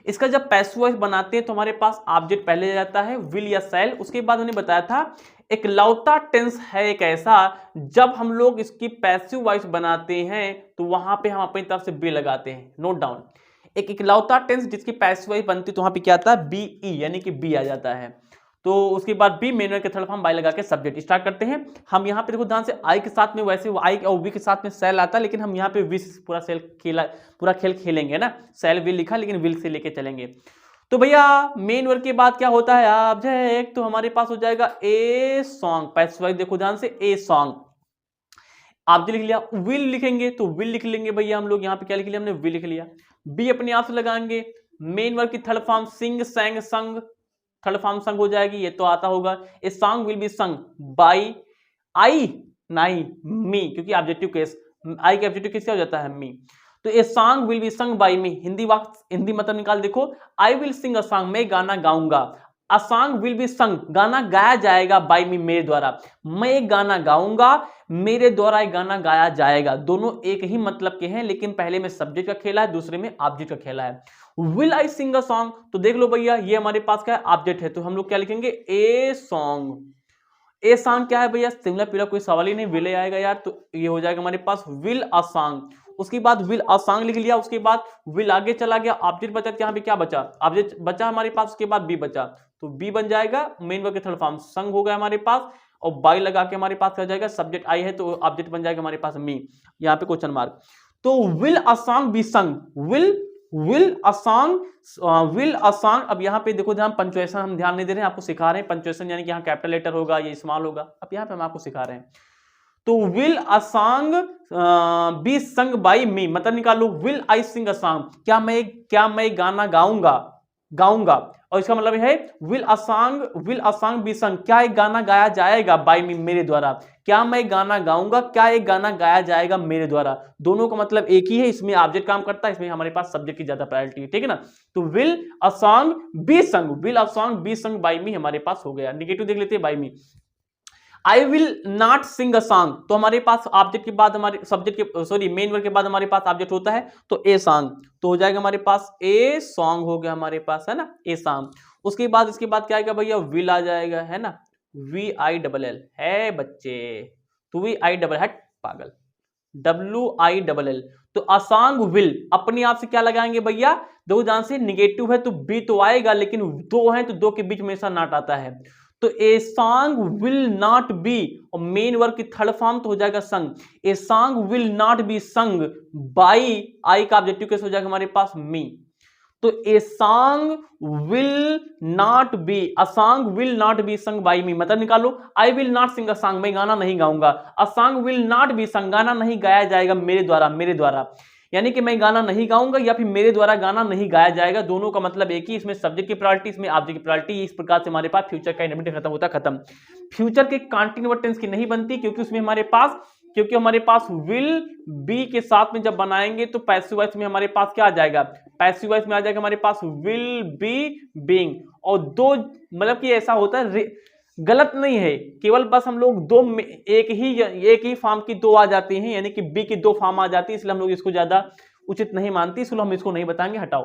इसका जब पैसिव वॉइस बनाते हैं तो हमारे पास ऑब्जेक्ट पहले जाता है, विल या शैल। उसके बाद उन्हें बताया था एक लौता टेंस है एक ऐसा, जब हम लोग इसकी पैसिव वॉइस बनाते हैं तो वहां पे हम अपनी तरफ से बी लगाते हैं, नोट डाउन। एक इकलौता टेंस जिसकी पैसिव वॉइस बनती है तो वहां पे क्या आता है, बी ई, यानी कि बी आ जाता है। तो उसके बाद बी मेन वर्ब के थर्ड फॉर्म बाय लगा के सब्जेक्ट। स्टार्ट करते हैं हम यहाँ पे, देखो ध्यान से, आई के साथ में वैसे आई और वी के साथ में सेल आता है, लेकिन हम यहाँ पे वी पूरा सेल खेला, पूरा खेल खेलेंगे ना। सेल विल लिखा लेकिन विल से लेके चलेंगे। तो भैया मेन वर्ब के बाद क्या होता है ऑब्जेक्ट, तो हमारे पास हो जाएगा ए सॉन्ग। पैसिव वॉइस देखो ध्यान से, ए सॉन्ग। आप लिख लिया, विल लिखेंगे तो विल लिख लेंगे भैया हम लोग, यहाँ पे क्या लिख लिया हमने, विल लिख लिया। बी अपने आप से लगाएंगे, मेन वर्ब की थर्ड फॉर्म सिंग, सैंग, संग, थर्ड फॉर्म संग हो जाएगी, ये तो आता होगा। ए song will be sung by आई, नहीं मी, क्योंकि ऑब्जेक्टिव केस, आई के ऑब्जेक्टिव केस क्या हो जाता है, मी। तो a song will be sung by me, Hindi वाक्य, हिंदी मतलब निकाल देखो, I will sing a song, मैं गाना गाऊंगा। A song will be sung, गाना गाया जाएगा, बाई मी, मेरे द्वारा। मैं गाना गाऊंगा, मेरे द्वारा एक गाना गाया जाएगा। दोनों एक ही मतलब के हैं, लेकिन पहले में सब्जेक्ट का खेला है, दूसरे में ऑब्जेक्ट का खेला है। Will I Singh a song, तो देख लो भैया ये हमारे पास क्या है, ऑब्जेक्ट है, तो हम लोग क्या लिखेंगे, ए सॉन्ग। ए सॉन्ग क्या है भैया, सिमिलर पिलर, कोई सवाल ही नहीं, विल आएगा यार, तो ये हो जाएगा हमारे पास विल अ सॉन्ग। उसके बाद विल अ सॉन्ग लिख लिया, उसके बाद विल आगे चला गया, ऑब्जेक्ट बचा, यहाँ पे क्या बचा, ऑब्जेक्ट बचा हमारे पास, उसके बाद बी बचा, तो बी बन जाएगा मेन वर्ब के थर्ड फॉर्म, संग हो गया हमारे पास, और बाई लगा के हमारे पास क्या जाएगा, सब्जेक्ट आई है तो ऑब्जेक्ट बन जाएगा हमारे पास मी, यहाँ पे क्वेश्चन मार्क। तो will a song be sung, will a song, will a song. अब यहाँ पे देखो ध्यान, पंक्चुएशन हम ध्यान नहीं दे रहे हैं, आपको सिखा रहे हैं पंक्चुएशन, यानी कि यहाँ कैपिटल लेटर होगा, ये स्मॉल होगा, अब यहाँ पे हम आपको सिखा रहे हैं। तो will a song be sung by me, मतलब निकालो, will I Singh a song, क्या मैं गाना गाऊंगा, और इसका मतलब है विल अ सॉन्ग बी संग, क्या एक गाना गाया जाएगा, बाई मी, मेरे द्वारा। क्या मैं गाना गाऊंगा, क्या एक गाना गाया जाएगा मेरे द्वारा, दोनों का मतलब एक ही है, इसमें ऑब्जेक्ट काम करता है, इसमें हमारे पास सब्जेक्ट की ज्यादा प्रायोरिटी है, ठीक है ना। तो will a song be sung, will a song be sung by me हमारे पास हो गया। नेगेटिव देख लेते हैं, by me. I will not sing a song, तो हमारे पास ऑब्जेक्ट के बाद हमारे सब्जेक्ट के, सॉरी मेन वर्ब के बाद हमारे पास ऑब्जेक्ट होता है, तो ए सॉन्ग, तो हो जाएगा हमारे पास ए सॉन्ग हो गया हमारे पास, है ना, ए सॉन्ग। उसके बाद इसके बाद क्या आएगा भैया, विल आ जाएगा, है ना, वी आई डबल एल है बच्चे, तो वी आई डबल, हट पागल, डब्ल्यू आई डबल एल, तो असॉन्ग विल अपने आप से क्या लगाएंगे भैया, दो जान से, निगेटिव है तो बी तो आएगा, लेकिन दो है तो दो के बीच में ऐसा नॉट आता है, तो a song will not be, और मेन वर्ब की थर्ड फॉर्म तो हो जाएगा sung, a song will not be sung by, I का ऑब्जेक्टिव केस हो जाएगा हमारे पास मी। तो a song will not be, a song will not be sung by me, मतलब निकालो, I will not sing a song, मैं गाना नहीं गाऊंगा, a song will not be sung, गाना नहीं गाया जाएगा मेरे द्वारा, यानी कि मैं गाना नहीं गाऊंगा या फिर मेरे द्वारा गाना नहीं गाया जाएगा, दोनों का मतलब एक ही, इसमें सब्जेक्ट की प्रायोरिटी, इसमें ऑब्जेक्ट की प्रायोरिटी, इस प्रकार से हमारे पास फ्यूचर का इंडेफिनिट खत्म होता खत्म। फ्यूचर के कंटीन्यूअस टेंस की नहीं बनती, क्योंकि उसमें हमारे पास विल बी के साथ में जब बनाएंगे तो पैसिव वॉइस में हमारे पास क्या आ जाएगा, पैसिव वॉइस में आ जाएगा हमारे पास विल बी बीइंग, और दो, मतलब कि ऐसा होता है, गलत नहीं है, केवल बस हम लोग दो, एक ही फॉर्म की दो आ जाती हैं, यानी कि बी की दो फॉर्म आ जाती है, इसलिए हम लोग इसको ज्यादा उचित नहीं मानती, इसलिए हम इसको नहीं बताएंगे, हटाओ।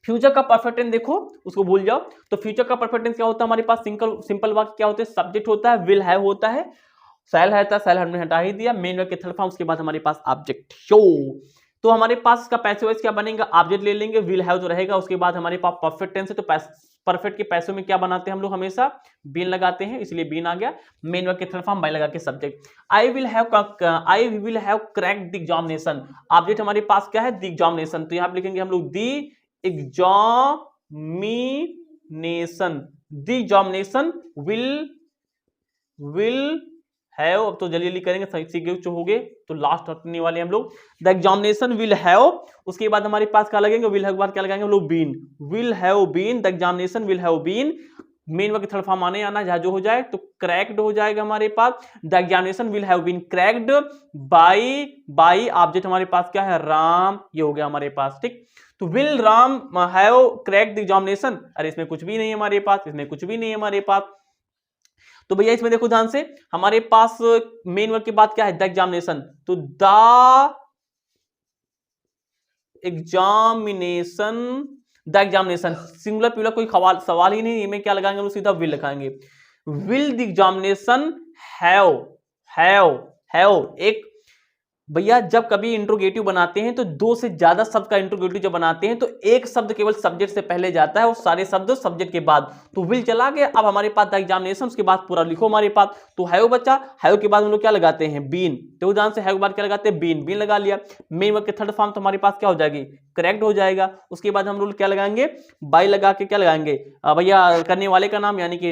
फ्यूचर का परफेक्ट टेंस देखो, उसको भूल जाओ। तो फ्यूचर का परफेक्ट टेंस क्या होता है हमारे पास, सिंपल वाक्य क्या होते हैं, सब्जेक्ट होता है, विल हैव होता है, सेल है, सेल हमने हटा ही दिया, मेन वर्ब के थर्ड फॉर्म, उसके बाद हमारे पास ऑब्जेक्ट शो, तो हमारे पास इसका पैसिव वॉइस क्या बनेगा, ऑब्जेक्ट ले लेंगे, विल हैव तो रहेगा, उसके बाद हमारे पास परफेक्ट टेंस है, तो परफेक्ट के पैसों में क्या बनाते हैं हम लोग, हमेशा बीन लगाते हैं, इसलिए बीन आ गया, मेन वर्ब के थर्ड फॉर्म बाय लगा के subject. I will have cracked the examination, object हमारे पास क्या है, द एग्जामिनेशन, तो यहां पे लिखेंगे हम लोग the examination, the examination will have, अब तो जल्दी जल्दी करेंगे, सही हो गए तो लास्ट हटने वाले हम लोग, द एग्जामिनेशन विल हैव, उसके बाद हमारे पास क्या लगेंगे, विल हैव के बाद क्या लगाएंगे हम लोग, been, will have been, the examination will have been, main verb के थर्ड फॉर्म आना जहां जो हो जाए, तो क्रैक्ड हो जाएगा हमारे पास, the examination will have been cracked by object हमारे पास क्या है, राम, ये हो गया हमारे पास, ठीक। तो will Ram have cracked the examination, अरे इसमें कुछ भी नहीं है हमारे पास, इसमें कुछ भी नहीं है हमारे पास, तो भैया इसमें देखो ध्यान से, हमारे पास मेन वर्ब के बाद क्या है, द एग्जामिनेशन, तो द एग्जामिनेशन सिंगुलर प्लूरल कोई सवाल ही नहीं, में क्या लगाएंगे हम सीधा विल लगाएंगे, विल द एग्जामिनेशन हैव, एक भैया जब कभी इंट्रोगेटिव बनाते हैं तो दो से ज्यादा शब्द का इंट्रोगेटिव जब बनाते हैं तो एक शब्द केवल सब्जेक्ट से पहले जाता है और सारे शब्द सब्जेक्ट के बाद। तो विल चला गया, अब हमारे पास द एग्जामिनेशन, उसके बाद पूरा लिखो हमारे पास। तो हैव बच्चा, हैव के बाद हम लोग क्या लगाते हैं, बीन। तो उदाहरण से हैव के बाद क्या लगाते हैं, बीन। बीन लगा लिया। मेन वर्ब के थर्ड फॉर्म तो हमारे पास क्या हो जाएगी, करेक्ट हो जाएगा। उसके बाद हम लोग क्या लगाएंगे, बाय लगा के क्या लगाएंगे भैया, करने वाले का नाम यानी कि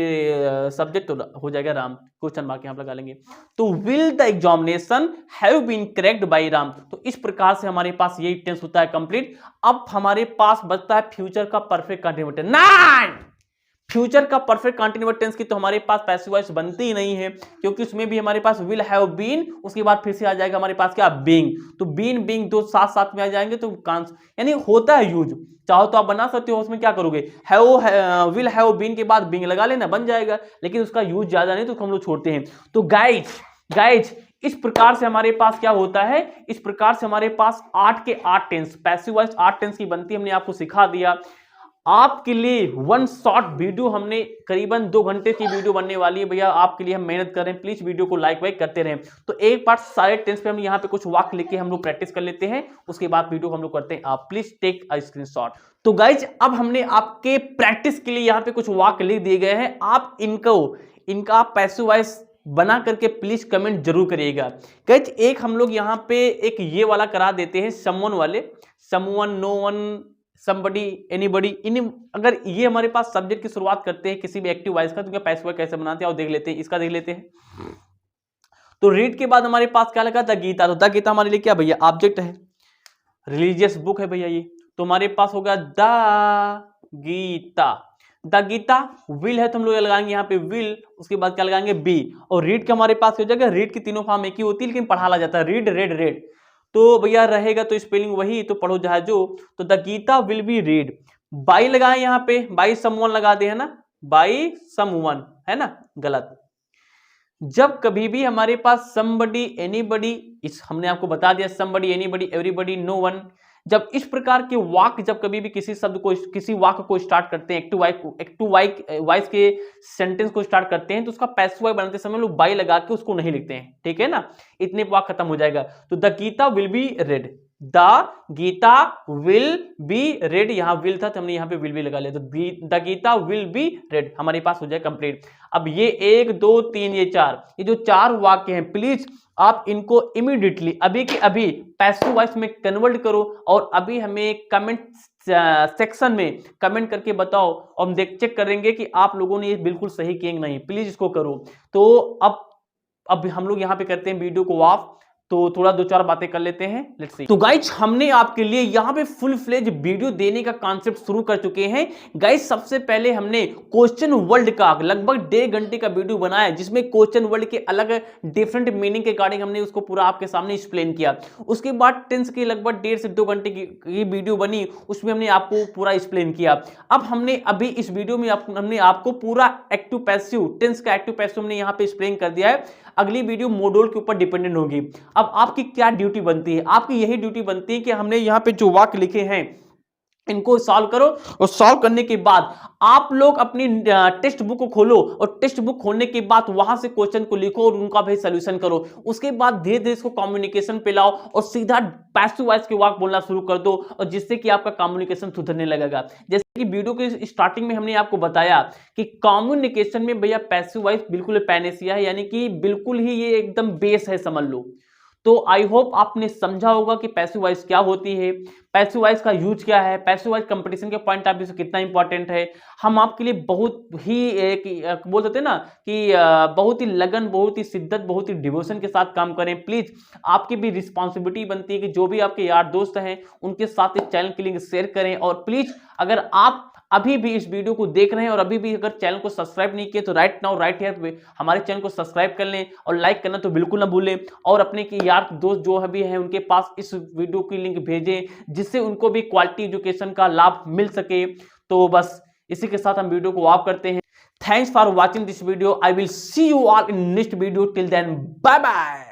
सब्जेक्ट हो जाएगा राम, क्वेश्चन मार्क यहाँ लगा लेंगे। तो will the examination have been correct by Ram. तो इस प्रकार से हमारे पास यही टेंस होता है कंप्लीट। अब हमारे पास बचता है फ्यूचर का परफेक्ट कंटिन्यूअस टेंस। नहीं, फ्यूचर का परफेक्ट कंटिन्यूअस टेंस की तो हमारे पास पैसिव वॉइस बनती ही नहीं है, क्योंकि उसमें भी हमारे पास विल हैव बीन, उसके बाद फिर से आ जाएगा हमारे पास क्या, बीइंग। तो बीन बीइंग दो साथ साथ में आ जाएंगे तो कांस यानी होता है यूज। चाहो तो आप बना सकते हो, उसमें क्या करोगे, हैव विल हैव बीन के बाद बीइंग लगा लेना, बन जाएगा, लेकिन उसका यूज ज्यादा नहीं तो हम लोग छोड़ते हैं। तो गाइज इस प्रकार से हमारे पास क्या होता है, इस प्रकार से हमारे पास 8 के 8 टेंस, पैसिव वॉइस 8 टेंस की बनती है। हमने आपको सिखा दिया। आपके लिए वन शॉर्ट वीडियो, हमने करीबन 2 घंटे की वीडियो बनने वाली है भैया, आपके लिए हम मेहनत कर रहे हैं। प्लीज वीडियो को लाइक वाइक करते रहें। तो एक बार सारे टेंस पे हम यहाँ पे कुछ वाक्य लिख के हम लोग प्रैक्टिस कर लेते हैं, उसके बाद वीडियो हम लोग करते हैं। आप प्लीज टेक अ स्क्रीनशॉट। तो गाइज अब हमने आपके प्रैक्टिस के लिए यहाँ पे कुछ वाक्य लिख दिए गए हैं। आप इनका पैसिव वॉइस बना करके प्लीज कमेंट जरूर करिएगा। गाइज एक हम लोग यहाँ पे एक ये वाला करा देते हैं, समवन वाले, someone, no one, somebody, anybody, अगर ये हमारे पास सब्जेक्ट की शुरुआत करते हैं किसी भी एक्टिव वॉइस का, तो क्या पैसिव वॉइस कैसे बनाते हैं और देख लेते हैं। इसका देख लेते हैं। तो रीड के बाद हमारे पास क्या लगा, द गीता। तो द गीता हमारे लिए क्या भैया, ऑब्जेक्ट है, रिलीजियस बुक है भैया ये। तो हमारे पास होगा the Gita. The Gita will है तो हम लोग लगाएंगे यहाँ पे विल, उसके बाद क्या लगाएंगे बी। और रीड का हमारे पास हो जाएगा, रीड की तीनों फॉर्म एक ही होती है लेकिन पढ़ा जाता है, रीड, रेड, रेड। तो भैया रहेगा तो स्पेलिंग वही, तो पढ़ो जहाजो। तो the Gita will be read. By लगाए यहाँ पे, बाई समवन लगा दे, है ना, बाई समवन, है ना, गलत। जब कभी भी हमारे पास somebody, anybody, इस हमने आपको बता दिया, somebody, anybody, everybody, no one, जब इस प्रकार के वाक्य जब कभी भी किसी शब्द को, किसी वाक्य को स्टार्ट करते हैं, एक्टिव वॉइस के सेंटेंस को स्टार्ट करते हैं, तो उसका पैसिव वॉइस बनाते समय लोग बाई लगा के उसको नहीं लिखते हैं, ठीक है ना, इतने वाक्य खत्म हो जाएगा। तो the Gita will be read, the Gita will be read, यहां विल था तो हमने यहां पे विल भी लगा लिया। तो the Gita will be read हमारे पास हो जाए कंप्लीट। अब ये 1 2 3 ये 4, ये जो 4 वाक्य हैं, प्लीज आप इनको इमीडिएटली अभी के अभी पैसिव वॉइस में कन्वर्ट करो और अभी हमें कमेंट सेक्शन में कमेंट करके बताओ, और हम चेक करेंगे कि आप लोगों ने ये बिल्कुल सही किए नहीं। प्लीज इसको करो। तो अब हम लोग यहाँ पे करते हैं वीडियो को ऑफ, तो थोड़ा 2-4 बातें कर लेते हैं, लेट्स सी। तो गाइज हमने आपके लिए यहाँ पे फुल फ्लेज वीडियो देने का कॉन्सेप्ट शुरू कर चुके हैं। गाइज सबसे पहले हमने क्वेश्चन वर्ल्ड का लगभग 1.5 घंटे का वीडियो बनाया, जिसमें क्वेश्चन वर्ल्ड के अलग डिफरेंट मीनिंग के अकॉर्डिंग हमने उसको पूरा आपके सामने एक्सप्लेन किया। उसके बाद टेंस की लगभग 1.5 से 2 घंटे की वीडियो बनी, उसमें हमने आपको पूरा एक्सप्लेन किया। अब हमने अभी इस वीडियो में हमने आपको पूरा एक्टिव पैसिव टेंस का एक्टिव पैसिव हमने यहाँ पे एक्सप्लेन कर दिया है। अगली वीडियो मॉड्यूल के ऊपर डिपेंडेंट होगी। अब आपकी क्या ड्यूटी बनती है, आपकी यही ड्यूटी बनती है कि हमने यहाँ पे जो वाक्य लिखे हैं इनको सॉल्व करो, और सॉल्व करने के बाद आप लोग अपनी टेक्स्ट बुक को खोलो, और टेक्स्ट बुक खोलने के बाद वहां से क्वेश्चन को लिखो और उनका भी सॉल्यूशन करो। उसके बाद धीरे धीरे इसको कम्युनिकेशन पे लाओ और सीधा पैसिव वॉइस के वाक्य बोलना शुरू कर दो, और जिससे कि आपका कम्युनिकेशन सुधरने लगेगा। जैसे कि वीडियो के स्टार्टिंग में हमने आपको बताया कि कम्युनिकेशन में भैया पैसिव वॉइस बिल्कुल पैनेसिया है, यानी कि बिल्कुल ही ये एकदम बेस है, समझ लो। तो आई होप आपने समझा होगा कि पैसिव वॉइस क्या होती है, पैसिव वॉइस का यूज क्या है, पैसिव वॉइस कंपटीशन के पॉइंट ऑफ व्यू से कितना इंपॉर्टेंट है। हम आपके लिए बहुत ही बोल सकते हैं ना कि बहुत ही लगन, बहुत ही शिद्दत, बहुत ही डिवोशन के साथ काम करें। प्लीज आपकी भी रिस्पॉन्सिबिलिटी बनती है कि जो भी आपके यार दोस्त हैं उनके साथ इस चैनल की लिंक शेयर करें। और प्लीज अगर आप अभी भी इस वीडियो को देख रहे हैं और अभी भी अगर चैनल को सब्सक्राइब नहीं किए तो राइट नाउ राइट हियर पे हमारे चैनल को सब्सक्राइब कर लें, और लाइक करना तो बिल्कुल ना भूलें। और अपने के यार दोस्त जो अभी हैं उनके पास इस वीडियो की लिंक भेजें, जिससे उनको भी क्वालिटी एजुकेशन का लाभ मिल सके। तो बस इसी के साथ हम वीडियो को ऑफ करते हैं। Thanks for watching this video. I will see you all in next video. Till then bye bye.